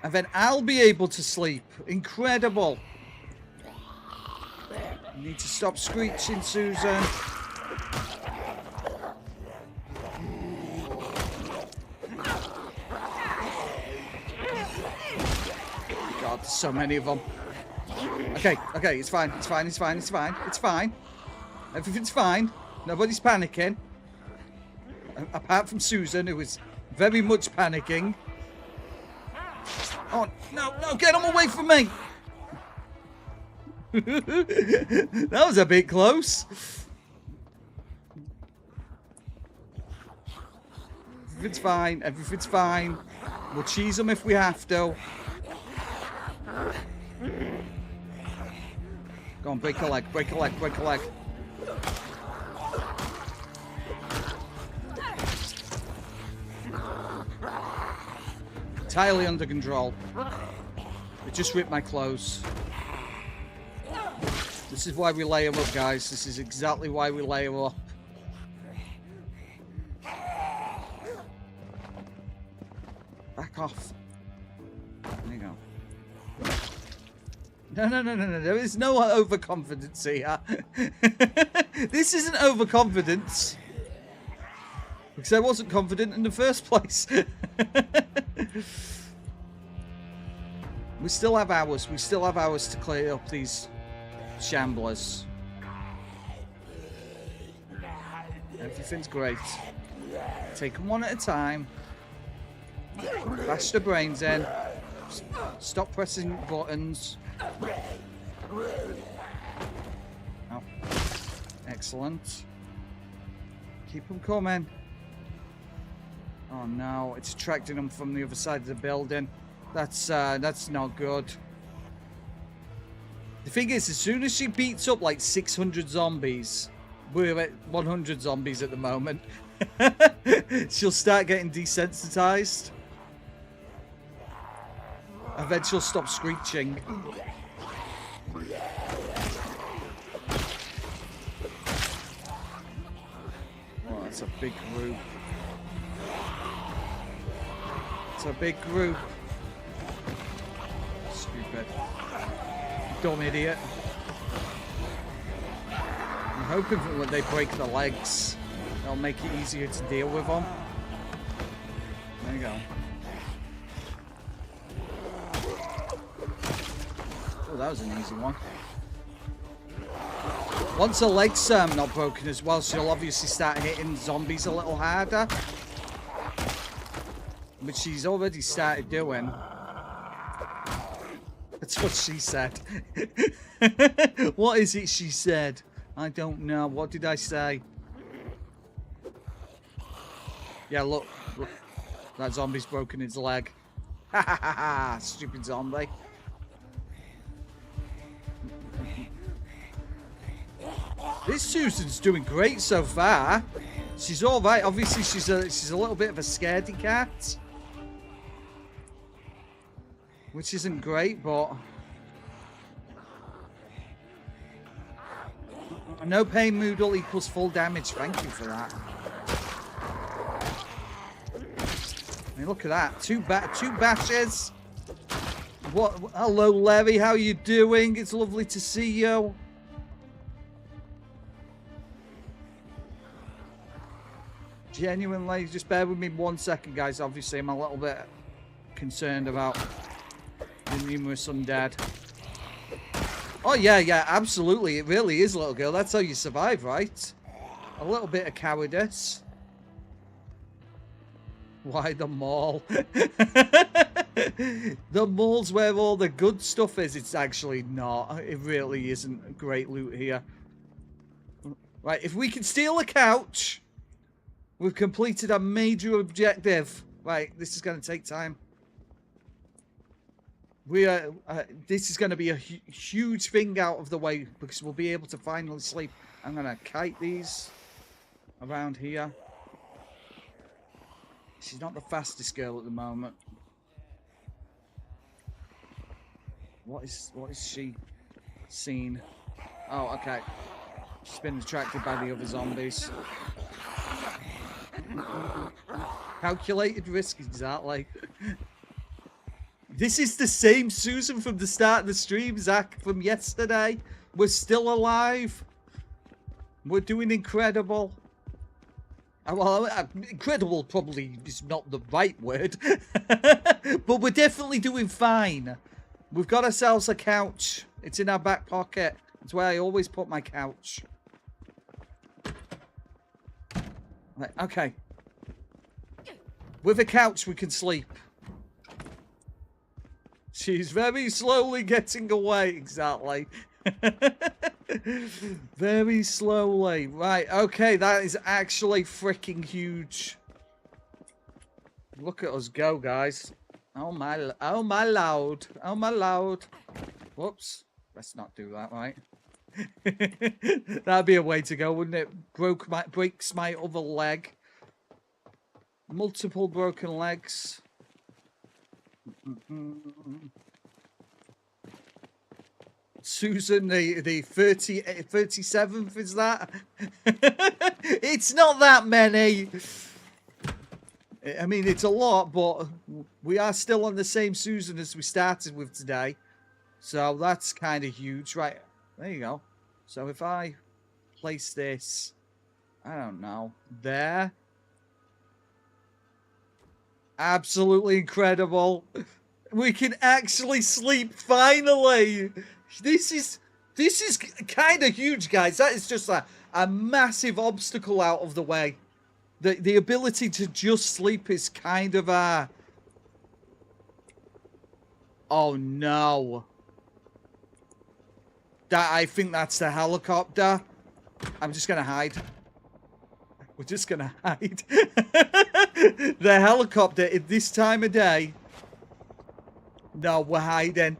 And then I'll be able to sleep. Incredible. You need to stop screeching, Susan. God, there's so many of them. Okay, it's fine. Everything's fine. Nobody's panicking. Apart from Susan, who is very much panicking. Oh, no, get them away from me! That was a bit close. Everything's fine. We'll cheese them if we have to. Go on, break a leg. Entirely under control. It just ripped my clothes. This is why we layer up, guys. This is exactly why we layer up. Back off. There you go. No. There is no overconfidence here. This isn't overconfidence. Because I wasn't confident in the first place. We still have hours. We still have hours to clear up these shamblers. Everything's great. Take them one at a time. Bash the brains in. Stop pressing buttons. Oh. Excellent. Keep them coming. Oh no, it's attracting them from the other side of the building. That's not good. The thing is, as soon as she beats up like 600 zombies, we're at 100 zombies at the moment, she'll start getting desensitized. And then she'll stop screeching. Oh, that's a big group. It's a big group. Stupid. Dumb idiot. I'm hoping that when they break the legs, they'll make it easier to deal with them. There you go. Oh, that was an easy one. Once her leg's not broken as well, she'll obviously start hitting zombies a little harder. Which she's already started doing. That's what she said. What is it she said? I don't know. What did I say? Yeah, look. Look. That zombie's broken its leg. Ha ha ha ha! Stupid zombie. This Susan's doing great so far. She's all right. Obviously, she's a little bit of a scaredy cat, which isn't great, but no pain moodle equals full damage. Thank you for that. I mean, look at that. Two bashes. What? Hello, Larry. How you doing? It's lovely to see you. Genuinely, just bear with me 1 second, guys. Obviously, I'm a little bit concerned about the numerous undead. Oh, yeah, absolutely. It really is, little girl. That's how you survive, right? A little bit of cowardice. Why the mall? The mall's where all the good stuff is. It's actually not. It really isn't great loot here. Right, if we can steal a couch, we've completed a major objective. Right, this is going to take time. We are. This is going to be a huge thing out of the way because we'll be able to finally sleep. I'm going to kite these around here. She's not the fastest girl at the moment. What is she seen? Oh, okay. She's been attracted by the other zombies. Calculated risk, exactly. This is the same Susan from the start of the stream, Zach, from yesterday. We're still alive. We're doing incredible. Well, incredible probably is not the right word. But we're definitely doing fine. We've got ourselves a couch. It's in our back pocket. That's where I always put my couch. Right, okay. With a couch, we can sleep. She's very slowly getting away. Exactly. Very slowly. Right, okay, that is actually freaking huge. Look at us go, guys. Oh my lord. Oh my lord. Whoops. Let's not do that, right? That'd be a way to go, wouldn't it? Breaks my other leg. Multiple broken legs. Susan, the 37th, is that? It's not that many. I mean, it's a lot, but we are still on the same Susan as we started with today. So that's kind of huge. Right, there you go. So if I place this, I don't know, there. Absolutely incredible. We can actually sleep finally. This is kind of huge, guys. That is just a massive obstacle out of the way. The ability to just sleep is kind of a... Oh no. I think that's the helicopter. I'm just gonna hide. We're just gonna hide. The helicopter at this time of day. No, we're hiding.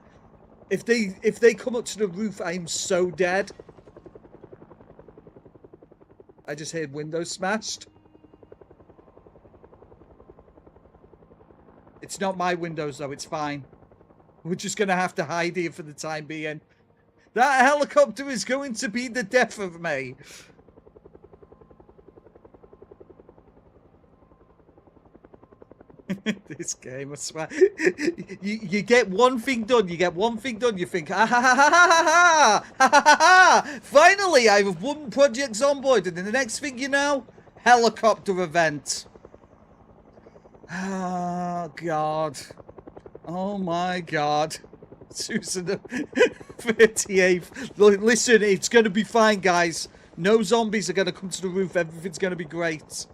If they come up to the roof, I'm so dead. I just heard windows smashed. It's not my windows though, it's fine. We're just gonna have to hide here for the time being. That helicopter is going to be the death of me. This game, I swear. You get one thing done. You get one thing done. You think, ha ha ha ha ha ha ha ha ha! Finally, I've won Project Zomboid, and then the next thing you know, helicopter event. Oh God! Oh my God! Susan, 38th. Listen, it's gonna be fine, guys. No zombies are gonna come to the roof. Everything's gonna be great.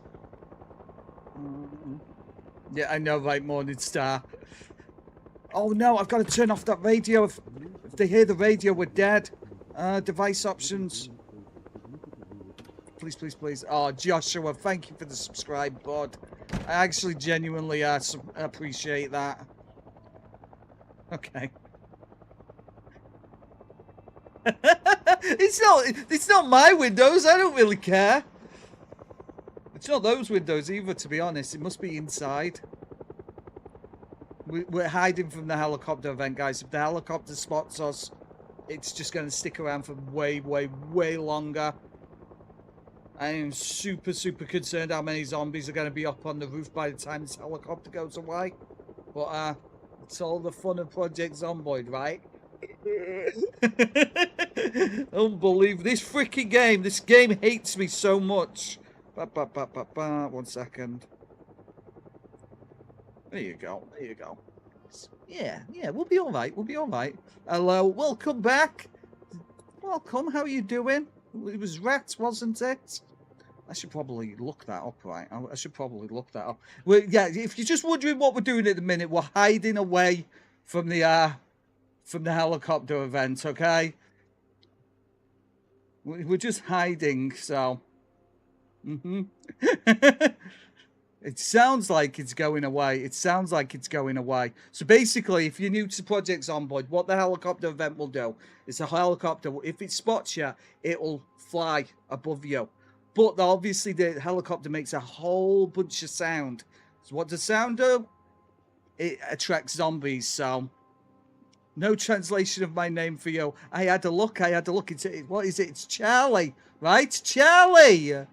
Yeah, I know, right, Morning Star. Oh no, I've got to turn off that radio. If they hear the radio, we're dead. Device options. Please, please, please. Oh, Joshua, thank you for the subscribe, bud. I actually genuinely appreciate that. Okay. It's not my windows. I don't really care. It's not those windows either, to be honest. It must be inside. We're hiding from the helicopter event, guys. If the helicopter spots us, it's just going to stick around for way, way, way longer. I am super, super concerned how many zombies are going to be up on the roof by the time this helicopter goes away. But it's all the fun of Project Zomboid, right? Unbelievable. This freaking game. This game hates me so much. 1 second. There you go. There you go. Yeah, we'll be all right. We'll be all right. Hello, welcome back. Welcome. How are you doing? It was rats, wasn't it? I should probably look that up, right? I should probably look that up. Well, yeah, if you're just wondering what we're doing at the minute, we're hiding away from the helicopter event. Okay, we're just hiding. So. It sounds like it's going away. It sounds like it's going away. So basically, if you're new to Project Zomboid, what the helicopter event will do is a helicopter, if it spots you, it'll fly above you. But obviously, the helicopter makes a whole bunch of sound. So what does sound do? It attracts zombies. So no translation of my name for you. I had a look. What is it? It's Charlie, right? Charlie.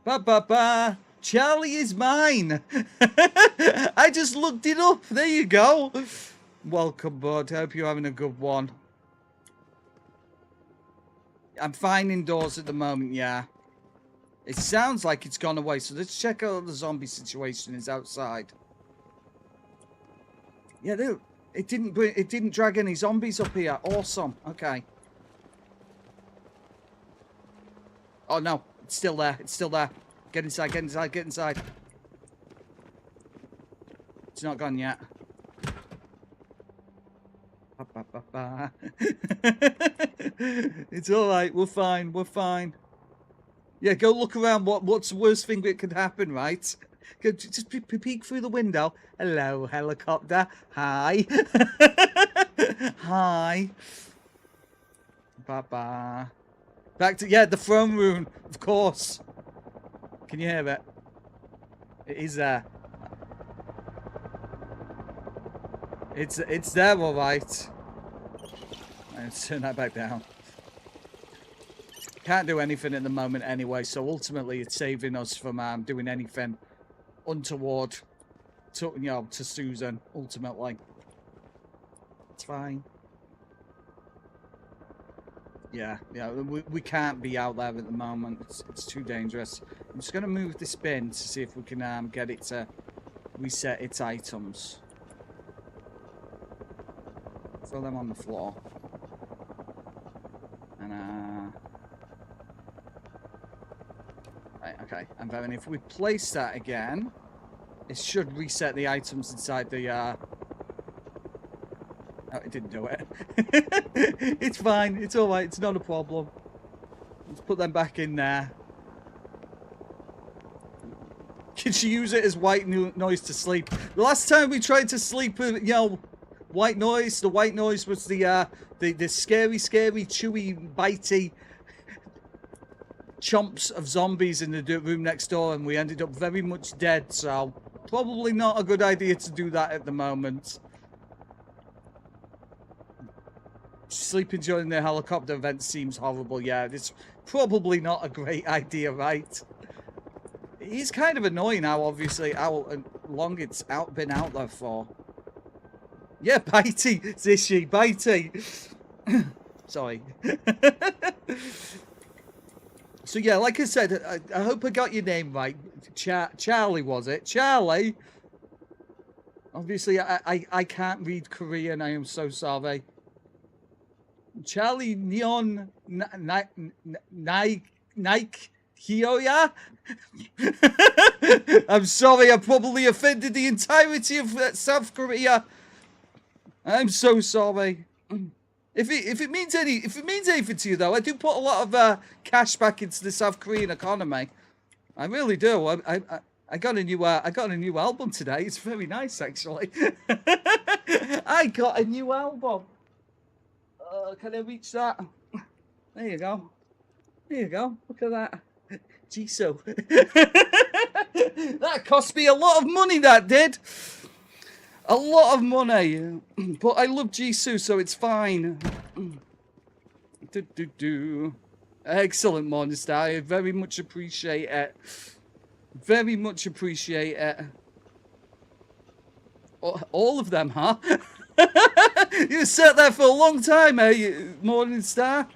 Ba. Charlie is mine. I just looked it up. There you go. Welcome, bud. Hope you're having a good one. I'm fine indoors at the moment, yeah. It sounds like it's gone away, so let's check out the zombie situation is outside. Yeah, it didn't drag any zombies up here. Awesome. Okay. Oh no, it's still there. It's still there. Get inside, get inside, get inside. It's not gone yet. It's alright, we're fine, we're fine. Yeah, go look around. What's the worst thing that could happen, right? Go, just peek through the window. Hello, helicopter. Hi. Hi. Bye-bye. Back to, yeah, the throne room, of course. Can you hear it? It is there. It's there, all right. Let's turn that back down. Can't do anything at the moment anyway, so ultimately it's saving us from doing anything untoward to, you know, to Susan, ultimately. It's fine. Yeah, we can't be out there at the moment. It's too dangerous. I'm just going to move this bin to see if we can get it to reset its items. Throw them on the floor. And, right, okay. And then if we place that again, it should reset the items inside the, Oh, it didn't do it. It's fine. It's alright. It's not a problem. Let's put them back in there. Can she use it as white noise to sleep? The last time we tried to sleep with, you know, white noise, the white noise was the scary, chewy, bitey chomps of zombies in the room next door, and we ended up very much dead, so probably not a good idea to do that at the moment. Sleeping during the helicopter event seems horrible. Yeah, it's probably not a great idea, right? It's kind of annoying how obviously how long it's been out there for. Yeah, bitey, Zishi, bitey. Sorry. So yeah, like I said, I hope I got your name right. Charlie, was it? Charlie? Obviously, I can't read Korean. I am so sorry. Charlie Neon Nike Hioya? I'm sorry, I probably offended the entirety of South Korea. I'm so sorry. If it means anything to you though, I do put a lot of cash back into the South Korean economy. I really do. I got a new album today. It's very nice actually. I got a new album. Can I reach that? There you go. There you go. Look at that. Jisoo. That cost me a lot of money, that did. A lot of money. But I love Jisoo, so it's fine. Excellent, Monster. I very much appreciate it. Very much appreciate it. All of them, huh? You sat there for a long time, eh, Morningstar?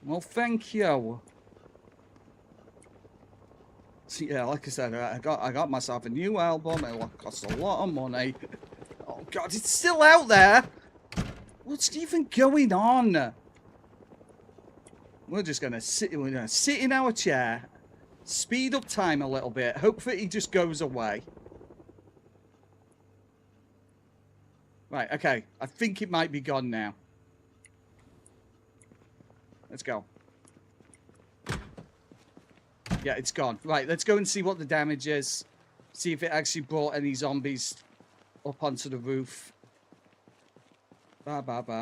Well, thank you. So, yeah, like I said, I got myself a new album. It cost a lot of money. Oh God, it's still out there. What's even going on? We're just gonna sit. We're gonna sit in our chair, speed up time a little bit. Hope that he just goes away. Right, okay. I think it might be gone now. Let's go. Yeah, it's gone. Right, let's go and see what the damage is. See if it actually brought any zombies up onto the roof. Ba ba ba.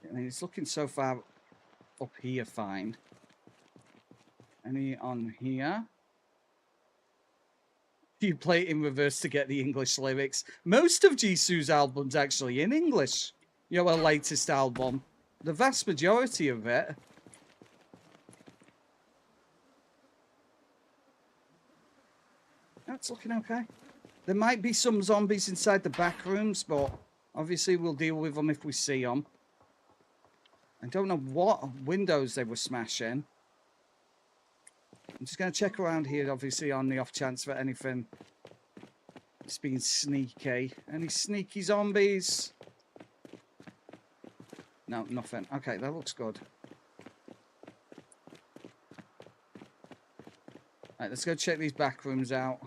I mean, it's looking so far up here fine. Any on here? You play it in reverse to get the English lyrics. Most of Jisoo's album's actually in English. You know, her latest album. The vast majority of it. That's looking okay. There might be some zombies inside the back rooms, but obviously we'll deal with them if we see them. I don't know what windows they were smashing. I'm just going to check around here, obviously, on the off chance for anything. It's being sneaky. Any sneaky zombies? No, nothing. Okay, that looks good. Right, let's go check these back rooms out.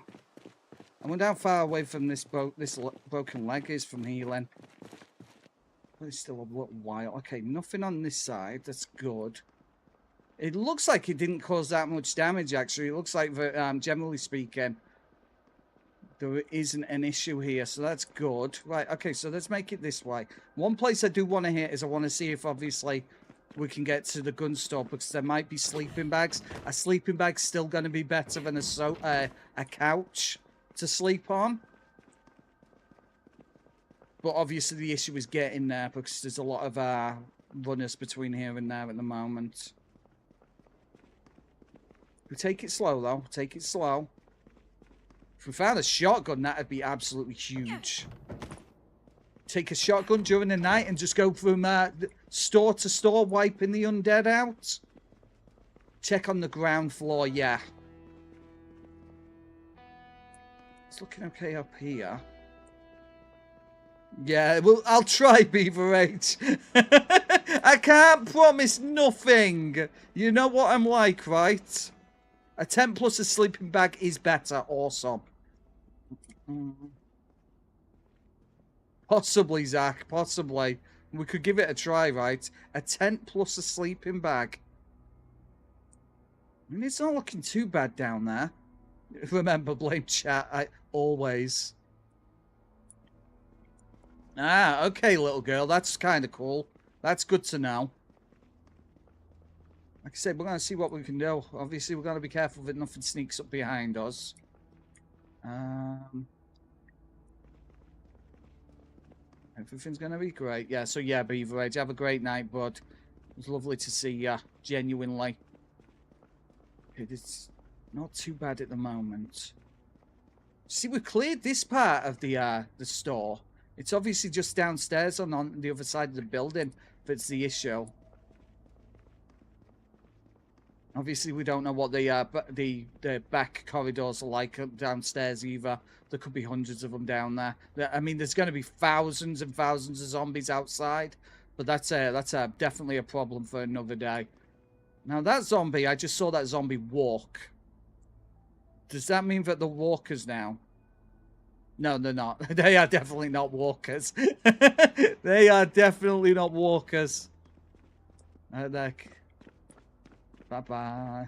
I wonder how far away from this broken leg is from healing. But it's still a little while. Okay, nothing on this side. That's good. It looks like it didn't cause that much damage, actually. It looks like, generally speaking, there isn't an issue here, so that's good. Right, okay, so let's make it this way. One place I do want to hit is I want to see if, obviously, we can get to the gun store, because there might be sleeping bags. A sleeping bag's still going to be better than a couch to sleep on. But obviously the issue is getting there, because there's a lot of runners between here and there at the moment. We take it slow, though. Take it slow. If we found a shotgun, that'd be absolutely huge. Take a shotgun during the night and just go from store to store, wiping the undead out. Check on the ground floor, yeah. It's looking okay up here. Yeah, well, I'll try, Beaver H. I can't promise nothing. You know what I'm like, right? A tent plus a sleeping bag is better. Awesome. Possibly, Zach. Possibly. We could give it a try, right? A tent plus a sleeping bag. I mean, it's not looking too bad down there. Remember, blame chat. I always. Ah, okay, little girl. That's kind of cool. That's good to know. Like I said, we're going to see what we can do. Obviously, we're going to be careful that nothing sneaks up behind us. Everything's going to be great. Yeah, so yeah, Beaver Age, have a great night, bud. It was lovely to see you, genuinely. It's not too bad at the moment. See, we cleared this part of the store. It's obviously just downstairs on the other side of the building that's the issue. Obviously, we don't know what the back corridors are like downstairs either. There could be hundreds of them down there. I mean, there's going to be thousands and thousands of zombies outside, but that's definitely a problem for another day. Now that zombie, I just saw that zombie walk. Does that mean that they're walkers now? No, they're not. They are definitely not walkers. They are definitely not walkers. Bye-bye.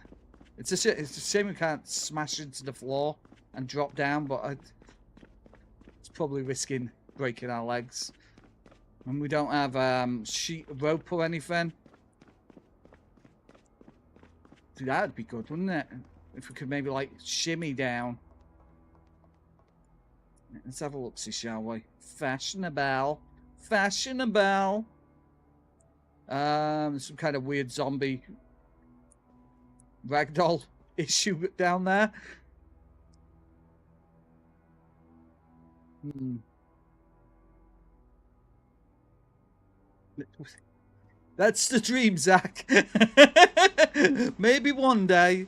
It's a shame we can't smash into the floor and drop down, but it's probably risking breaking our legs. And we don't have sheet of rope or anything. Dude, that'd be good, wouldn't it? If we could maybe, like, shimmy down. Let's have a look-see, shall we? Fashionable. Fashionable. Some kind of weird zombie ragdoll issue down there. That's the dream, Zach. Maybe one day.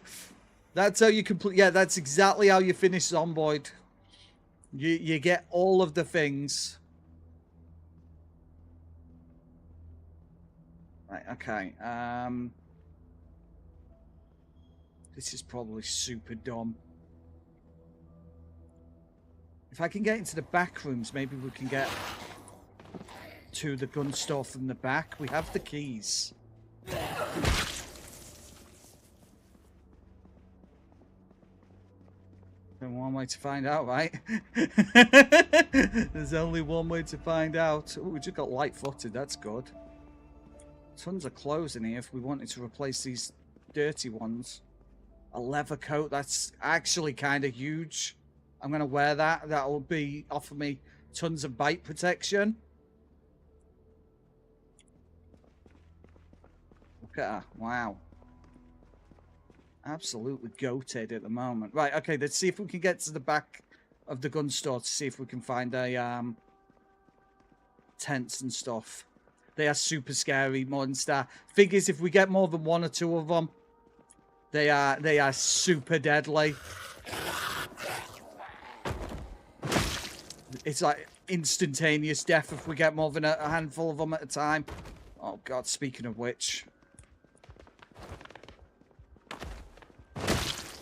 That's how you complete. Yeah, that's exactly how you finish Zomboid. You get all of the things. Right. Okay. This is probably super dumb. If I can get into the back rooms, maybe we can get to the gun store from the back. We have the keys. There's one way to find out, right? There's only one way to find out. Oh, we just got light-footed. That's good. Tons of clothes in here if we wanted to replace these dirty ones. A leather coat. That's actually kind of huge. I'm going to wear that. That'll offer me tons of bite protection. Look at her. Wow. Absolutely goated at the moment. Right, okay, let's see if we can get to the back of the gun store to see if we can find a tents and stuff. They are super scary, Monster. Figures if we get more than one or two of them, they are super deadly. It's like instantaneous death if we get more than a handful of them at a time. Oh god, speaking of which.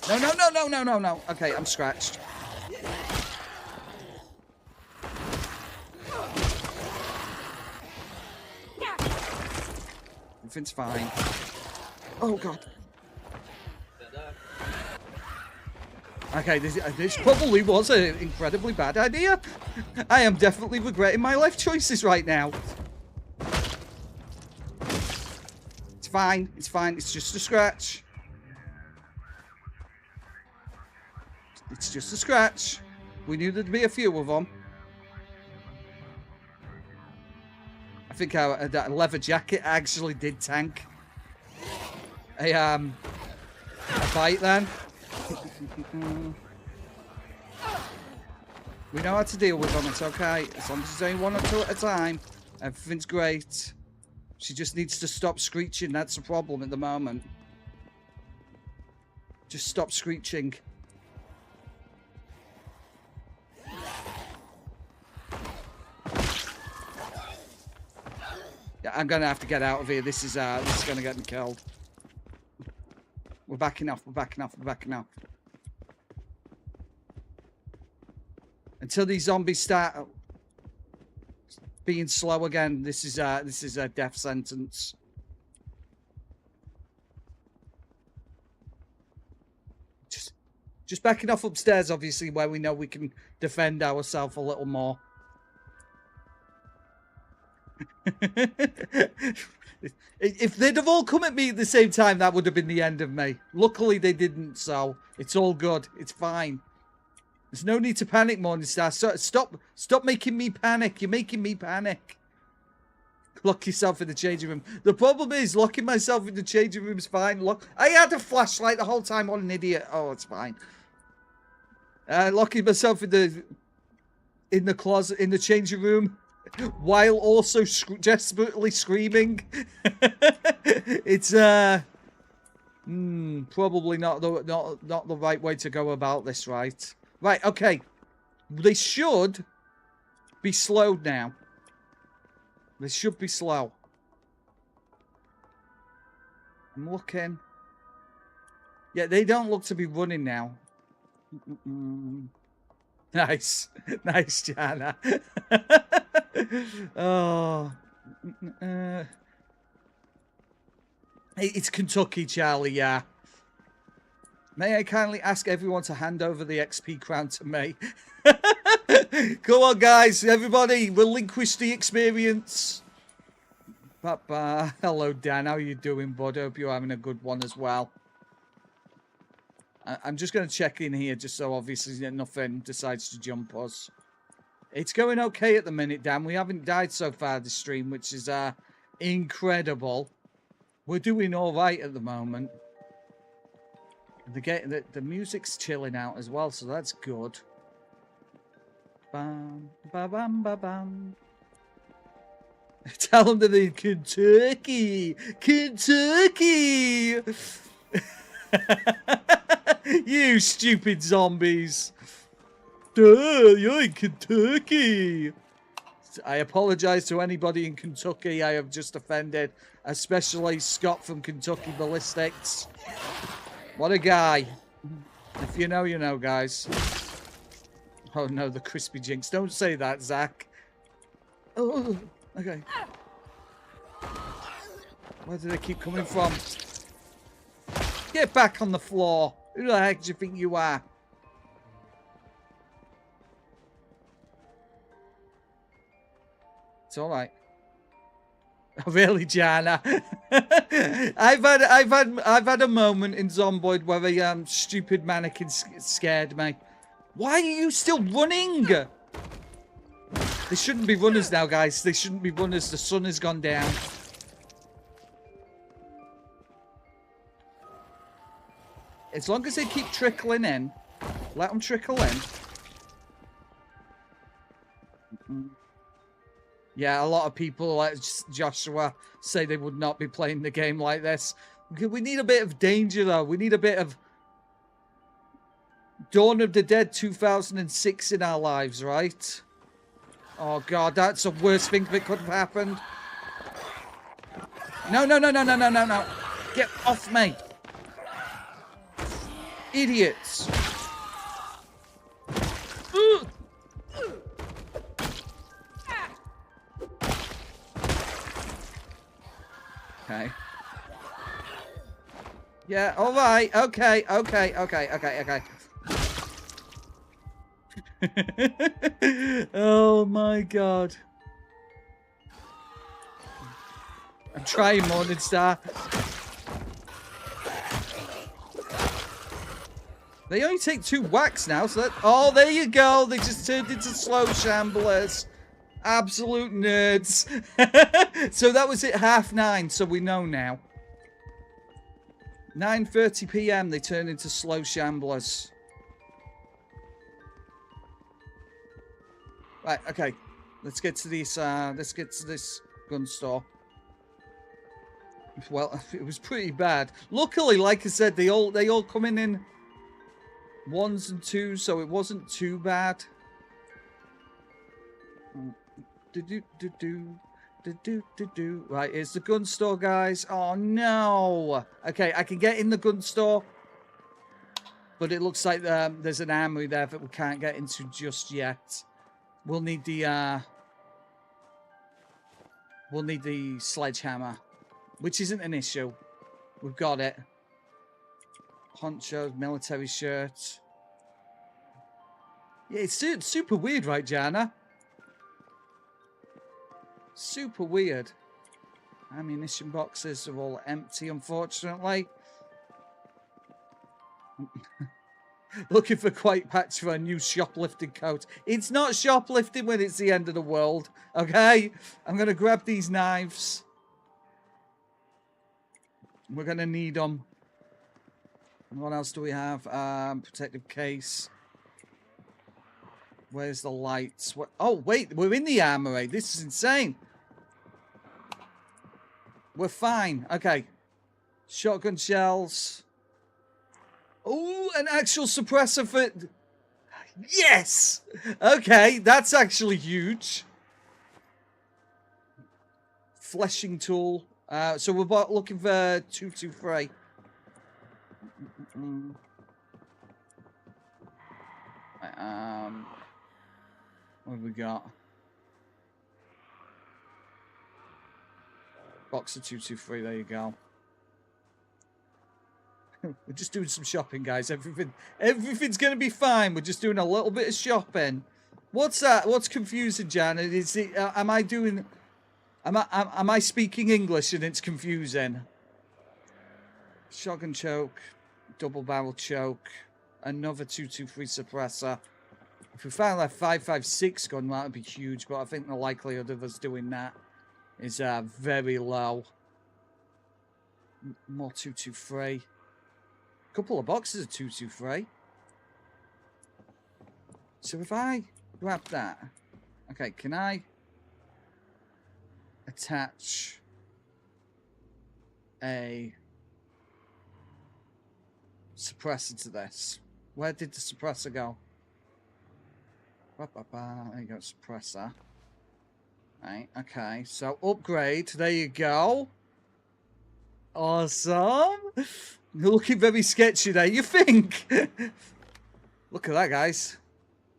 No, no, no, no, no, no, no. Okay, I'm scratched. Everything's fine. Oh, God. Okay, this probably was an incredibly bad idea. I am definitely regretting my life choices right now. It's fine. It's fine. It's just a scratch. It's just a scratch. We knew there'd be a few of them. I think that leather jacket actually did tank a bite then. We know how to deal with them. It's okay. As long as it's only one or two at a time, everything's great. She just needs to stop screeching. That's the problem at the moment. Just stop screeching. I'm gonna have to get out of here. This is gonna get me killed. We're backing off. We're backing off. We're backing off. Until these zombies start being slow again, this is a death sentence. Just backing off upstairs, obviously, where we know we can defend ourselves a little more. If they'd have all come at me at the same time, that would have been the end of me. Luckily, they didn't, so it's all good. It's fine. There's no need to panic, Morningstar. Stop making me panic. You're making me panic. Lock yourself in the changing room. The problem is, locking myself in the changing room is fine. Look, I had a flashlight the whole time. What an idiot. Oh, it's fine. Locking myself in the closet, in the changing room, while also desperately screaming. It's probably not the right way to go about this, right? Right, okay. They should be slowed now. They should be slow. I'm looking. Yeah, they don't look to be running now. Nice. Nice, Jana. Oh. It's Kentucky, Charlie, yeah. May I kindly ask everyone to hand over the XP crown to me? Come on, guys. Everybody, relinquish the experience. Papa. Hello, Dan. How you doing, bud? Hope you're having a good one as well. I'm just going to check in here just so obviously nothing decides to jump us. It's going okay at the minute, Dan. We haven't died so far this stream, which is incredible. We're doing all right at the moment. The music's chilling out as well, so that's good. Bam, ba bam, ba bam. Tell them that they're in Kentucky. Kentucky! You stupid zombies. Duh, you're in Kentucky. I apologize to anybody in Kentucky I have just offended, especially Scott from Kentucky Ballistics. What a guy. If you know, you know, guys. Oh no, the crispy jinx. Don't say that, Zach. Oh, okay. Where do they keep coming from? Get back on the floor. Who the heck do you think you are? It's all right. Really, Jana? I've had a moment in Zomboid where a stupid mannequin scared me. Why are you still running? They shouldn't be runners now, guys. They shouldn't be runners. The sun has gone down. As long as they keep trickling in, let them trickle in. Yeah, a lot of people like Joshua say they would not be playing the game like this. We need a bit of danger, though. We need a bit of Dawn of the Dead 2006 in our lives, right? Oh, God, that's the worst thing that could have happened. No, no, no, no, no, no, no, no. Get off me. Idiots. Okay. Yeah, all right. Okay, okay, okay, okay, okay. Oh my God. I'm trying, Morningstar. They only take 2 whacks now, so that... Oh, there you go. They just turned into slow shamblers. Absolute nerds. So that was at 9:30, so we know now. 9:30 PM, they turn into slow shamblers. Right, okay. Let's get to this gun store. Well, it was pretty bad. Luckily, like I said, they all come in 1s and 2s, so it wasn't too bad. Right, here's the gun store, guys. Oh, no. Okay, I can get in the gun store. But it looks like there's an armory there that we can't get into just yet. We'll need the sledgehammer, which isn't an issue. We've got it. Ponchos, military shirt. Yeah, it's super weird, right, Jana? Super weird. Ammunition boxes are all empty, unfortunately. Looking for quite patch for a new shoplifting coat. It's not shoplifting when it's the end of the world, okay? I'm going to grab these knives. We're going to need them. What else do we have? Protective case. Where's the lights? What? Oh, wait, we're in the armory. This is insane. We're fine. Okay. Shotgun shells. Oh, an actual suppressor for... Yes! Okay, that's actually huge. Fleshing tool. So we're looking for 223. What have we got? Box of 223, there you go. We're just doing some shopping, guys. Everything's gonna be fine. We're just doing a little bit of shopping. What's that? What's confusing, Janet? Is it? Am I speaking English and it's confusing? Shotgun choke, double barrel choke, another 223 suppressor. If we found that 5.56 gun, that would be huge. But I think the likelihood of us doing that is very low. More 223. Couple of boxes of 223. So if I grab that, okay, can I attach a suppressor to this? Where did the suppressor go? There you go, suppressor. Right, okay, so upgrade, there you go. Awesome. You're looking very sketchy there, you think? Look at that, guys.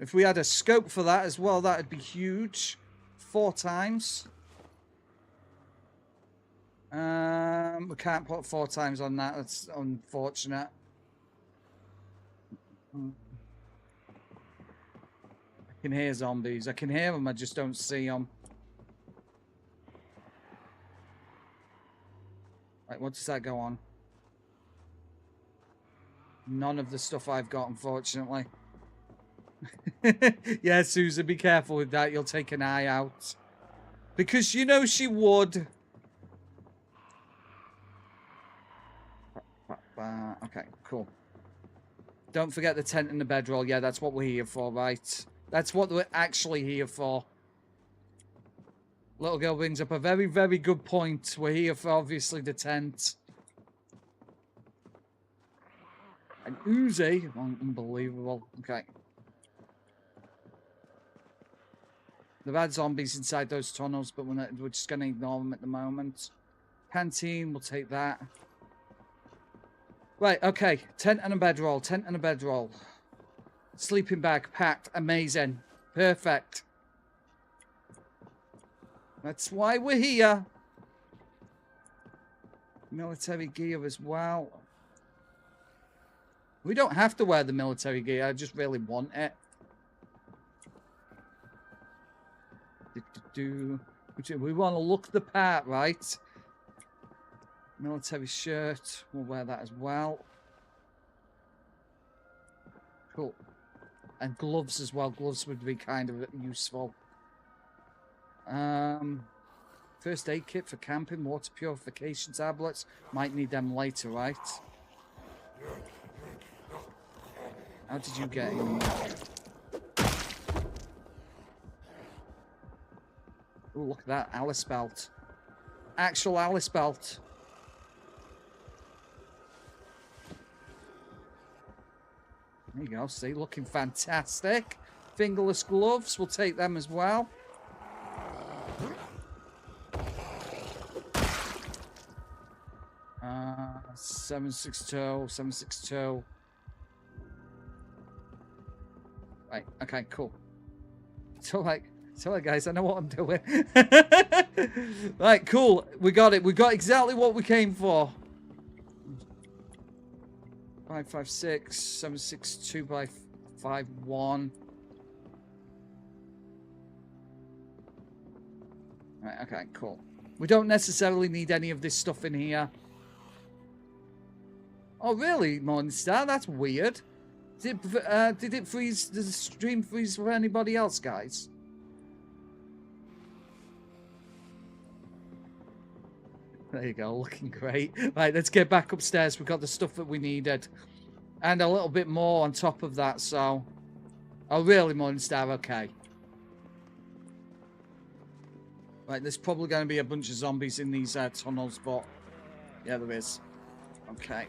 If we had a scope for that as well, that would be huge. 4 times. We can't put 4 times on that. That's unfortunate. I can hear zombies. I can hear them, I just don't see them. Right, what does that go on? None of the stuff I've got, unfortunately. Yeah, Susan, be careful with that. You'll take an eye out. Because you know she would. Okay, cool. Don't forget the tent and the bedroll. Yeah, that's what we're here for, right? That's what we're actually here for. Little girl brings up a very, very good point. We're here for, obviously, the tent. An Uzi. Unbelievable. Okay. They've had zombies inside those tunnels, but we're just going to ignore them at the moment. Canteen, we'll take that. Right, okay. Tent and a bedroll. Tent and a bedroll. Sleeping bag packed. Amazing. Perfect. That's why we're here. Military gear as well. We don't have to wear the military gear. I just really want it. We want to look the part, right? Military shirt. We'll wear that as well. Cool. And gloves as well. Gloves would be kind of useful. First aid kit for camping. Water purification tablets. Might need them later, right? How did you get in? Oh, look at that. Alice belt. Actual Alice belt. There you go. See, looking fantastic. Fingerless gloves. We'll take them as well. 762, 762. Right, okay, cool. So guys, I know what I'm doing. Right, cool. We got it. We got exactly what we came for. 556, 762 by 51. Right, okay, cool. We don't necessarily need any of this stuff in here. Oh, really, Morningstar? That's weird. Did it freeze? Does the stream freeze for anybody else, guys? There you go, looking great. Right, let's get back upstairs. We've got the stuff that we needed. And a little bit more on top of that, so... Oh, really, Morningstar? Okay. Right, there's probably going to be a bunch of zombies in these tunnels, but... Yeah, there is. Okay,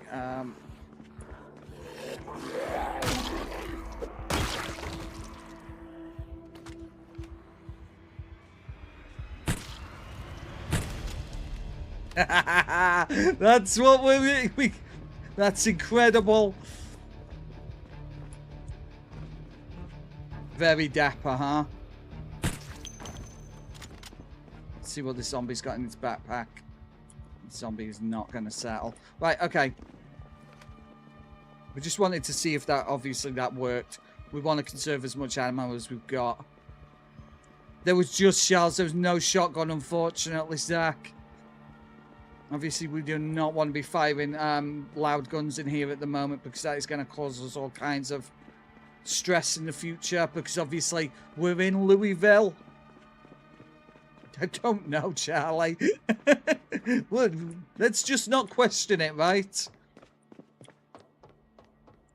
That's what we... That's incredible. Very dapper, huh? Let's see what the zombie's got in its backpack. The zombie is not going to settle. Right, okay. We just wanted to see if that, obviously, that worked. We want to conserve as much ammo as we've got. There was just shells. There was no shotgun, unfortunately, Zach. Obviously, we do not want to be firing loud guns in here at the moment because that is going to cause us all kinds of stress in the future because, obviously, we're in Louisville. I don't know, Charlie. Well, let's just not question it, right?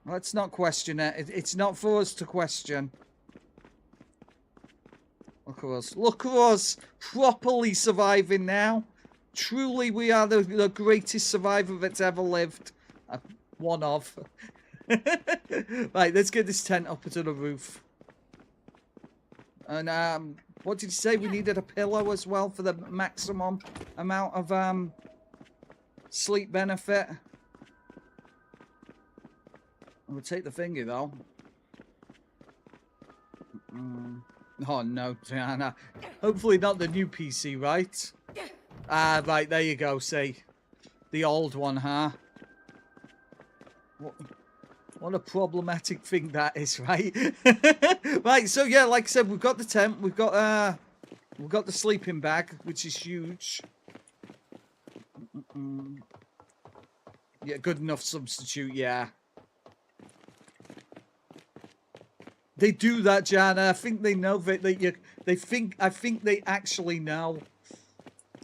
Let's not question it. It's not for us to question. Look at us. Look at us. Properly surviving now. Truly, we are the greatest survivor that's ever lived. One of. Right, let's get this tent up to the roof. And, what did you say? We needed a pillow as well for the maximum amount of, sleep benefit. We'll take the thingy, though. Oh, no, Diana. Hopefully not the new PC, right? Ah, right, there you go, see. The old one, huh? What a problematic thing that is, right? Right, so yeah, like I said, we've got the tent, we've got the sleeping bag, which is huge. Yeah, good enough substitute, yeah. They do that, Jana. I think they know that I think they actually know.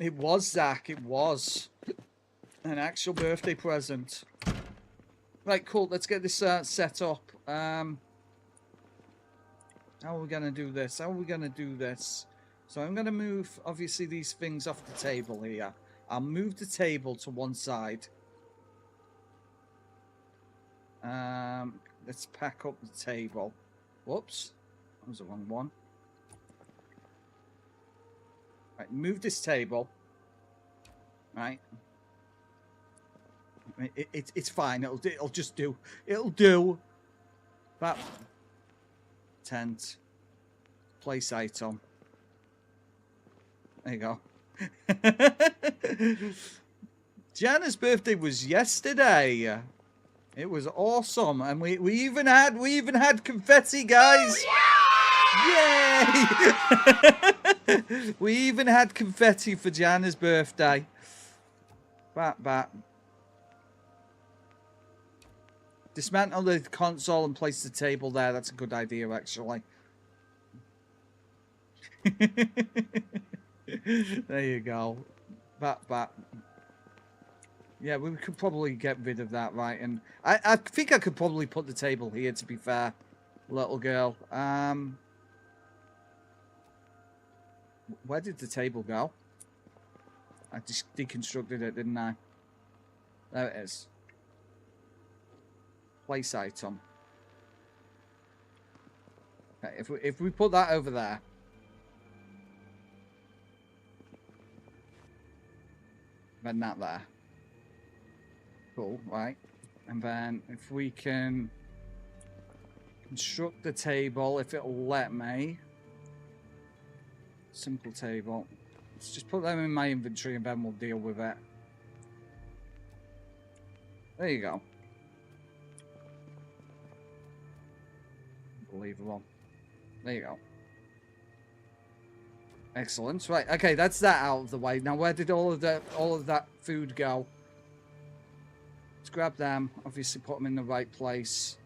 It was, Zach. It was an actual birthday present. Right, cool. Let's get this set up. How are we going to do this? How are we going to do this? So I'm going to move, obviously, these things off the table here. I'll move the table to one side. Let's pack up the table. Whoops. That was the wrong one. Right, move this table. Right. It's fine. It'll just do. It'll do. That tent. Place item. There you go. Jana's birthday was yesterday. It was awesome, and we even had confetti, guys. Oh, yeah! Yay! We even had confetti for Jana's birthday. Bat. Dismantle the console and place the table there. That's a good idea, actually. There you go. Bat. Yeah, we could probably get rid of that, right? And I think I could probably put the table here, to be fair, little girl. Where did the table go? I just deconstructed it, didn't I? There it is. Place item. Okay, if we put that over there. Then that there. Cool, right. And then if we can construct the table, if it'll let me. Simple table. Let's just put them in my inventory and then we'll deal with it. There you go. Unbelievable. There you go. Excellent. Right, okay, that's that out of the way. Now where did all of that food go? Let's grab them, obviously put them in the right place.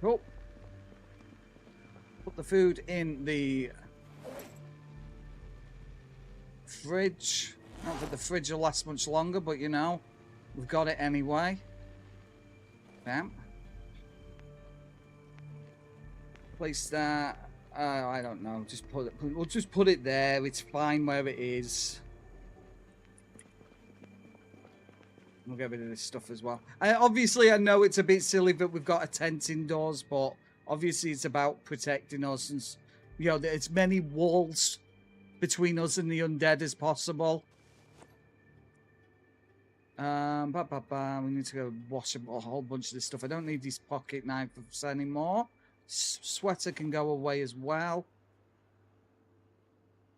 Cool. Put the food in the fridge. Not that the fridge will last much longer, but you know, we've got it anyway. Bam. Place that. I don't know. Just put it. We'll just put it there. It's fine where it is. We'll get rid of this stuff as well. Obviously, I know it's a bit silly that we've got a tent indoors, but obviously it's about protecting us and, you know, there's many walls between us and the undead as possible. We need to go wash a whole bunch of this stuff. I don't need these pocket knives anymore. Sweater can go away as well.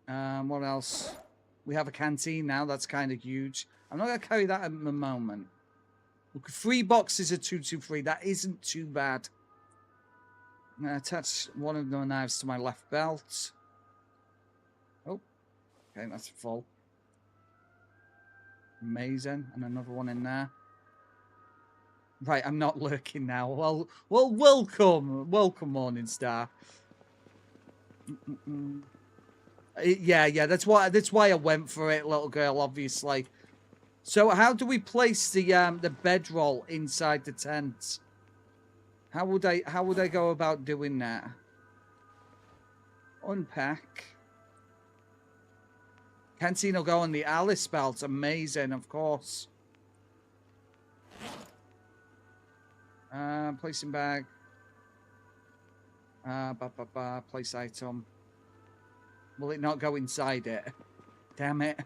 What else? We have a canteen now. That's kind of huge. I'm not going to carry that at the moment. Look, 3 boxes of 223. That isn't too bad. I'm going to attach one of the knives to my left belt. Oh, okay, that's full. Amazing. And another one in there. Right, I'm not lurking now. Well, welcome. Welcome, Morningstar. Yeah, that's why I went for it, little girl, obviously. So how do we place the bedroll inside the tent? How would I go about doing that? Unpack. Canteen will go on the Alice belt. Amazing, of course. Placing bag. Place item. Will it not go inside it? Damn it.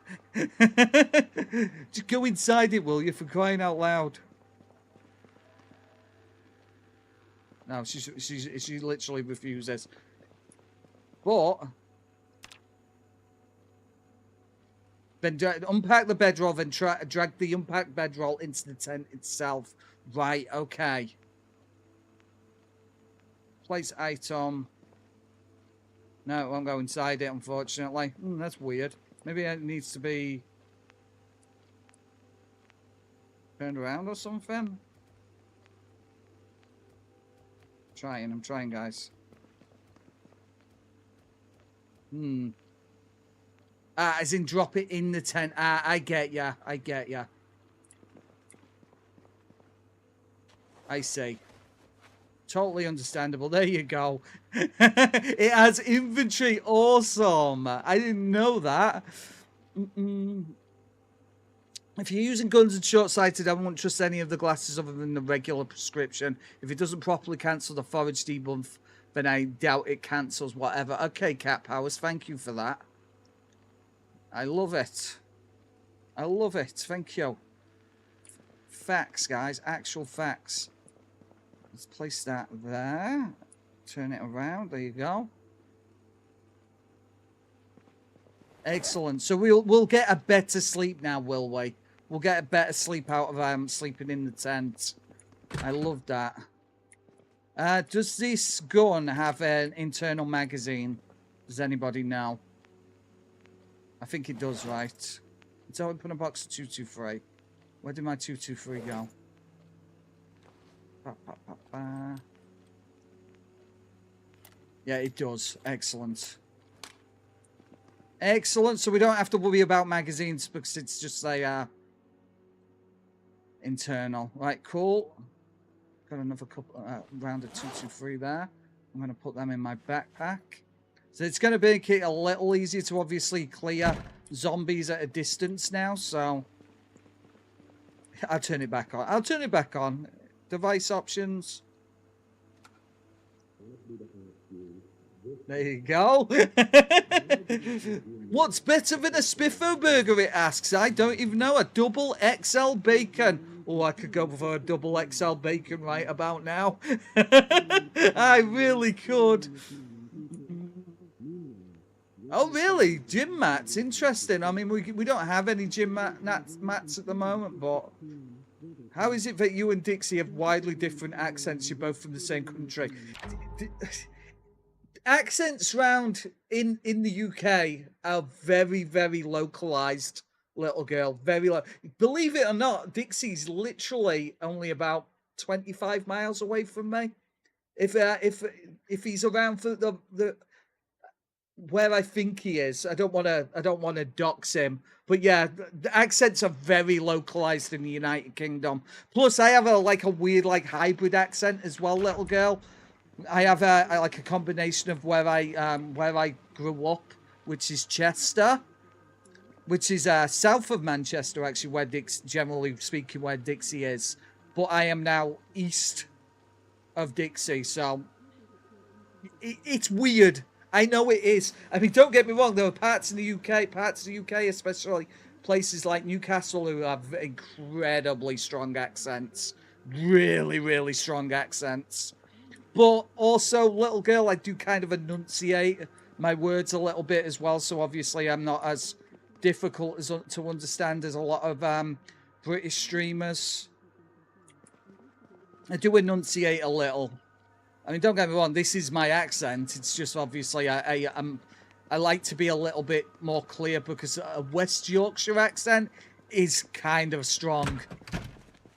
Just go inside it, will you, for crying out loud. No, she literally refuses. But then unpack the bedroll, then drag the unpacked bedroll into the tent itself. Right, okay. Place item. No, it won't go inside it, unfortunately. That's weird. Maybe it needs to be turned around or something. I'm trying, guys. As in drop it in the tent. I get ya. I see. Totally understandable. There you go. It has inventory. Awesome. I didn't know that. If you're using guns and short-sighted, I won't trust any of the glasses other than the regular prescription. If it doesn't properly cancel the forage debuff, then I doubt it cancels whatever. Okay, Cat Powers, thank you for that. I love it. I love it. Thank you. Facts, guys. Actual facts. Let's place that there. Turn it around. There you go. Excellent. So we'll get a better sleep now, will we? We'll get a better sleep out of sleeping in the tent. I love that. Does this gun have an internal magazine? Does anybody know? I think it does, right? Let's open a box of 223. Where did my 223 go? Yeah, it does. Excellent. Excellent. So we don't have to worry about magazines because it's just a internal. Right, cool. Got another couple round of 223 there. I'm going to put them in my backpack. So it's going to make it a little easier to obviously clear zombies at a distance now. So I'll turn it back on. Device options. There you go. What's better than a Spiffo burger, it asks. I don't even know. A double XL bacon. Oh, I could go for a double XL bacon right about now. I really could. Oh, really? Gym mats? Interesting. I mean, we don't have any gym mats at the moment, but how is it that you and Dixie have widely different accents? You're both from the same country. Accents round in the UK are very, very localized, little girl. Very low. Believe it or not, Dixie's literally only about 25 miles away from me. If he's around for the where I think he is, I don't want to dox him, but yeah, the accents are very localized in the United Kingdom. Plus, I have a weird hybrid accent as well, little girl. I have a combination of where I grew up, which is Chester, which is south of Manchester, actually, where generally speaking, where Dixie is. But I am now east of Dixie, so it's weird. I know it is. I mean, don't get me wrong. There are parts in the UK, especially places like Newcastle, who have incredibly strong accents. Really, really strong accents. But also, little girl, I do kind of enunciate my words a little bit as well. So obviously, I'm not as difficult to understand as a lot of British streamers. I do enunciate a little. I mean, don't get me wrong, this is my accent. It's just obviously I like to be a little bit more clear because a West Yorkshire accent is kind of strong.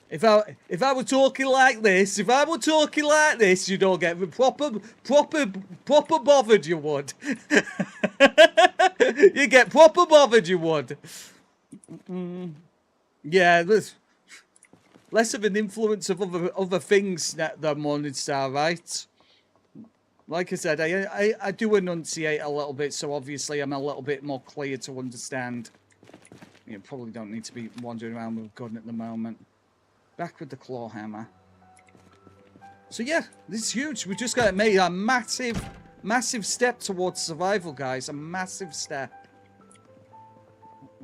If I were talking like this, you don't get proper bothered, you would. You get proper bothered, you would. Yeah, there's less of an influence of other things than Morning Star, right? Like I said, I do enunciate a little bit, so obviously I'm a little bit more clear to understand. You probably don't need to be wandering around with a gun at the moment. Back with the claw hammer. So yeah, this is huge. We just got made a massive step towards survival, guys. A massive step.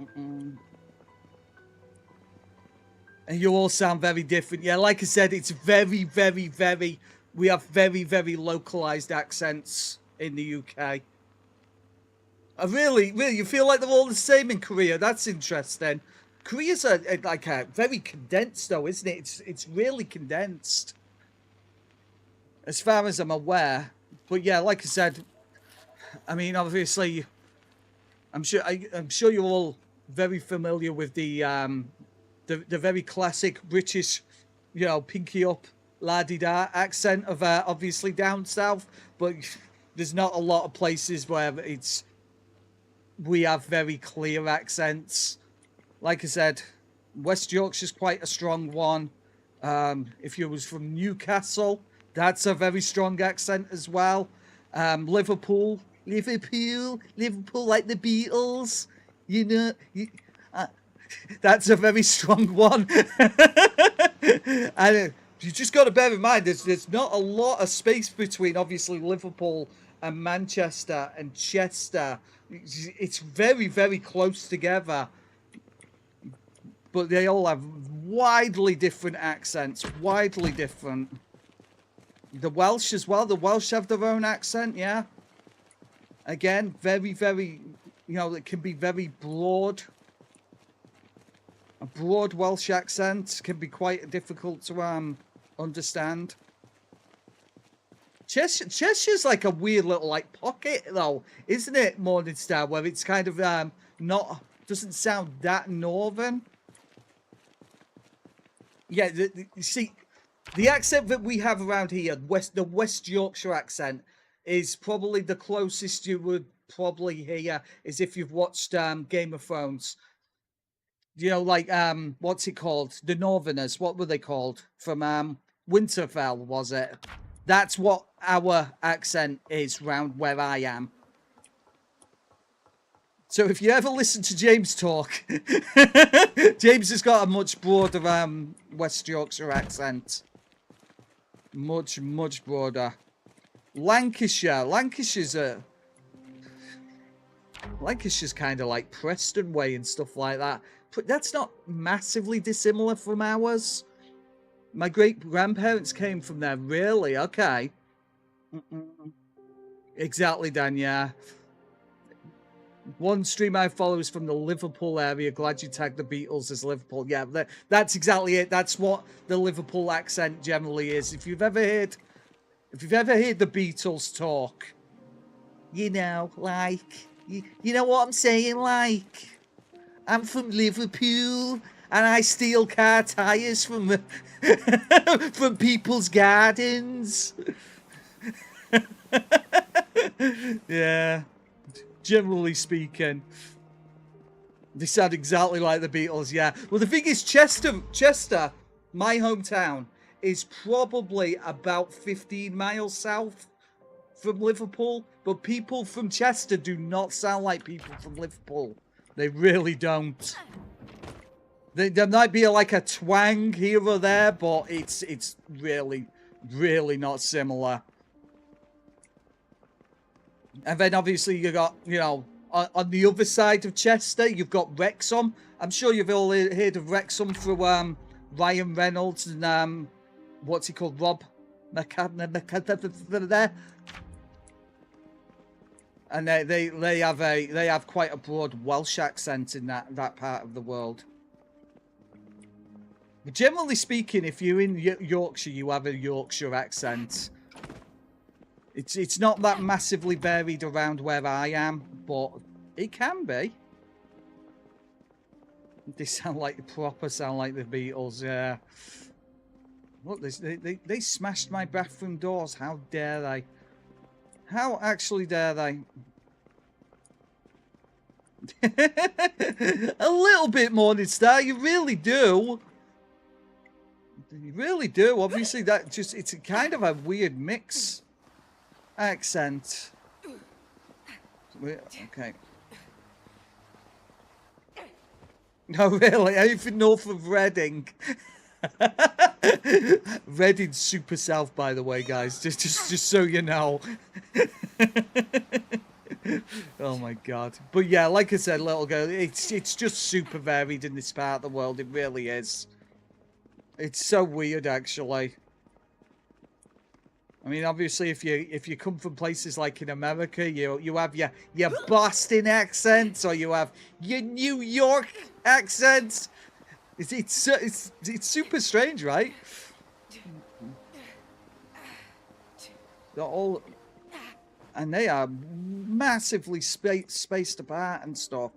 And you all sound very different. Yeah, like I said, it's very, very, very... We have very, very localized accents in the UK. Really, you feel like they're all the same in Korea? That's interesting. Korea's like a very condensed, though, isn't it? It's really condensed, as far as I'm aware. But yeah, like I said, I mean, obviously, I'm sure you're all very familiar with the very classic British, you know, pinky up, la-di-da accent of obviously down south. But there's not a lot of places where we have very clear accents. Like I said, West Yorkshire's quite a strong one. If you was from Newcastle, that's a very strong accent as well. Liverpool like the Beatles, you know. That's a very strong one. And you just got to bear in mind, there's not a lot of space between, obviously, Liverpool and Manchester and Chester. It's very, very close together. But they all have widely different accents. Widely different. The Welsh as well. The Welsh have their own accent, yeah. Again, very, very, you know, it can be very broad. A broad Welsh accent can be quite difficult to understand. Cheshire's like a weird little like pocket though, isn't it, Morning Star? Where it's kind of doesn't sound that northern. Yeah, you see, the accent that we have around here, the West Yorkshire accent, is probably the closest you would probably hear is if you've watched Game of Thrones. You know, like what's it called? The Northerners. What were they called? From Winterfell, was it? That's what our accent is round where I am. So if you ever listen to James talk, James has got a much broader West Yorkshire accent. Much, much broader. Lancashire. Lancashire's kind of like Preston way and stuff like that. But that's not massively dissimilar from ours. My great-grandparents came from there. Really? Okay. Exactly, Dan, yeah. One stream I follow is from the Liverpool area. Glad you tagged the Beatles as Liverpool. Yeah, that's exactly it. That's what the Liverpool accent generally is. If you've ever heard the Beatles talk, you know, like, you know what I'm saying? Like, I'm from Liverpool and I steal car tires from from people's gardens. Yeah. Generally speaking, they sound exactly like the Beatles, yeah. Well, the thing is, Chester, my hometown, is probably about 15 miles south from Liverpool, but people from Chester do not sound like people from Liverpool. They really don't. There might be like a twang here or there, but it's really, really not similar. And then obviously you got, you know, on the other side of Chester, you've got Wrexham. I'm sure you've all heard of Wrexham through Ryan Reynolds and what's he called, Rob McCann there. And they have quite a broad Welsh accent in that part of the world. But generally speaking, if you're in Yorkshire, you have a Yorkshire accent. It's not that massively varied around where I am, but it can be. They sound like the Beatles, yeah. Look, they smashed my bathroom doors. How dare they? How actually dare they? A little bit, Morningstar. You really do. You really do. Obviously, it's a kind of a weird mix. Accent. Okay. No, really? Anything north of Reading? Reading's super south, by the way, guys. Just so you know. Oh my god. But yeah, like I said, little girl, it's just super varied in this part of the world. It really is. It's so weird, actually. I mean, obviously, if you come from places like in America, you have your Boston accents, or you have your New York accents. It's super strange, right? They're all, and they are massively spaced apart and stuff.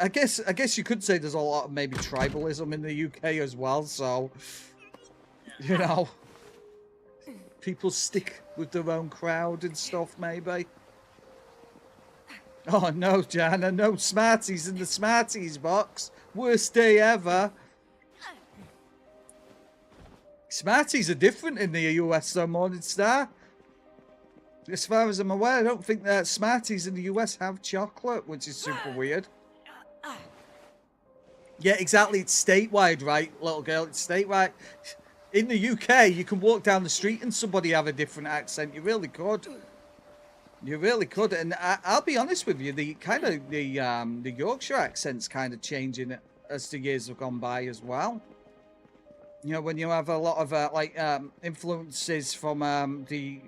I guess you could say there's a lot of maybe tribalism in the UK as well. So, you know, people stick with their own crowd and stuff, maybe. Oh no, Jana, no Smarties in the Smarties box. Worst day ever. Smarties are different in the US though, Morningstar. As far as I'm aware, I don't think that Smarties in the US have chocolate, which is super weird. Yeah, exactly. It's statewide, right, little girl? It's statewide. In the UK, you can walk down the street and somebody have a different accent. You really could. You really could. And I'll be honest with you, the Yorkshire accent's kind of changing as the years have gone by as well. You know, when you have a lot of influences from the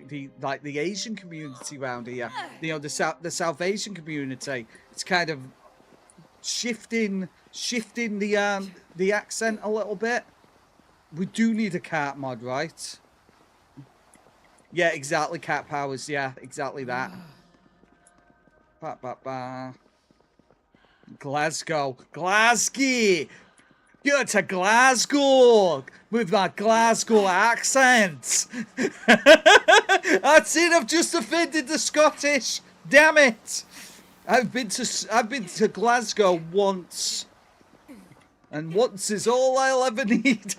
Asian community around here, you know, the South Asian community, it's kind of shifting the accent a little bit. We do need a cat mod, right? Yeah, exactly. Cat powers. Yeah, exactly that. Glasgow. Glasgow! You're to Glasgow! With my Glasgow accent! That's it, I've just offended the Scottish! Damn it! I've been to Glasgow once. And once is all I'll ever need.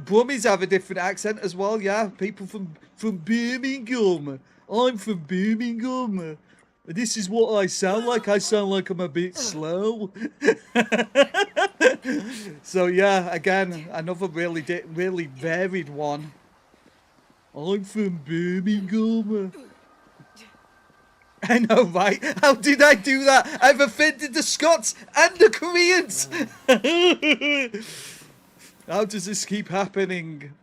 Brummies have a different accent as well, yeah. People from Birmingham. I'm from Birmingham. This is what I sound like. I sound like I'm a bit slow. So yeah, again, another really varied one. I'm from Birmingham. I know, right? How did I do that? I've offended the Scots and the Koreans. How does this keep happening?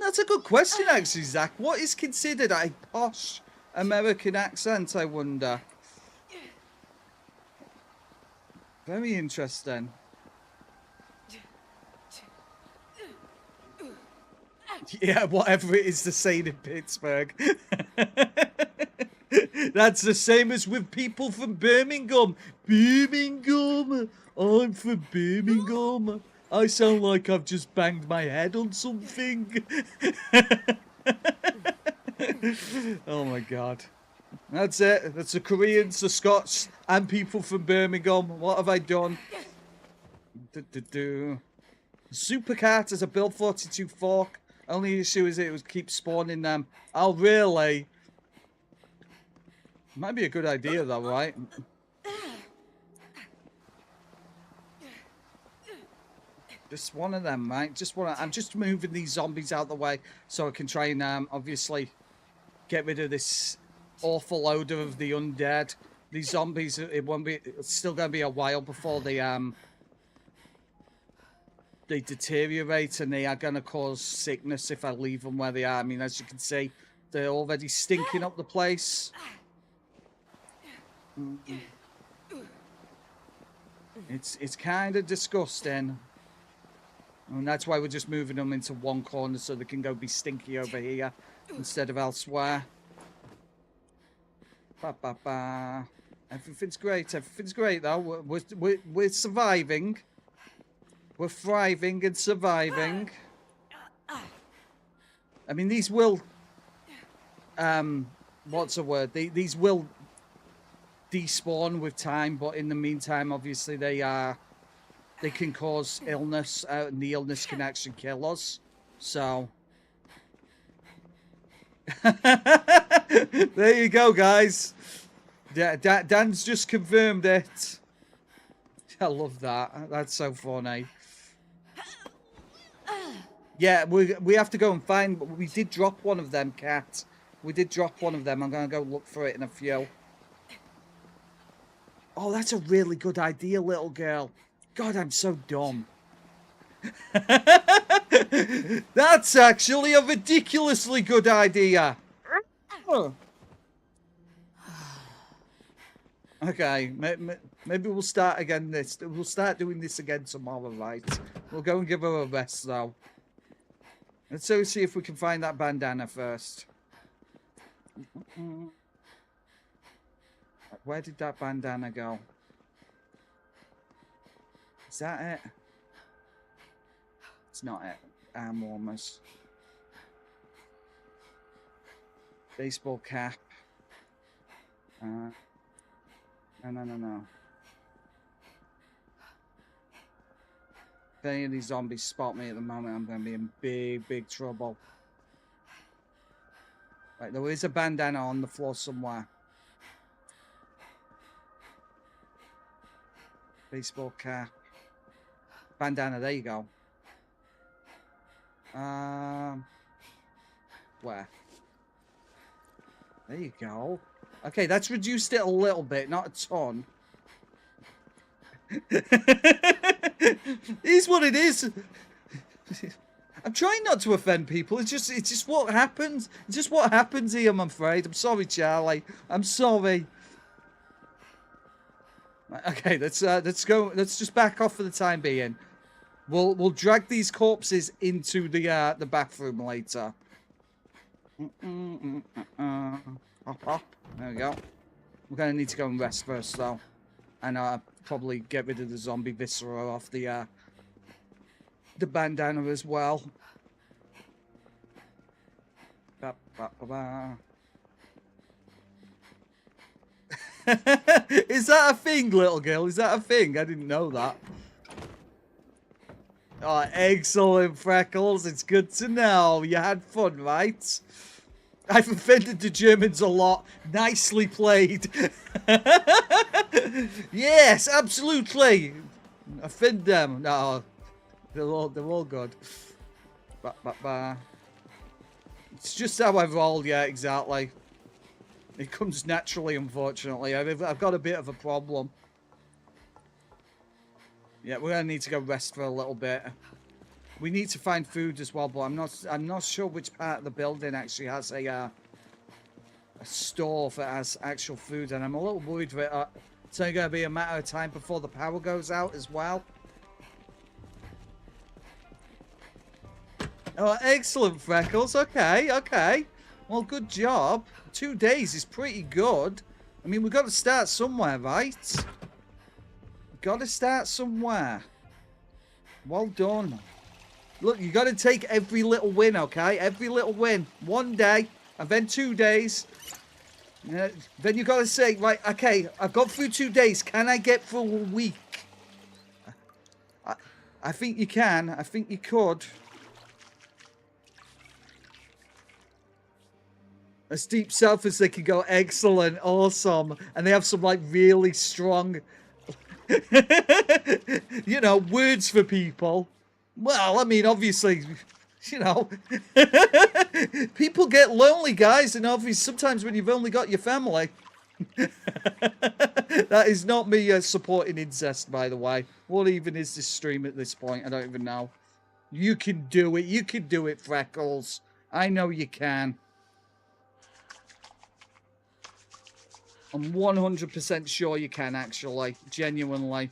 That's a good question, actually, Zach. What is considered a posh American accent, I wonder? Very interesting. Yeah, whatever it is to say in Pittsburgh. That's the same as with people from Birmingham. Birmingham! I'm from Birmingham. I sound like I've just banged my head on something. Oh my god. That's it. That's the Koreans, the Scots, and people from Birmingham. What have I done? Supercat is a Build 42 fork. Only issue is it would keep spawning them. Oh, really? Might be a good idea, though, right? Just one of them, right? Just one. I'm just moving these zombies out of the way so I can try and obviously get rid of this awful odor of the undead. These zombies, it won't be. It's still gonna be a while before they deteriorate, and they are gonna cause sickness if I leave them where they are. I mean, as you can see, they're already stinking up the place. It's kind of disgusting. And that's why we're just moving them into one corner so they can go be stinky over here instead of elsewhere. Ba, ba, ba. Everything's great. Everything's great, though. We're surviving. We're thriving and surviving. I mean, these will... what's the word? These will despawn with time, but in the meantime, obviously, they can cause illness, and the illness can actually kill us. So... there you go, guys. Dan's just confirmed it. I love that. That's so funny. Yeah, we have to go and find... We did drop one of them, Cat. We did drop one of them. I'm going to go look for it in a few. Oh, that's a really good idea, little girl. God, I'm so dumb. That's actually a ridiculously good idea. Oh. Okay, maybe we'll start again We'll start doing this again tomorrow, right? We'll go and give her a rest, though. Let's see if we can find that bandana first. Where did that bandana go? Is that it? It's not it. Arm warmers. Baseball cap. No. If any of these zombies spot me at the moment, I'm going to be in big trouble. Right, there is a bandana on the floor somewhere. Baseball cap. Bandana, there you go. Where? There you go. Okay, that's reduced it a little bit, not a ton. It's what it is. I'm trying not to offend people. It's just what happens. It's just what happens here, I'm afraid. I'm sorry, Charlie. I'm sorry. Okay, let's go. Let's just back off for the time being. We'll drag these corpses into the bathroom later. Hop, hop. There we go. We're gonna need to go and rest first, though, and probably get rid of the zombie viscera off the bandana as well. Ba, ba, ba, ba. Is that a thing, little girl? Is that a thing? I didn't know that. Oh, excellent, Freckles. It's good to know. You had fun, right? I've offended the Germans a lot. Nicely played. Yes, absolutely. Offend them. No, they're all good. It's just how I roll, yeah, exactly. It comes naturally, unfortunately. I've got a bit of a problem. Yeah, we're gonna need to go rest for a little bit. We need to find food as well, but I'm not sure which part of the building actually has a store that has actual food, and I'm a little worried that it's only gonna be a matter of time before the power goes out as well. Oh, excellent, Freckles. Okay, okay. Well, good job. 2 days is pretty good. I mean, we've got to start somewhere, right? Got to start somewhere. Well done. Look, you got to take every little win, okay? Every little win. 1 day, and then 2 days. Then you got to say, right, okay, I've got through 2 days. Can I get through a week? I think you can. I think you could. As deep south as they can go. Excellent. Awesome. And they have some, like, really strong, you know, words for people. Well, I mean, obviously, you know, people get lonely, guys. And obviously, sometimes when you've only got your family. That is not me supporting incest, by the way. What even is this stream at this point? I don't even know. You can do it. You can do it, Freckles. I know you can. I'm 100% sure you can, actually. Genuinely.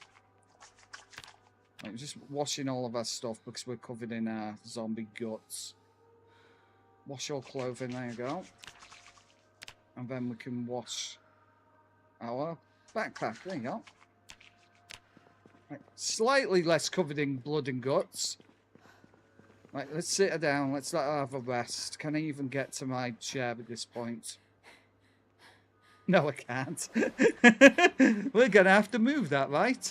I'm just washing all of our stuff because we're covered in zombie guts. Wash your clothing. There you go. And then we can wash our backpack. There you go. Right. Slightly less covered in blood and guts. Right, let's sit her down. Let's let her have a rest. Can I even get to my chair at this point? No, I can't. We're going to have to move that, right?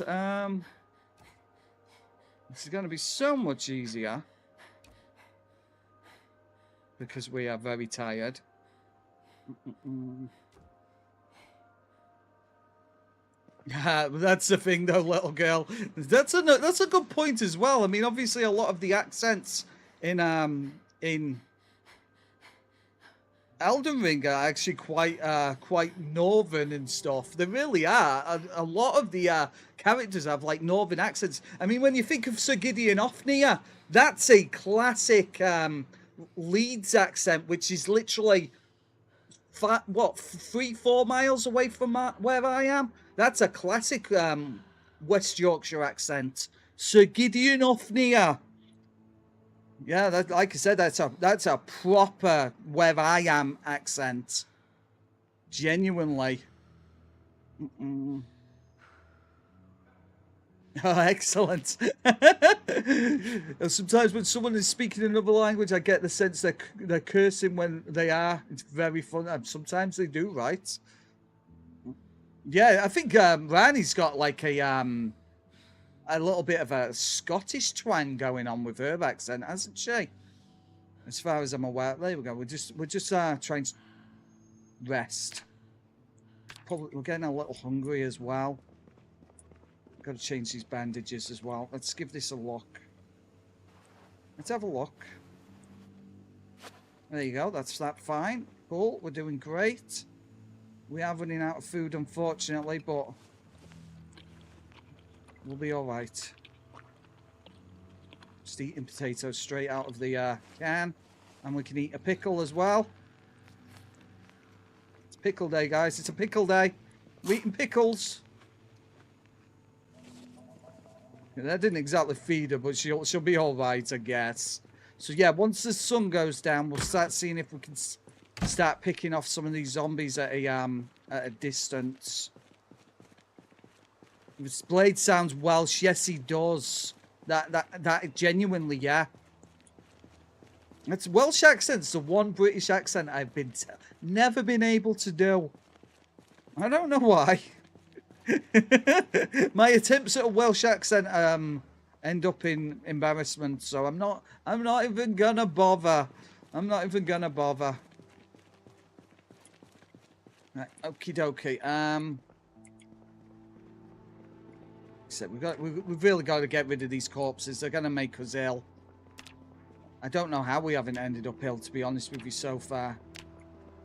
This is going to be so much easier. Because we are very tired. That's the thing, though, little girl. That's a good point as well. I mean, obviously, a lot of the accents in Elden Ring are actually quite northern and stuff. They really are. A lot of the characters have like northern accents. I mean, when you think of Sir Gideon Ofnir, that's a classic Leeds accent, which is literally 3-4 miles away from where I am. That's a classic West Yorkshire accent. Sir Gideon Ofnir. Yeah, like I said, that's a proper where I am accent. Genuinely. Oh, excellent. Sometimes when someone is speaking another language, I get the sense they're cursing when they are. It's very fun. And sometimes they do, right? Yeah, I think Rani's got like a little bit of a Scottish twang going on with her accent, hasn't she? As far as I'm aware. There we go. We're just trying to rest. Probably we're getting a little hungry as well. Got to change these bandages as well. Let's give this a look. Let's have a look. There you go. That's that fine. Cool. We're doing great. We are running out of food, unfortunately, but we'll be all right. Just eating potatoes straight out of the can. And we can eat a pickle as well. It's pickle day, guys. It's a pickle day. We're eating pickles. Yeah, that didn't exactly feed her, but she'll be all right, I guess. So, yeah, once the sun goes down, we'll start seeing if we can start picking off some of these zombies at a distance. This blade sounds Welsh. Yes, he does. That genuinely, yeah. It's Welsh accent's the one British accent I've never been able to do. I don't know why. My attempts at a Welsh accent end up in embarrassment. So I'm not even gonna bother. I'm not even gonna bother. Right, okie dokie. So we've really got to get rid of these corpses. They're gonna make us ill. I don't know how we haven't ended up ill, to be honest with you, so far.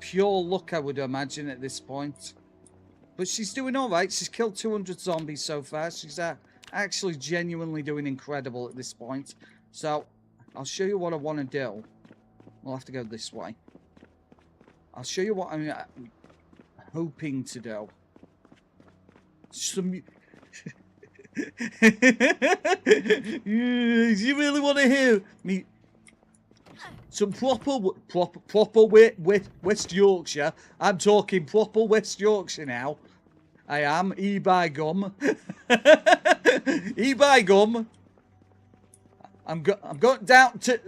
Pure luck, I would imagine, at this point. But she's doing all right. She's killed 200 zombies so far. She's actually genuinely doing incredible at this point. So I'll show you what I want to do. We'll have to go this way. I'll show you what I'm hoping to do. Some... You really want to hear me? Some proper West Yorkshire. I'm talking proper West Yorkshire now. I am. E-by gum. E-by gum. I'm going down to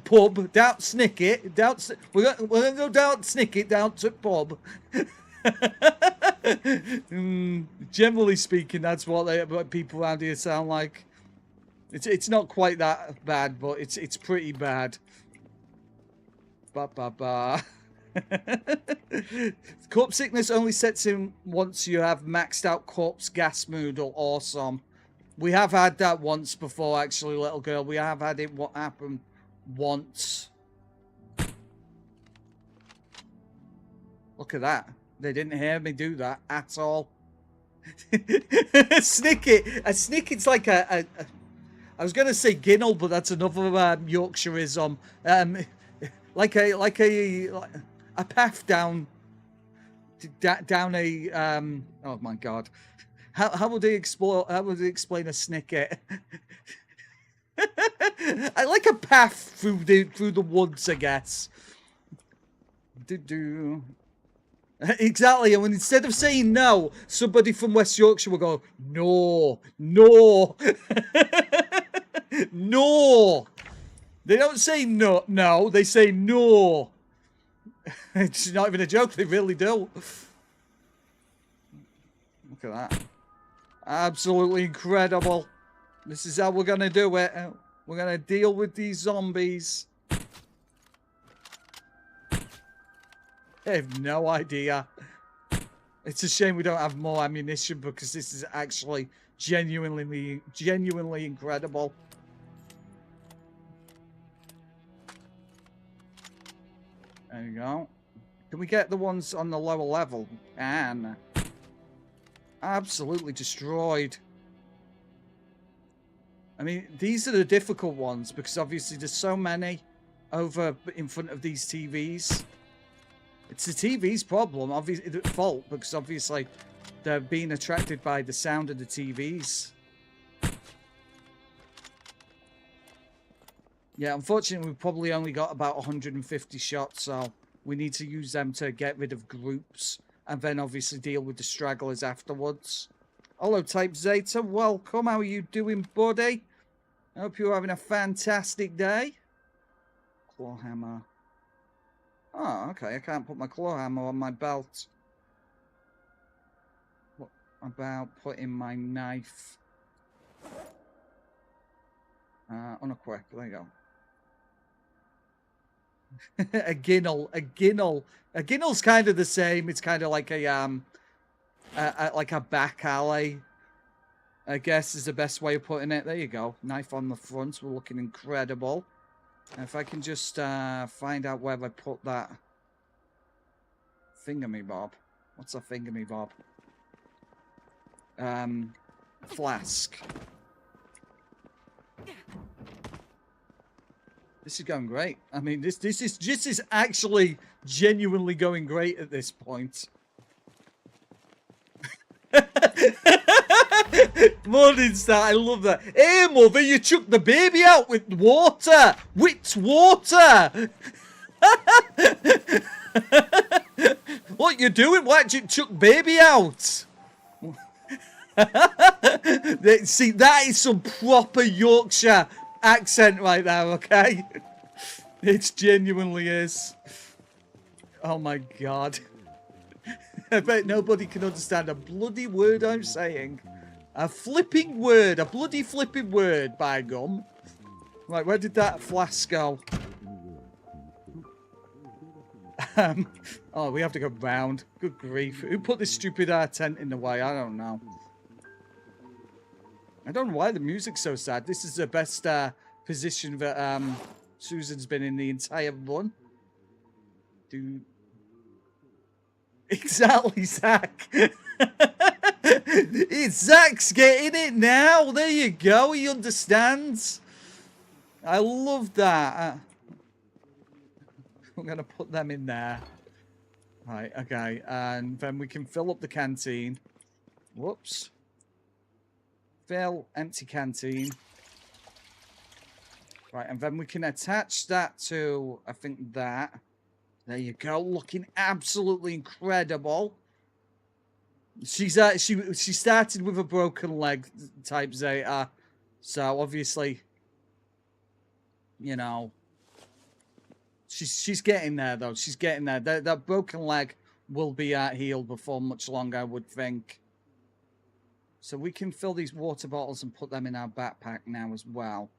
pub, down Snicket, we're gonna go down Snicket, down to pub. Generally speaking, that's what people around here sound like. It's not quite that bad, but it's pretty bad. Ba ba ba. Corpse sickness only sets in once you have maxed out corpse gas moodle. Awesome. We have had that once before, actually, little girl. We have had it. What happened once? Look at that. They didn't hear me do that at all. Snicket. A snicket's like I was going to say ginnel, but that's another Yorkshireism. Like a path down a oh my god. How would they explain a snicket? I like a path through the woods, I guess. Exactly, and when instead of saying no, somebody from West Yorkshire will go, no, no, no. They don't say no, they say no. It's not even a joke, they really do. Look at that. Absolutely incredible. This is how we're going to do it. We're going to deal with these zombies. I have no idea. It's a shame we don't have more ammunition because this is actually genuinely incredible. There you go. Can we get the ones on the lower level? And absolutely destroyed. I mean, these are the difficult ones because obviously there's so many over in front of these TVs. It's the TV's problem, obviously, fault, because obviously they're being attracted by the sound of the TVs. Yeah, unfortunately, we've probably only got about 150 shots, so we need to use them to get rid of groups and then obviously deal with the stragglers afterwards. Hello, Type Zeta. Welcome. How are you doing, buddy? I hope you're having a fantastic day. Claw hammer. Oh, okay. I can't put my claw hammer on my belt. What about putting my knife? Unequipped. There you go. A ginnel. A ginnel. A ginnel's kind of the same. It's kind of like a back alley, I guess is the best way of putting it. There you go. Knife on the front. We're looking incredible. And if I can just find out where I put that thingamabob. What's a thingamabob? Flask. This is going great. I mean, this is actually genuinely going great at this point. Morning star, I love that. Hey mother, you chucked the baby out with water. With water. What you doing? Why did you chuck baby out? See, that is some proper Yorkshire accent right there, okay? It genuinely is. Oh my god. I bet nobody can understand a bloody word I'm saying. A flipping word. A bloody flipping word, by gum. Right, where did that flask go? Oh, we have to go round. Good grief. Who put this stupid tent in the way? I don't know. I don't know why the music's so sad. This is the best position that Susan's been in the entire run. Dude. Exactly, Zach. It's Zach's getting it now. There you go. He understands. I love that. I'm going to put them in there. Right, okay. And then we can fill up the canteen. Whoops. Fill, empty canteen. Right, and then we can attach that to, I think, that. There you go. Looking absolutely incredible. She started with a broken leg type Zeta. So, obviously, you know, she's getting there, though. She's getting there. That broken leg will be healed before much longer, I would think. So we can fill these water bottles and put them in our backpack now as well.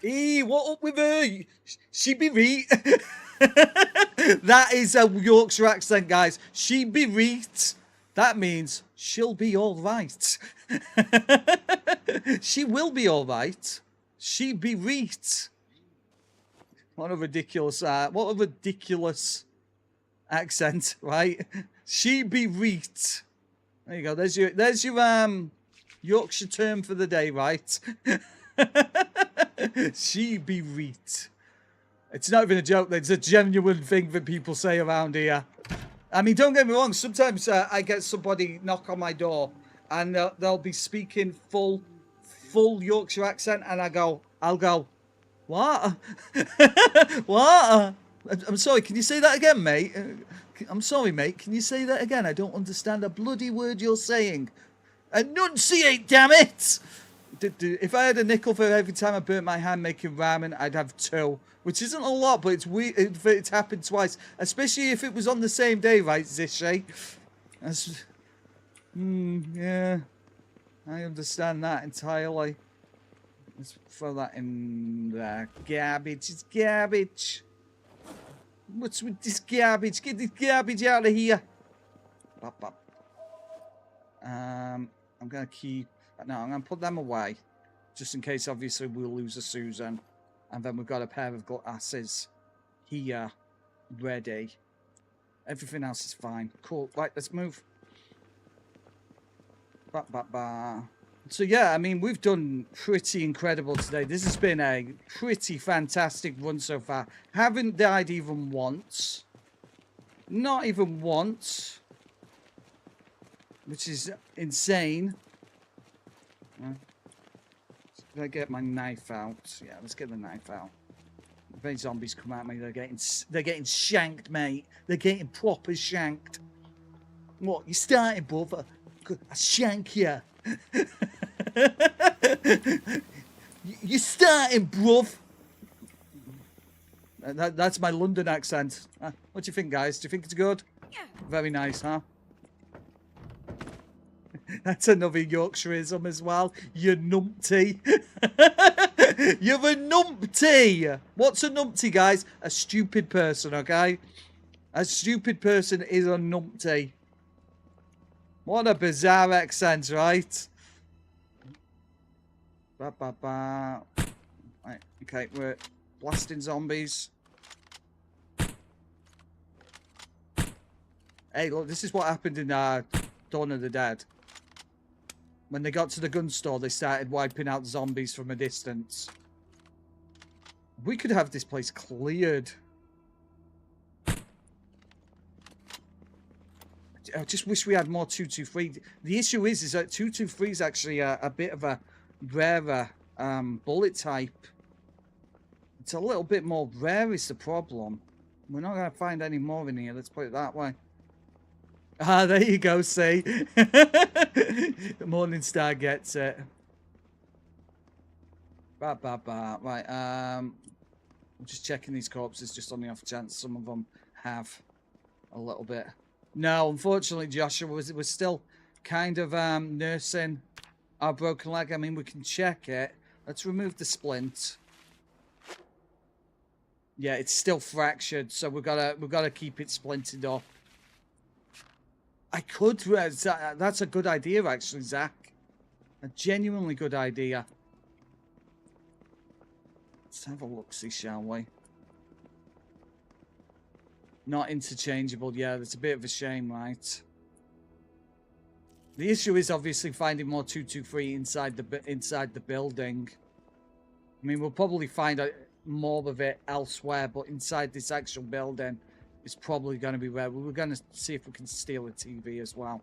Hey, what up with her? She be reet. That is a Yorkshire accent, guys. She be reet. That means she'll be all right. She will be all right. She be reet. What a ridiculous accent, right? She be reet. There you go. There's your Yorkshire term for the day, right? She be reet. It's not even a joke. It's a genuine thing that people say around here. I mean, don't get me wrong. Sometimes I get somebody knock on my door, and they'll be speaking full Yorkshire accent, and I'll go, what? What? I'm sorry. Can you say that again, mate? I'm sorry, mate. Can you say that again? I don't understand a bloody word you're saying. Enunciate, damn it! If I had a nickel for every time I burnt my hand making ramen, I'd have 2. Which isn't a lot, but it's weird. It's happened twice. Especially if it was on the same day, right, Zishay? Yeah. I understand that entirely. Let's throw that in there. Garbage. It's garbage. What's with this garbage? Get this garbage out of here. Bop, bop. I'm going to keep... No, I'm going to put them away. Just in case, obviously, we'll lose a Susan. And then we've got a pair of glasses here, ready. Everything else is fine. Cool. Right, let's move. Ba, ba, ba. So, yeah, I mean, we've done pretty incredible today. This has been a pretty fantastic run so far. Haven't died even once. Not even once. Which is insane. Did I get my knife out? Yeah, let's get the knife out. If any zombies come at me, they're getting shanked, mate. They're getting proper shanked. What? You starting, brother? I shank you. You starting, bruv. That's my London accent. What do you think, guys? Do you think it's good? Yeah. Very nice, huh? That's another Yorkshireism as well. You numpty. You're a numpty. What's a numpty, guys? A stupid person, okay? A stupid person is a numpty. What a bizarre accent, right? Ba, ba, ba. Right, okay, we're blasting zombies. Hey, look, this is what happened in Dawn of the Dead. When they got to the gun store, they started wiping out zombies from a distance. We could have this place cleared. I just wish we had more 223. The issue is that 223 is actually a bit of a rarer bullet type. It's a little bit more rare is the problem. We're not going to find any more in here, let's put it that way. Ah, there you go, see. The Morning Star gets it. Ba, ba, ba. Right, I'm just checking these corpses just on the off chance some of them have a little bit. No, unfortunately, Joshua, we're still kind of nursing our broken leg. I mean, we can check it. Let's remove the splint. Yeah, it's still fractured, so we've gotta keep it splintered up. I could. That's a good idea, actually, Zach. A genuinely good idea. Let's have a look-see, shall we? Not interchangeable. Yeah, that's a bit of a shame, right? The issue is obviously finding more 223 inside the building. I mean, we'll probably find more of it elsewhere, but inside this actual building, it's probably going to be rare. We were going to see if we can steal a TV as well.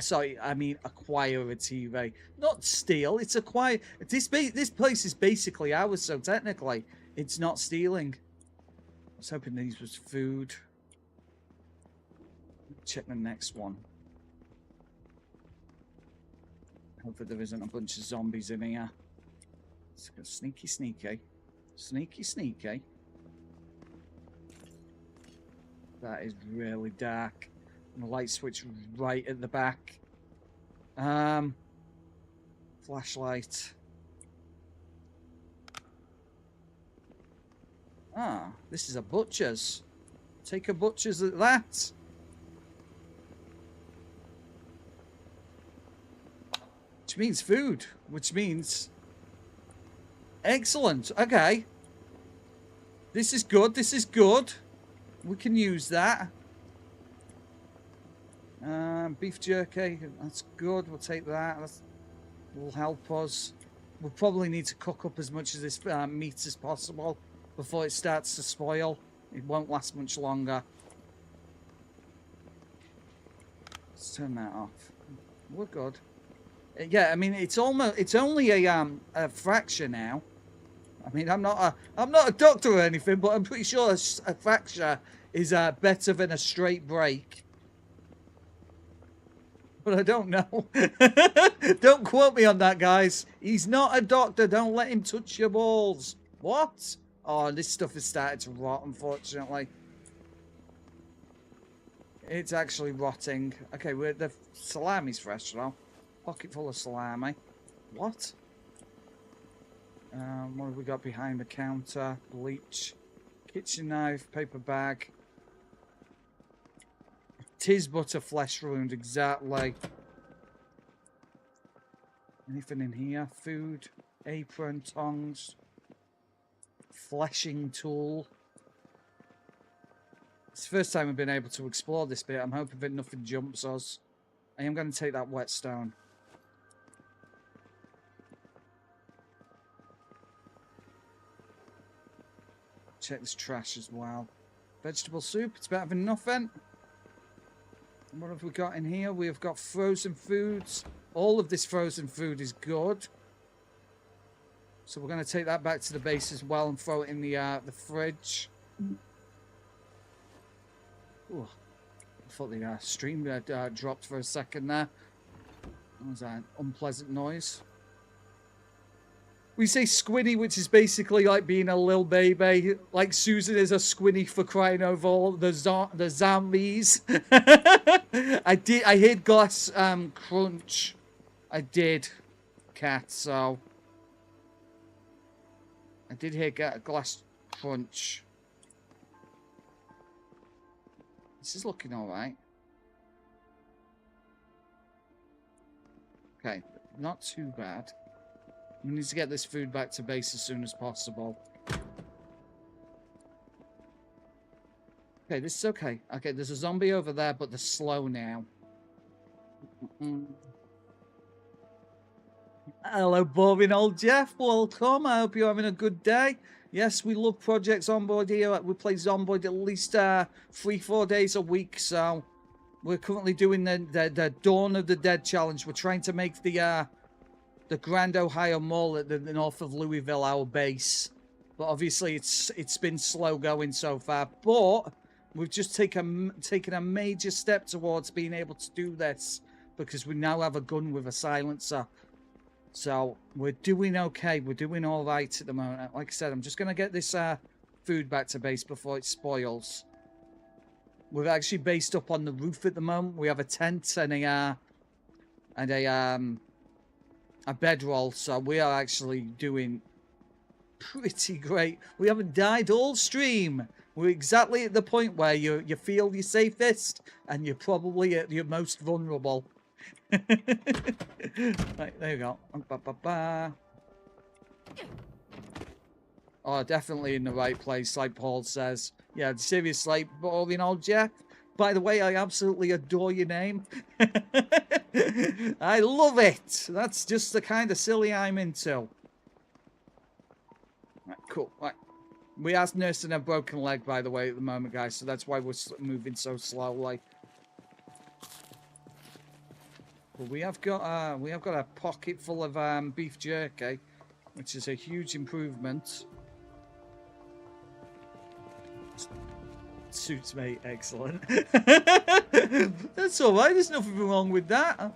Sorry, I mean acquire a TV. Not steal, it's acquire. This place is basically ours, so technically, it's not stealing. I was hoping these was food. Check the next one. Hopefully there isn't a bunch of zombies in here. Let's go sneaky, sneaky. Sneaky, sneaky. That is really dark. And the light switch right at the back. Flashlight. Ah, this is a butcher's. Take a butcher's at that. Which means food. Which means... Excellent. Okay. This is good. This is good. We can use that. Beef jerky. That's good. We'll take that. That will help us. We'll probably need to cook up as much of this meat as possible before it starts to spoil. It won't last much longer. Let's turn that off. We're good. Yeah, I mean it's only a fracture now. I mean I'm not a doctor or anything, but I'm pretty sure a fracture is better than a straight break. But I don't know. Don't quote me on that, guys. He's not a doctor. Don't let him touch your balls. What? Oh, this stuff has started to rot, unfortunately. It's actually rotting. Okay, the salami's fresh now. Pocket full of salami. What? What have we got behind the counter? Bleach. Kitchen knife. Paper bag. Tis but a flesh wound, exactly. Anything in here? Food. Apron. Tongs. Fleshing tool. It's the first time we've been able to explore this bit. I'm hoping that nothing jumps us. I am going to take that whetstone. Check this trash as well. Vegetable soup. It's better than nothing. What have we got in here? We have got frozen foods. All of this frozen food is good. So we're going to take that back to the base as well and throw it in the fridge. Ooh. I thought the stream dropped for a second there. What was that? An unpleasant noise. We say squinny, which is basically like being a little baby. Like Susan is a squinny for crying over all the zombies. I heard glass crunch. I did, cat, so... I did hear glass crunch. This is looking alright. Okay, not too bad. We need to get this food back to base as soon as possible. Okay, this is okay. Okay, there's a zombie over there, but they're slow now. Hello, boring old Jeff. Welcome. I hope you're having a good day. Yes, we love Project Zomboid here. We play Zomboid at least 3-4 days a week. So we're currently doing the Dawn of the Dead challenge. We're trying to make the Grand Ohio Mall at the north of Louisville our base. But obviously it's been slow going so far. But we've just taken a major step towards being able to do this because we now have a gun with a silencer. So we're doing okay. We're doing all right at the moment. Like I said, I'm just going to get this food back to base before it spoils. We're actually based up on the roof at the moment. We have a tent and and a bedroll, so we are actually doing pretty great. We haven't died all stream. We're exactly at the point where you feel your safest and you're probably at your most vulnerable. Right, there you go. Oh, definitely in the right place, like Paul says. Yeah, seriously, all in all, Jeff. By the way, I absolutely adore your name. I love it. That's just the kind of silly I'm into. Right, cool. Right. We are nursing a broken leg, by the way, at the moment, guys. So that's why we're moving so slowly. But we have got a pocket full of beef jerky, which is a huge improvement. Suits me, excellent. That's all right. There's nothing wrong with that.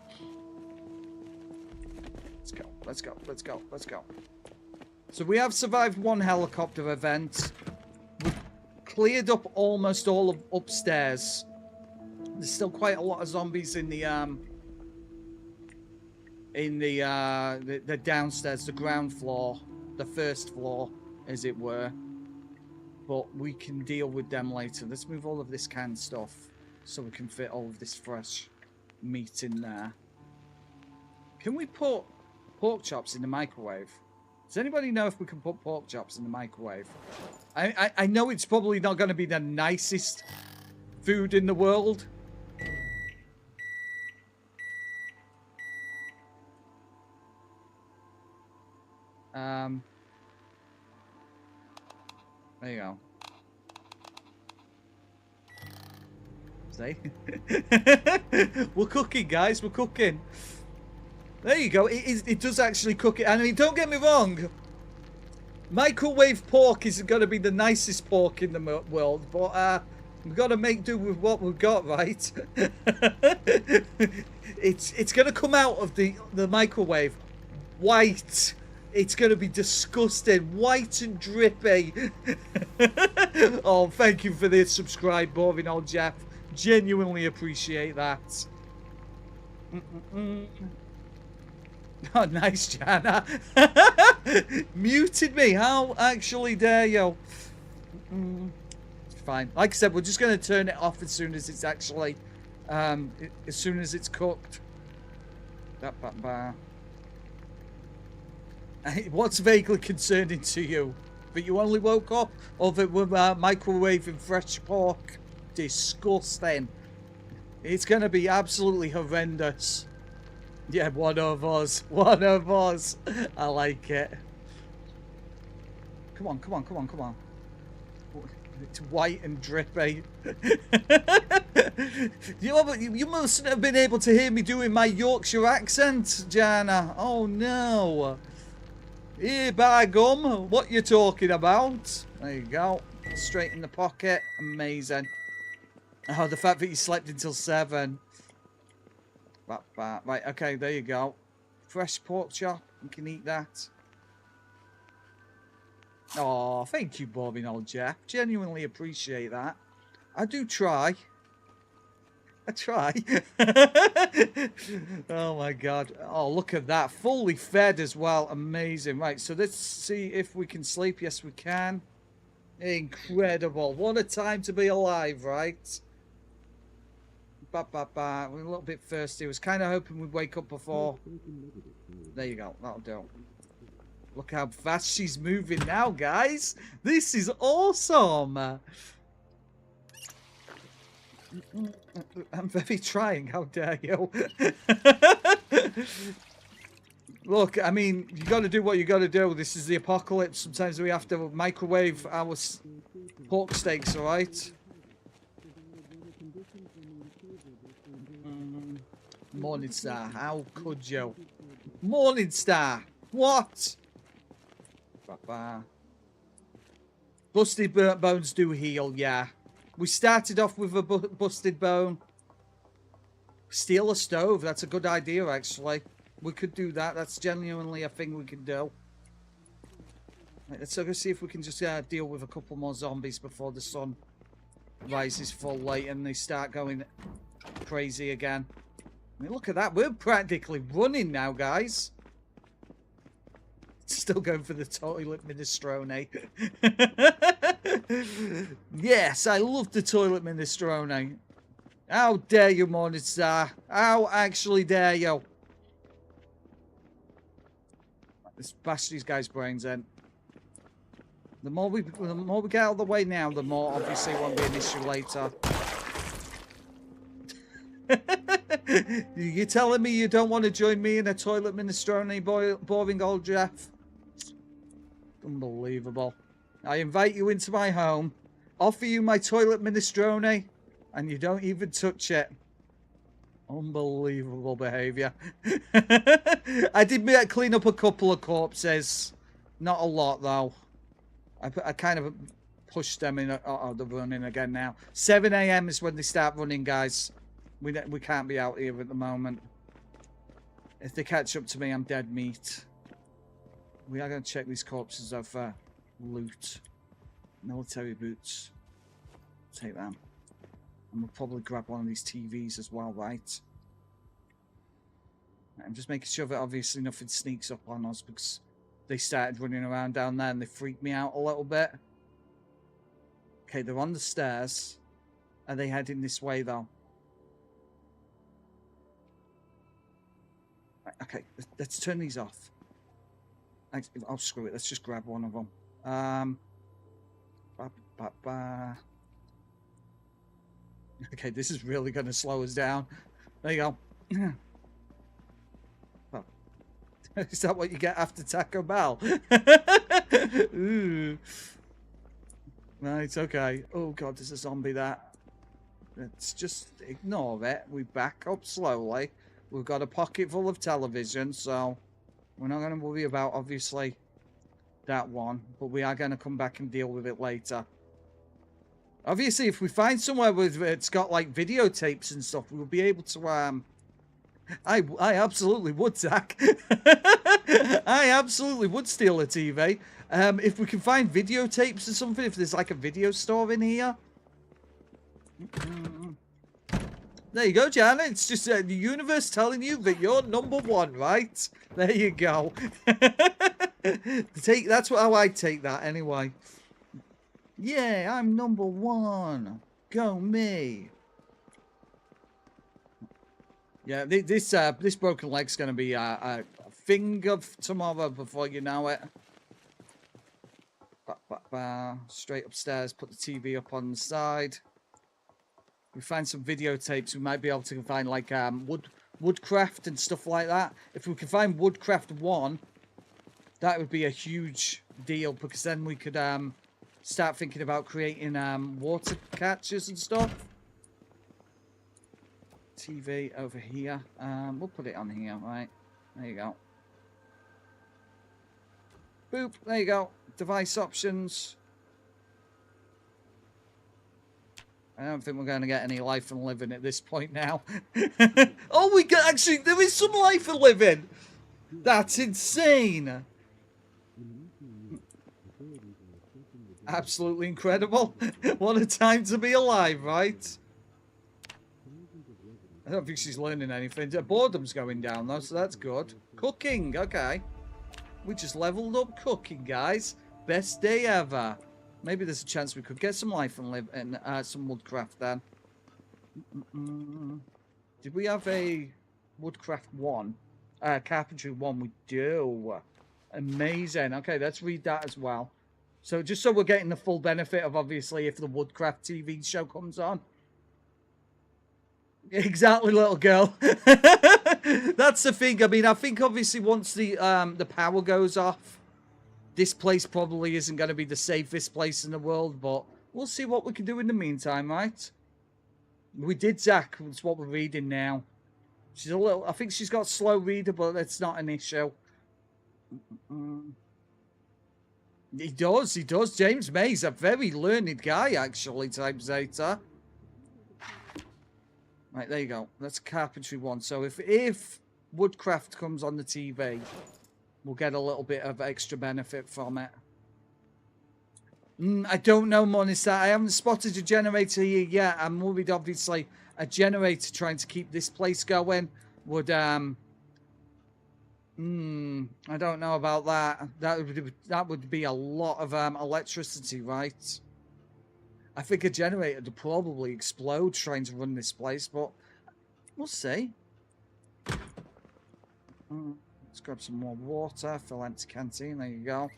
Let's go. Let's go. Let's go. Let's go. So we have survived one helicopter event. We've cleared up almost all of upstairs. There's still quite a lot of zombies in the downstairs, the ground floor, the first floor, as it were. But we can deal with them later. Let's move all of this canned stuff so we can fit all of this fresh meat in there. Can we put pork chops in the microwave? Does anybody know if we can put pork chops in the microwave? I know it's probably not going to be the nicest food in the world. There you go. See? We're cooking, guys. We're cooking. There you go. It does actually cook it. I mean, don't get me wrong. Microwave pork isn't going to be the nicest pork in the world, but we've got to make do with what we've got, right? It's going to come out of the microwave white. It's going to be disgusting. White and drippy. Oh, thank you for the subscribe, boring old Jeff. Genuinely appreciate that. Oh, nice, Jana. Muted me. How actually dare you? It's fine. Like I said, we're just going to turn it off as soon as it's actually... as soon as it's cooked. What's vaguely concerning to you? That you only woke up? Or that we're microwaving fresh pork? Disgusting. It's going to be absolutely horrendous. Yeah, one of us. One of us. I like it. Come on, come on, come on, come on. It's white and drippy. You mustn't have been able to hear me doing my Yorkshire accent, Jana. Oh, no. Here, by gum, what you talking about? There you go. Straight in the pocket. Amazing. Oh, the fact that you slept until 7. Right, okay, there you go. Fresh pork chop. You can eat that. Oh, thank you, boring old Jeff. Genuinely appreciate that. I do try. I try. Oh my god. Oh, look at that. Fully fed as well. Amazing. Right, so let's see if we can sleep. Yes, we can. Incredible. What a time to be alive, right? We're a little bit thirsty. I was kind of hoping we'd wake up before. There you go. That'll do. Look how fast she's moving now, guys. This is awesome. I'm very trying. How dare you? Look, I mean, you got to do what you got to do. This is the apocalypse. Sometimes we have to microwave our pork steaks, all right? Morningstar, how could you? Morningstar, what? Busted bones do heal, yeah. We started off with a busted bone. Steal a stove, that's a good idea, actually. We could do that, that's genuinely a thing we can do. Right, let's go see if we can just deal with a couple more zombies before the sun rises full light and they start going crazy again. I mean, look at that. We're practically running now, guys. Still going for the toilet minestrone. Yes, I love the toilet minestrone. How dare you, Morningstar? How actually dare you? Let's bash these guys' brains in. The more we get out of the way now, the more obviously it won't be an issue later. You're telling me you don't want to join me in a toilet minestrone, boring old Jeff? Unbelievable. I invite you into my home, offer you my toilet minestrone, and you don't even touch it. Unbelievable behaviour. I did clean up a couple of corpses. Not a lot, though. I kind of pushed them in. Oh, they're running again now. 7 a.m. is when they start running, guys. We can't be out here at the moment. If they catch up to me, I'm dead meat. We are going to check these corpses of loot. Military boots. Take them. And we'll probably grab one of these TVs as well, right? I'm just making sure that obviously nothing sneaks up on us because they started running around down there and they freaked me out a little bit. Okay, they're on the stairs. Are they heading this way, though? Right, okay, let's turn these off. Oh, screw it. Let's just grab one of them. Okay, this is really going to slow us down. There you go. Oh. Is that what you get after Taco Bell? Ooh. Right, okay. Oh, God, there's a zombie there. Let's just ignore it. We back up slowly. We've got a pocket full of television, so we're not going to worry about, obviously, that one. But we are going to come back and deal with it later. Obviously, if we find somewhere where it's got, like, videotapes and stuff, we'll be able to, I absolutely would, Zach. I absolutely would steal a TV. If we can find videotapes or something, if there's, like, a video store in here. There you go, Jan. It's just the universe telling you that you're #1, right? There you go. That's how I take that, anyway. Yeah, I'm #1. Go me. Yeah, this broken leg's gonna be a thing of tomorrow before you know it. Straight upstairs. Put the TV up on the side. We find some videotapes. We might be able to find like woodcraft and stuff like that. If we can find Woodcraft 1, that would be a huge deal because then we could start thinking about creating water catchers and stuff. TV over here. We'll put it on here, right? There you go. Boop. There you go. Device options. I don't think we're going to get any life and living at this point now. Oh, we got actually, there is some life and living. That's insane. Absolutely incredible. What a time to be alive, right? I don't think she's learning anything. Boredom's going down though, so that's good. Cooking, okay. We just leveled up cooking, guys. Best day ever. Maybe there's a chance we could get some life and live and some woodcraft then. Did we have a woodcraft 1? Carpentry 1, we do. Amazing. Okay, let's read that as well. So just so we're getting the full benefit of obviously if the Woodcraft TV show comes on. Exactly, little girl. That's the thing. I mean, I think obviously once the power goes off, this place probably isn't going to be the safest place in the world, but we'll see what we can do in the meantime, right? We did, Zach. That's what we're reading now. She's a little... I think she's got slow reader, but that's not an issue. He does, he does. James May's a very learned guy, actually, Type Zeta. Right, there you go. That's Carpentry 1. So if Woodcraft comes on the TV... we'll get a little bit of extra benefit from it. I don't know, Monistar. I haven't spotted a generator here yet. I'm worried, obviously, a generator trying to keep this place going. would I don't know about that. That would be a lot of electricity, right? I think a generator would probably explode trying to run this place, but we'll see. Let's grab some more water, fill empty canteen. There you go.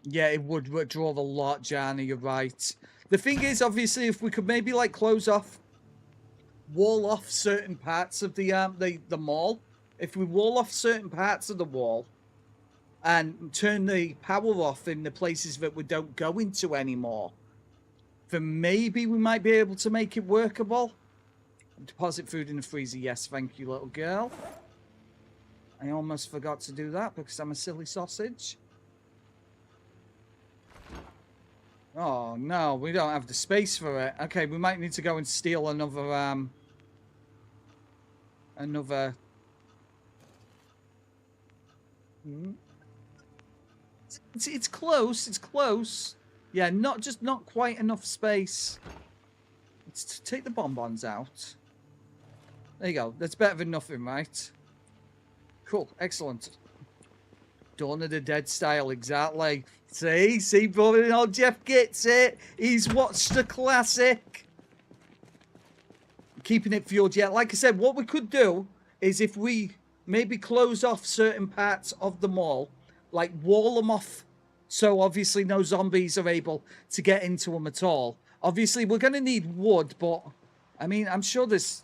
Yeah, it would withdraw a lot, Johnny. You're right. The thing is, obviously, if we could maybe like wall off certain parts of the mall. If we wall off certain parts of the wall and turn the power off in the places that we don't go into anymore, then maybe we might be able to make it workable. Deposit food in the freezer. Yes, thank you, little girl. I almost forgot to do that because I'm a silly sausage. Oh, no, we don't have the space for it. Okay, we might need to go and steal another, It's close, it's close. Yeah, not quite enough space. Let's take the bonbons out. There you go. That's better than nothing, right? Cool, excellent. Dawn of the Dead style, exactly. See, brother, old Jeff gets it. He's watched the classic. Keeping it fueled, yeah. Like I said, what we could do is if we maybe close off certain parts of the mall, like wall them off, so obviously no zombies are able to get into them at all. Obviously, we're going to need wood, but I mean, I'm sure there's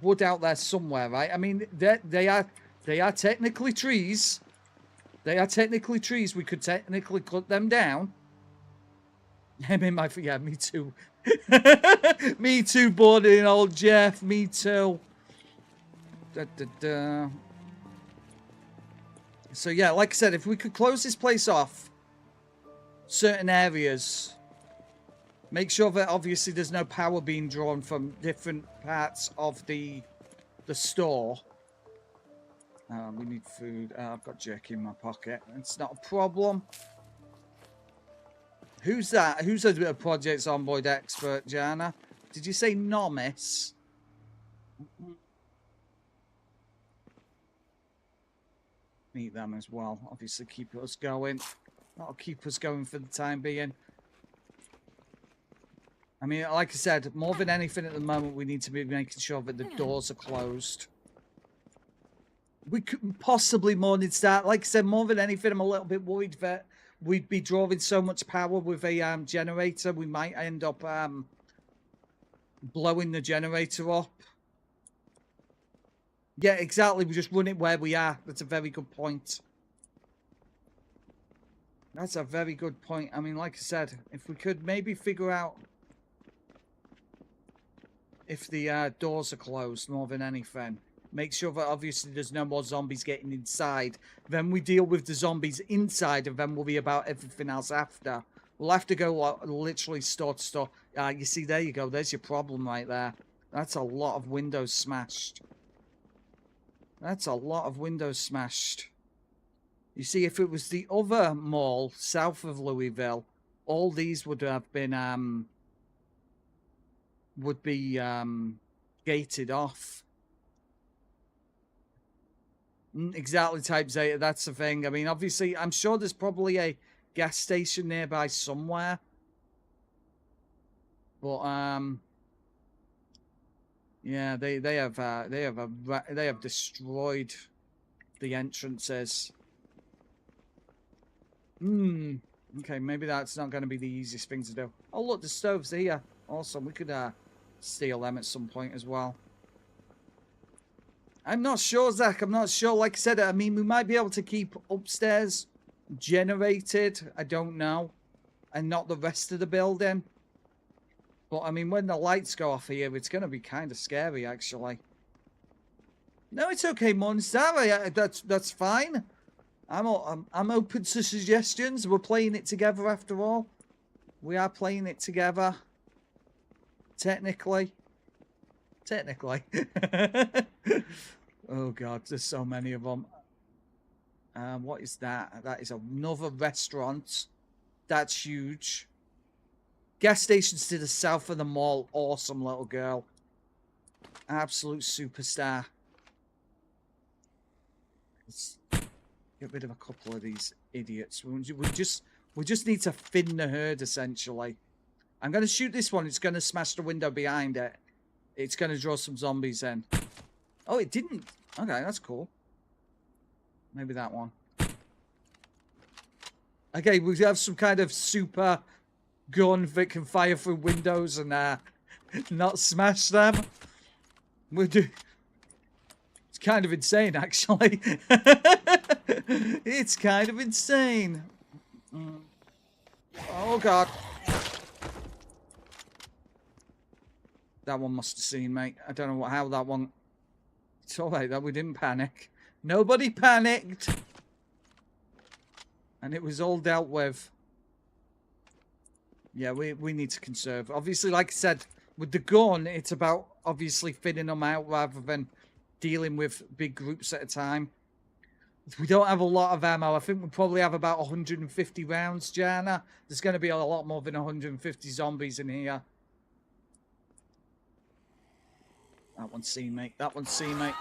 wood out there somewhere, right? I mean, they are technically trees. They are technically trees. We could technically cut them down. Yeah, me too. Me too, buddy, old Jeff. Me too. So yeah, like I said, if we could close this place off, certain areas, make sure that obviously there's no power being drawn from different parts of the store. We need food. I've got jerky in my pocket. It's not a problem. Who's that? Who's a Project Zomboid expert, Jana? Did you say novice? Meet them as well. Obviously, keep us going. That'll keep us going for the time being. I mean, like I said, more than anything at the moment, we need to be making sure that the doors are closed. We could possibly morning start. Like I said, more than anything, I'm a little bit worried that we'd be drawing so much power with a generator. We might end up blowing the generator up. Yeah, exactly. We just run it where we are. That's a very good point. That's a very good point. I mean, like I said, if we could maybe figure out if the doors are closed more than anything. Make sure that obviously there's no more zombies getting inside. Then we deal with the zombies inside and then worry about everything else after. We'll have to go literally store to store. You see, there you go. There's your problem right there. That's a lot of windows smashed. That's a lot of windows smashed. You see, if it was the other mall south of Louisville, all these would have been, gated off. Exactly, Type Zeta, that's the thing. I mean, obviously, I'm sure there's probably a gas station nearby somewhere. But, yeah, they have destroyed the entrances. Okay, maybe that's not going to be the easiest thing to do. Oh, look, the stoves here. Awesome, we could steal them at some point as well. I'm not sure, Zach. I'm not sure. Like I said, I mean, we might be able to keep upstairs generated. I don't know. And not the rest of the building. But, I mean, when the lights go off here, it's going to be kind of scary, actually. No, it's okay, Monster. That's fine. I'm open to suggestions. We're playing it together, after all. We are playing it together. Technically. Oh god, there's so many of them. What is that? That is another restaurant. That's huge. Gas stations to the south of the mall. Awesome, little girl. Absolute superstar. Let's get rid of a couple of these idiots. We just need to thin the herd, essentially. I'm going to shoot this one. It's going to smash the window behind it. It's going to draw some zombies in. Oh, it didn't. Okay, that's cool. Maybe that one. Okay, we have some kind of super gun that can fire through windows and not smash them. It's kind of insane, actually. It's kind of insane. Oh, God. That one must have seen me. I don't know how that one... It's alright that we didn't panic. Nobody panicked. And it was all dealt with. Yeah, we need to conserve. Obviously, like I said, with the gun, it's about obviously thinning them out rather than dealing with big groups at a time. We don't have a lot of ammo. I think we probably have about 150 rounds, Jana. There's going to be a lot more than 150 zombies in here. That one's seen me. That one's seen me.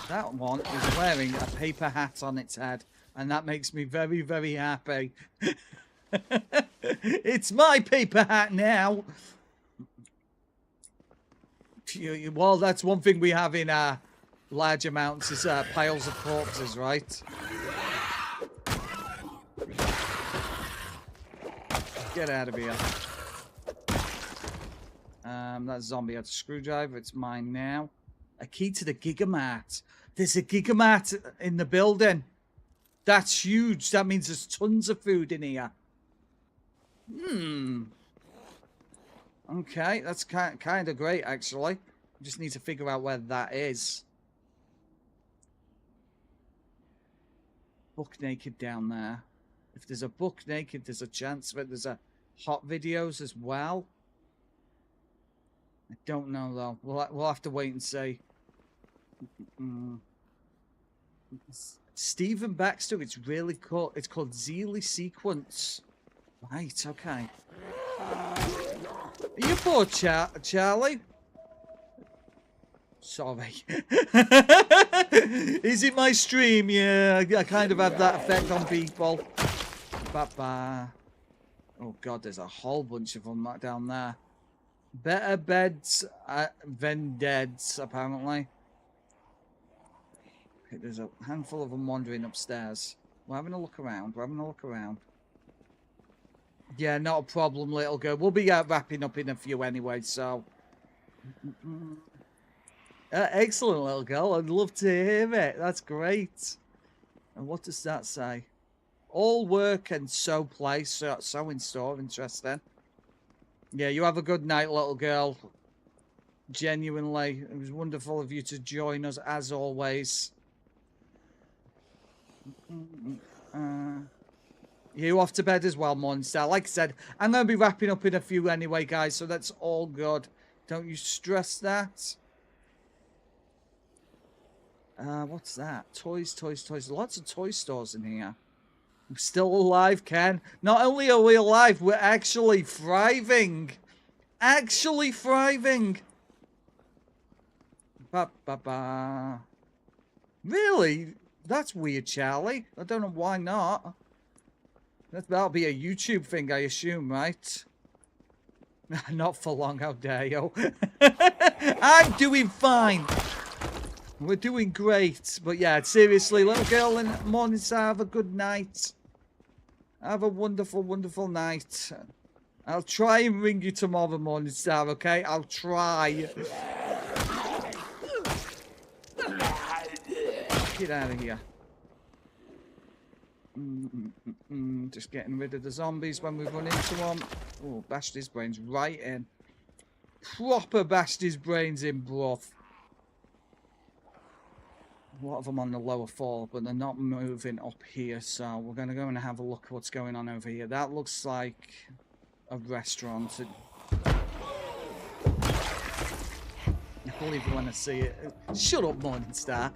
That one is wearing a paper hat on its head. And that makes me very, very happy. It's my paper hat now. Well, that's one thing we have in large amounts is piles of corpses, right? Get out of here. That zombie had a screwdriver. It's mine now. A key to the Gigamat. There's a Gigamat in the building. That's huge. That means there's tons of food in here. Okay, that's kind of great, actually. We just need to figure out where that is. Buck naked down there. If there's a buck naked, there's a chance that there's a hot videos as well. I don't know, though. We'll have to wait and see. Stephen Baxter, it's really cool. It's called Zeely Sequence. Right, okay. Are you bored, Charlie? Sorry. Is it my stream? Yeah, I kind of have that effect on people. Ba-ba. Oh, God, there's a whole bunch of them down there. Better beds than deads, apparently. Okay, there's a handful of them wandering upstairs. We're having a look around. We're having a look around. Yeah, not a problem, little girl. We'll be wrapping up in a few anyway, so... excellent, little girl. I'd love to hear it. That's great. And what does that say? All work and so play. So in store. Interesting. Yeah, you have a good night, little girl. Genuinely. It was wonderful of you to join us, as always. You off to bed as well, Monster. Like I said, I'm going to be wrapping up in a few anyway, guys, so that's all good. Don't you stress that. What's that? Toys, toys, toys. Lots of toy stores in here. I'm still alive, Ken. Not only are we alive, we're actually thriving. Actually thriving. Ba-ba-ba. Really? That's weird, Charlie. I don't know why not. That'll be a YouTube thing, I assume, right? Not for long, how dare you. I'm doing fine. We're doing great. But yeah, seriously, little girl and Morningstar, have a good night. Have a wonderful, wonderful night. I'll try and ring you tomorrow, Morningstar, okay? I'll try. Get out of here. Just getting rid of the zombies when we run into them. Oh, bashed his brains right in. Proper bashed his brains in, bruv. A lot of them on the lower floor, but they're not moving up here, so we're going to go and have a look at what's going on over here. That looks like a restaurant. I believe you want to see it. Shut up, Morningstar.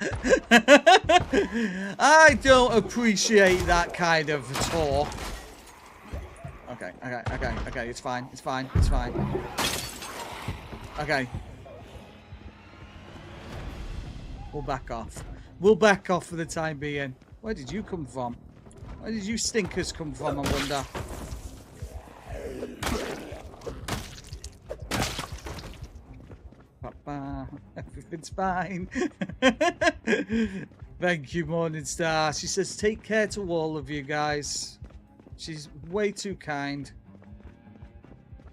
I don't appreciate that kind of talk. Okay, it's fine, it's fine, it's fine. Okay, We'll back off. We'll back off for the time being. Where did you come from? Where did you stinkers come from, I wonder? Papa, everything's fine. Thank you, Morningstar. She says, take care to all of you guys. She's way too kind.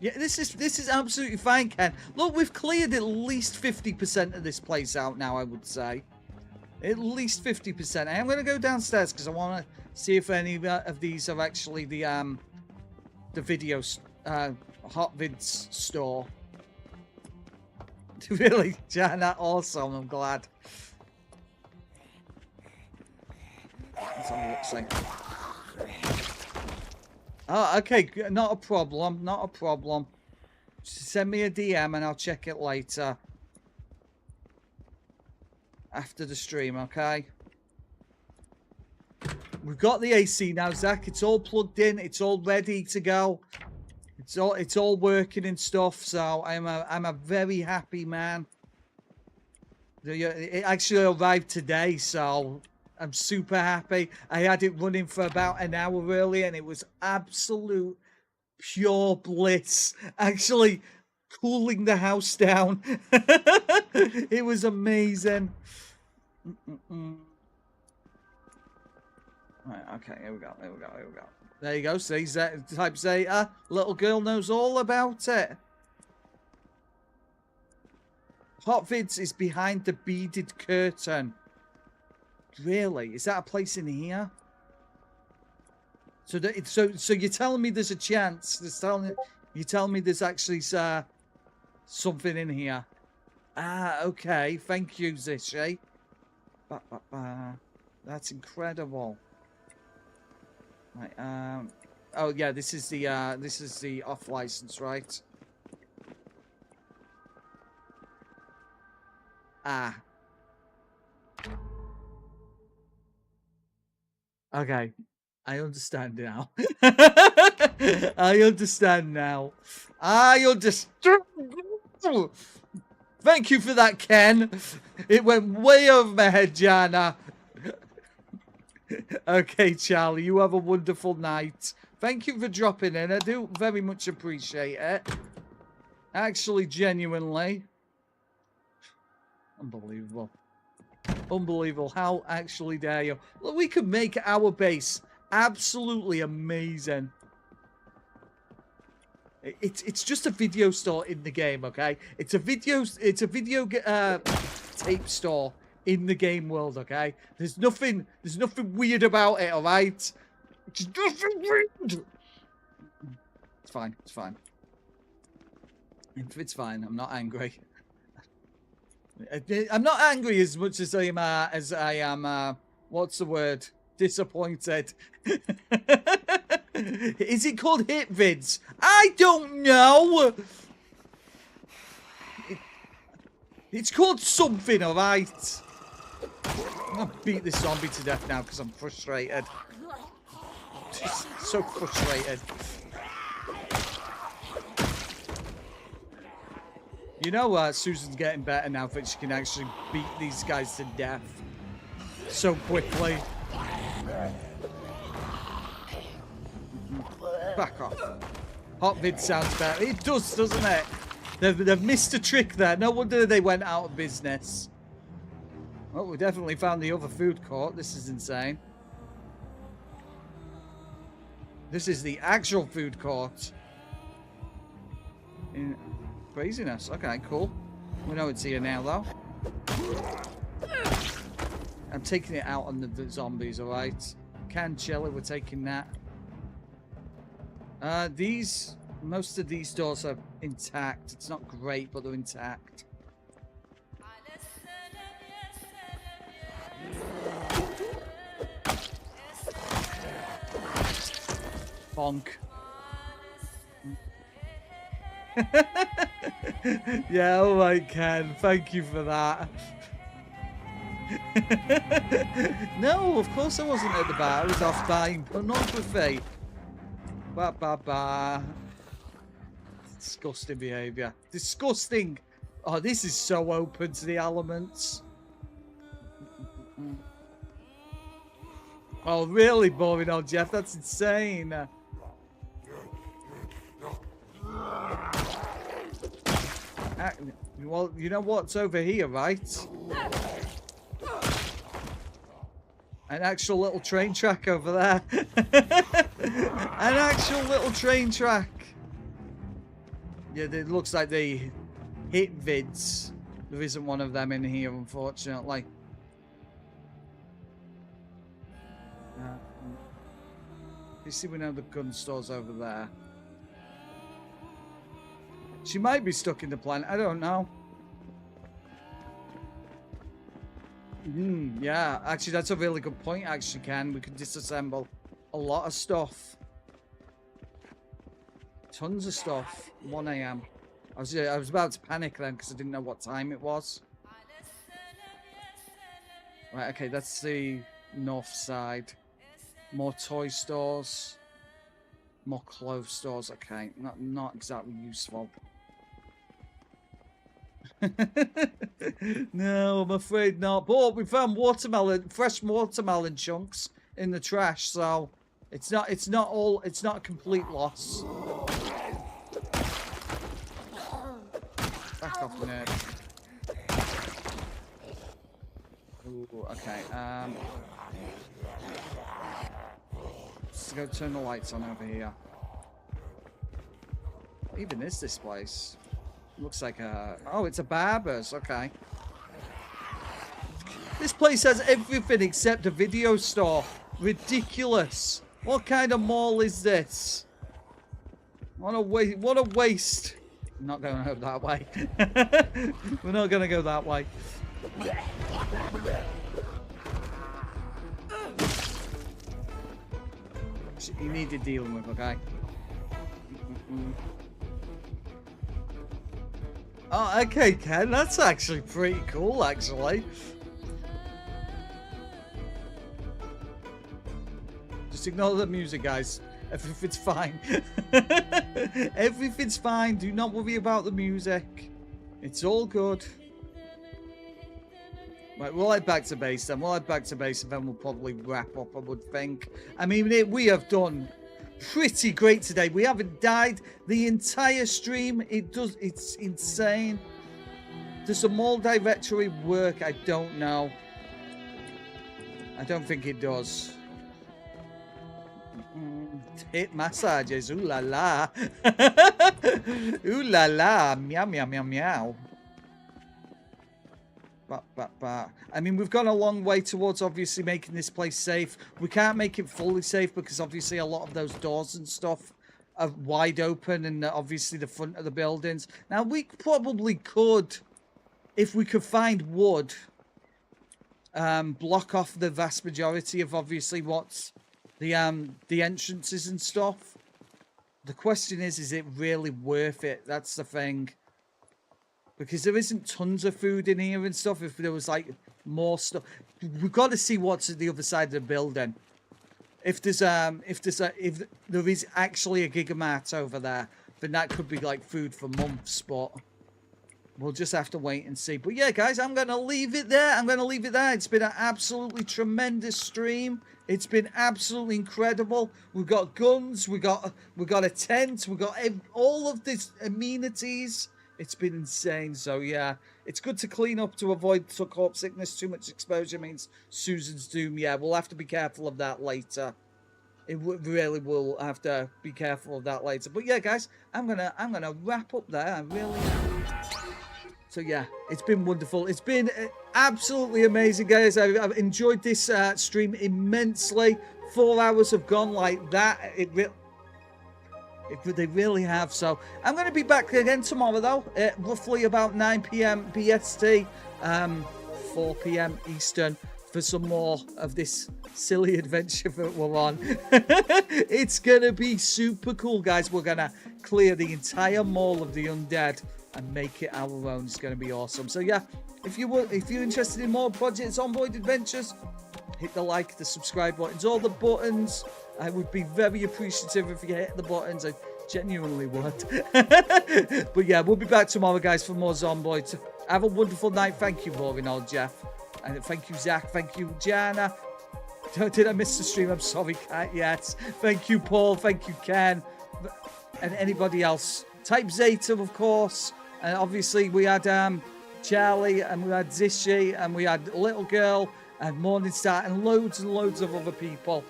Yeah, this is absolutely fine, Ken. Look, we've cleared at least 50% of this place out now, I would say. At least 50%. I'm going to go downstairs because I want to see if any of these are actually the video hot vids store. Really, Jana, awesome. I'm glad. Let's have a look, see. Oh, okay. Not a problem. Not a problem. Send me a DM and I'll check it later. After the stream, okay? We've got the AC now, Zach. It's all plugged in. It's all ready to go. It's all working and stuff. So I'm a very happy man. It actually arrived today, so I'm super happy. I had it running for about an hour early, and it was absolute pure bliss. Actually, cooling the house down. It was amazing. Right, okay, here we go. There you go. See, type Zeta. Little girl knows all about it. Hot Vids is behind the beaded curtain. Really? Is that a place in here? So you're telling me there's a chance? You're telling me there's actually something in here? Ah, okay. Thank you, Zishi. That's incredible. Right. Oh yeah, this is the off license, right? Ah. Okay. I understand now. I understand now. I understand. Thank you for that, Ken. It went way over my head, Jana. Okay, Charlie, you have a wonderful night. Thank you for dropping in. I do very much appreciate it. Actually, genuinely. Unbelievable. Unbelievable. How actually dare you? Look, we could make our base absolutely amazing. It's just a video store in the game, okay? It's a video tape store in the game world, okay? There's nothing weird about it, all right? It's nothing weird. It's fine. It's fine. It's fine. I'm not angry. I'm not angry as much as I am. What's the word? Disappointed. Is it called hit vids? I don't know. It's called something, all right. I'm gonna beat this zombie to death now because I'm frustrated. Just so frustrated. You know, Susan's getting better now that she can actually beat these guys to death so quickly. Back off. Hot vid sounds better. It does, doesn't it? They've missed a trick there. No wonder they went out of business. Well, we definitely found the other food court. This is insane. This is the actual food court. Craziness. Okay, cool. We know it's here now, though. I'm taking it out on the zombies, alright? Canned chili, we're taking that. Most of these doors are intact. It's not great, but they're intact. Bonk. Yeah, alright, Ken. Thank you for that. No, of course I wasn't at the bar. I was off buying pornography. Disgusting behaviour. Disgusting. Oh, this is so open to the elements. Oh, really boring old Jeff? That's insane. Well, you know what's over here, right? An actual little train track over there. An actual little train track. Yeah, it looks like they hit vids. There isn't one of them in here, unfortunately. You see, we know the gun store's over there. She might be stuck in the plant. I don't know. Yeah, actually, that's a really good point, actually, Ken. We could disassemble a lot of stuff. Tons of stuff. 1 a.m. I was about to panic then because I didn't know what time it was. Right, okay, that's the north side. More toy stores. More clothes stores. Okay, not exactly useful. No, I'm afraid not. But we found fresh watermelon chunks in the trash, so it's not a complete loss. Back off, nerd. Ooh, okay. Let's go turn the lights on over here. What even is this place? Looks like a... Oh, it's a barber's. Okay. This place has everything except a video store. Ridiculous. What kind of mall is this? What a waste. I'm not going to go that way. We're not going to go that way. You needed dealing with, okay? Oh, okay, Ken. That's actually pretty cool, actually. Just ignore the music, guys. Everything's fine. Everything's fine. Do not worry about the music. It's all good. Right, we'll head back to base then. We'll head back to base and then we'll probably wrap up, I would think. I mean, we have done pretty great today. We haven't died the entire stream. It's insane. Does the mall directory work? I don't know. I don't think it does. Hip massages. Ooh la la. Ooh la la. Meow meow meow meow. I mean, we've gone a long way towards obviously making this place safe. We can't make it fully safe because obviously a lot of those doors and stuff are wide open and obviously the front of the buildings. Now, we probably could, if we could find wood, block off the vast majority of obviously what's the entrances and stuff. The question is it really worth it? That's the thing. Because there isn't tons of food in here and stuff. If there was like more stuff, we've got to see what's at the other side of the building. If there is actually a Gigamart over there, then that could be like food for months. But we'll just have to wait and see. But yeah, guys, I'm gonna leave it there. It's been an absolutely tremendous stream. It's been absolutely incredible. We've got guns. We got a tent. We got all of these amenities. It's been insane. So yeah, it's good to clean up to avoid corpse sickness. Too much exposure means Susan's doom. Yeah, we'll have to be careful of that later. It really will have to be careful of that later. But yeah, guys, I'm gonna wrap up there. I really am. So yeah, it's been wonderful. It's been absolutely amazing, guys. I've enjoyed this stream immensely. 4 hours have gone like that. They really have. So I'm going to be back again tomorrow, though, at roughly about 9 p.m. BST, 4 p.m. Eastern, for some more of this silly adventure that we're on. It's going to be super cool, guys. We're going to clear the entire mall of the undead and make it our own. It's going to be awesome. So yeah, if you're interested in more Project Zomboid adventures, hit the like, the subscribe buttons, all the buttons. I would be very appreciative if you hit the buttons. I genuinely would. But yeah, we'll be back tomorrow, guys, for more Zomboid. Have a wonderful night. Thank you, boring old Jeff. And thank you, Zach. Thank you, Jana. Did I miss the stream? I'm sorry, Kat. Yes. Thank you, Paul. Thank you, Ken. And anybody else. Type Zeta, of course. And obviously, we had Charlie, and we had Zishi, and we had Little Girl, and Morningstar, and loads of other people.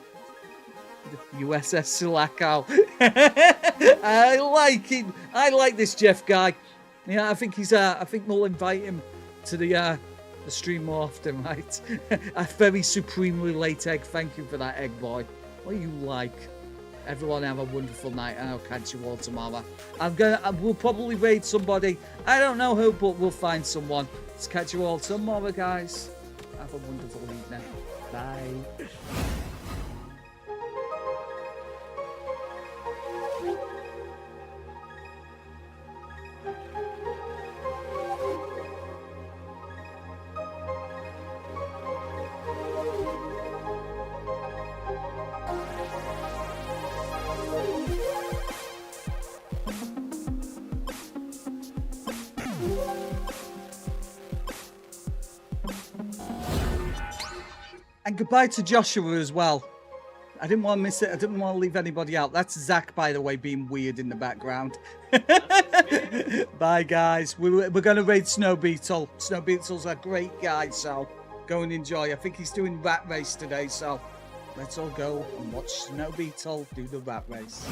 USS Sulaco. I like him. I like this Jeff guy. Yeah, I think I think we'll invite him to the stream more often, right? A very supremely late egg. Thank you for that, egg boy. What do you like? Everyone have a wonderful night, and I'll catch you all tomorrow. We'll probably raid somebody. I don't know who, but we'll find someone. Let's catch you all tomorrow, guys. Have a wonderful evening. Bye. And goodbye to Joshua as well. I didn't want to miss it. I didn't want to leave anybody out. That's Zach, by the way, being weird in the background. Bye, guys. We're going to raid Snow Beetle. Snow Beetle's a great guy, so go and enjoy. I think he's doing Rat Race today, so let's all go and watch Snow Beetle do the Rat Race.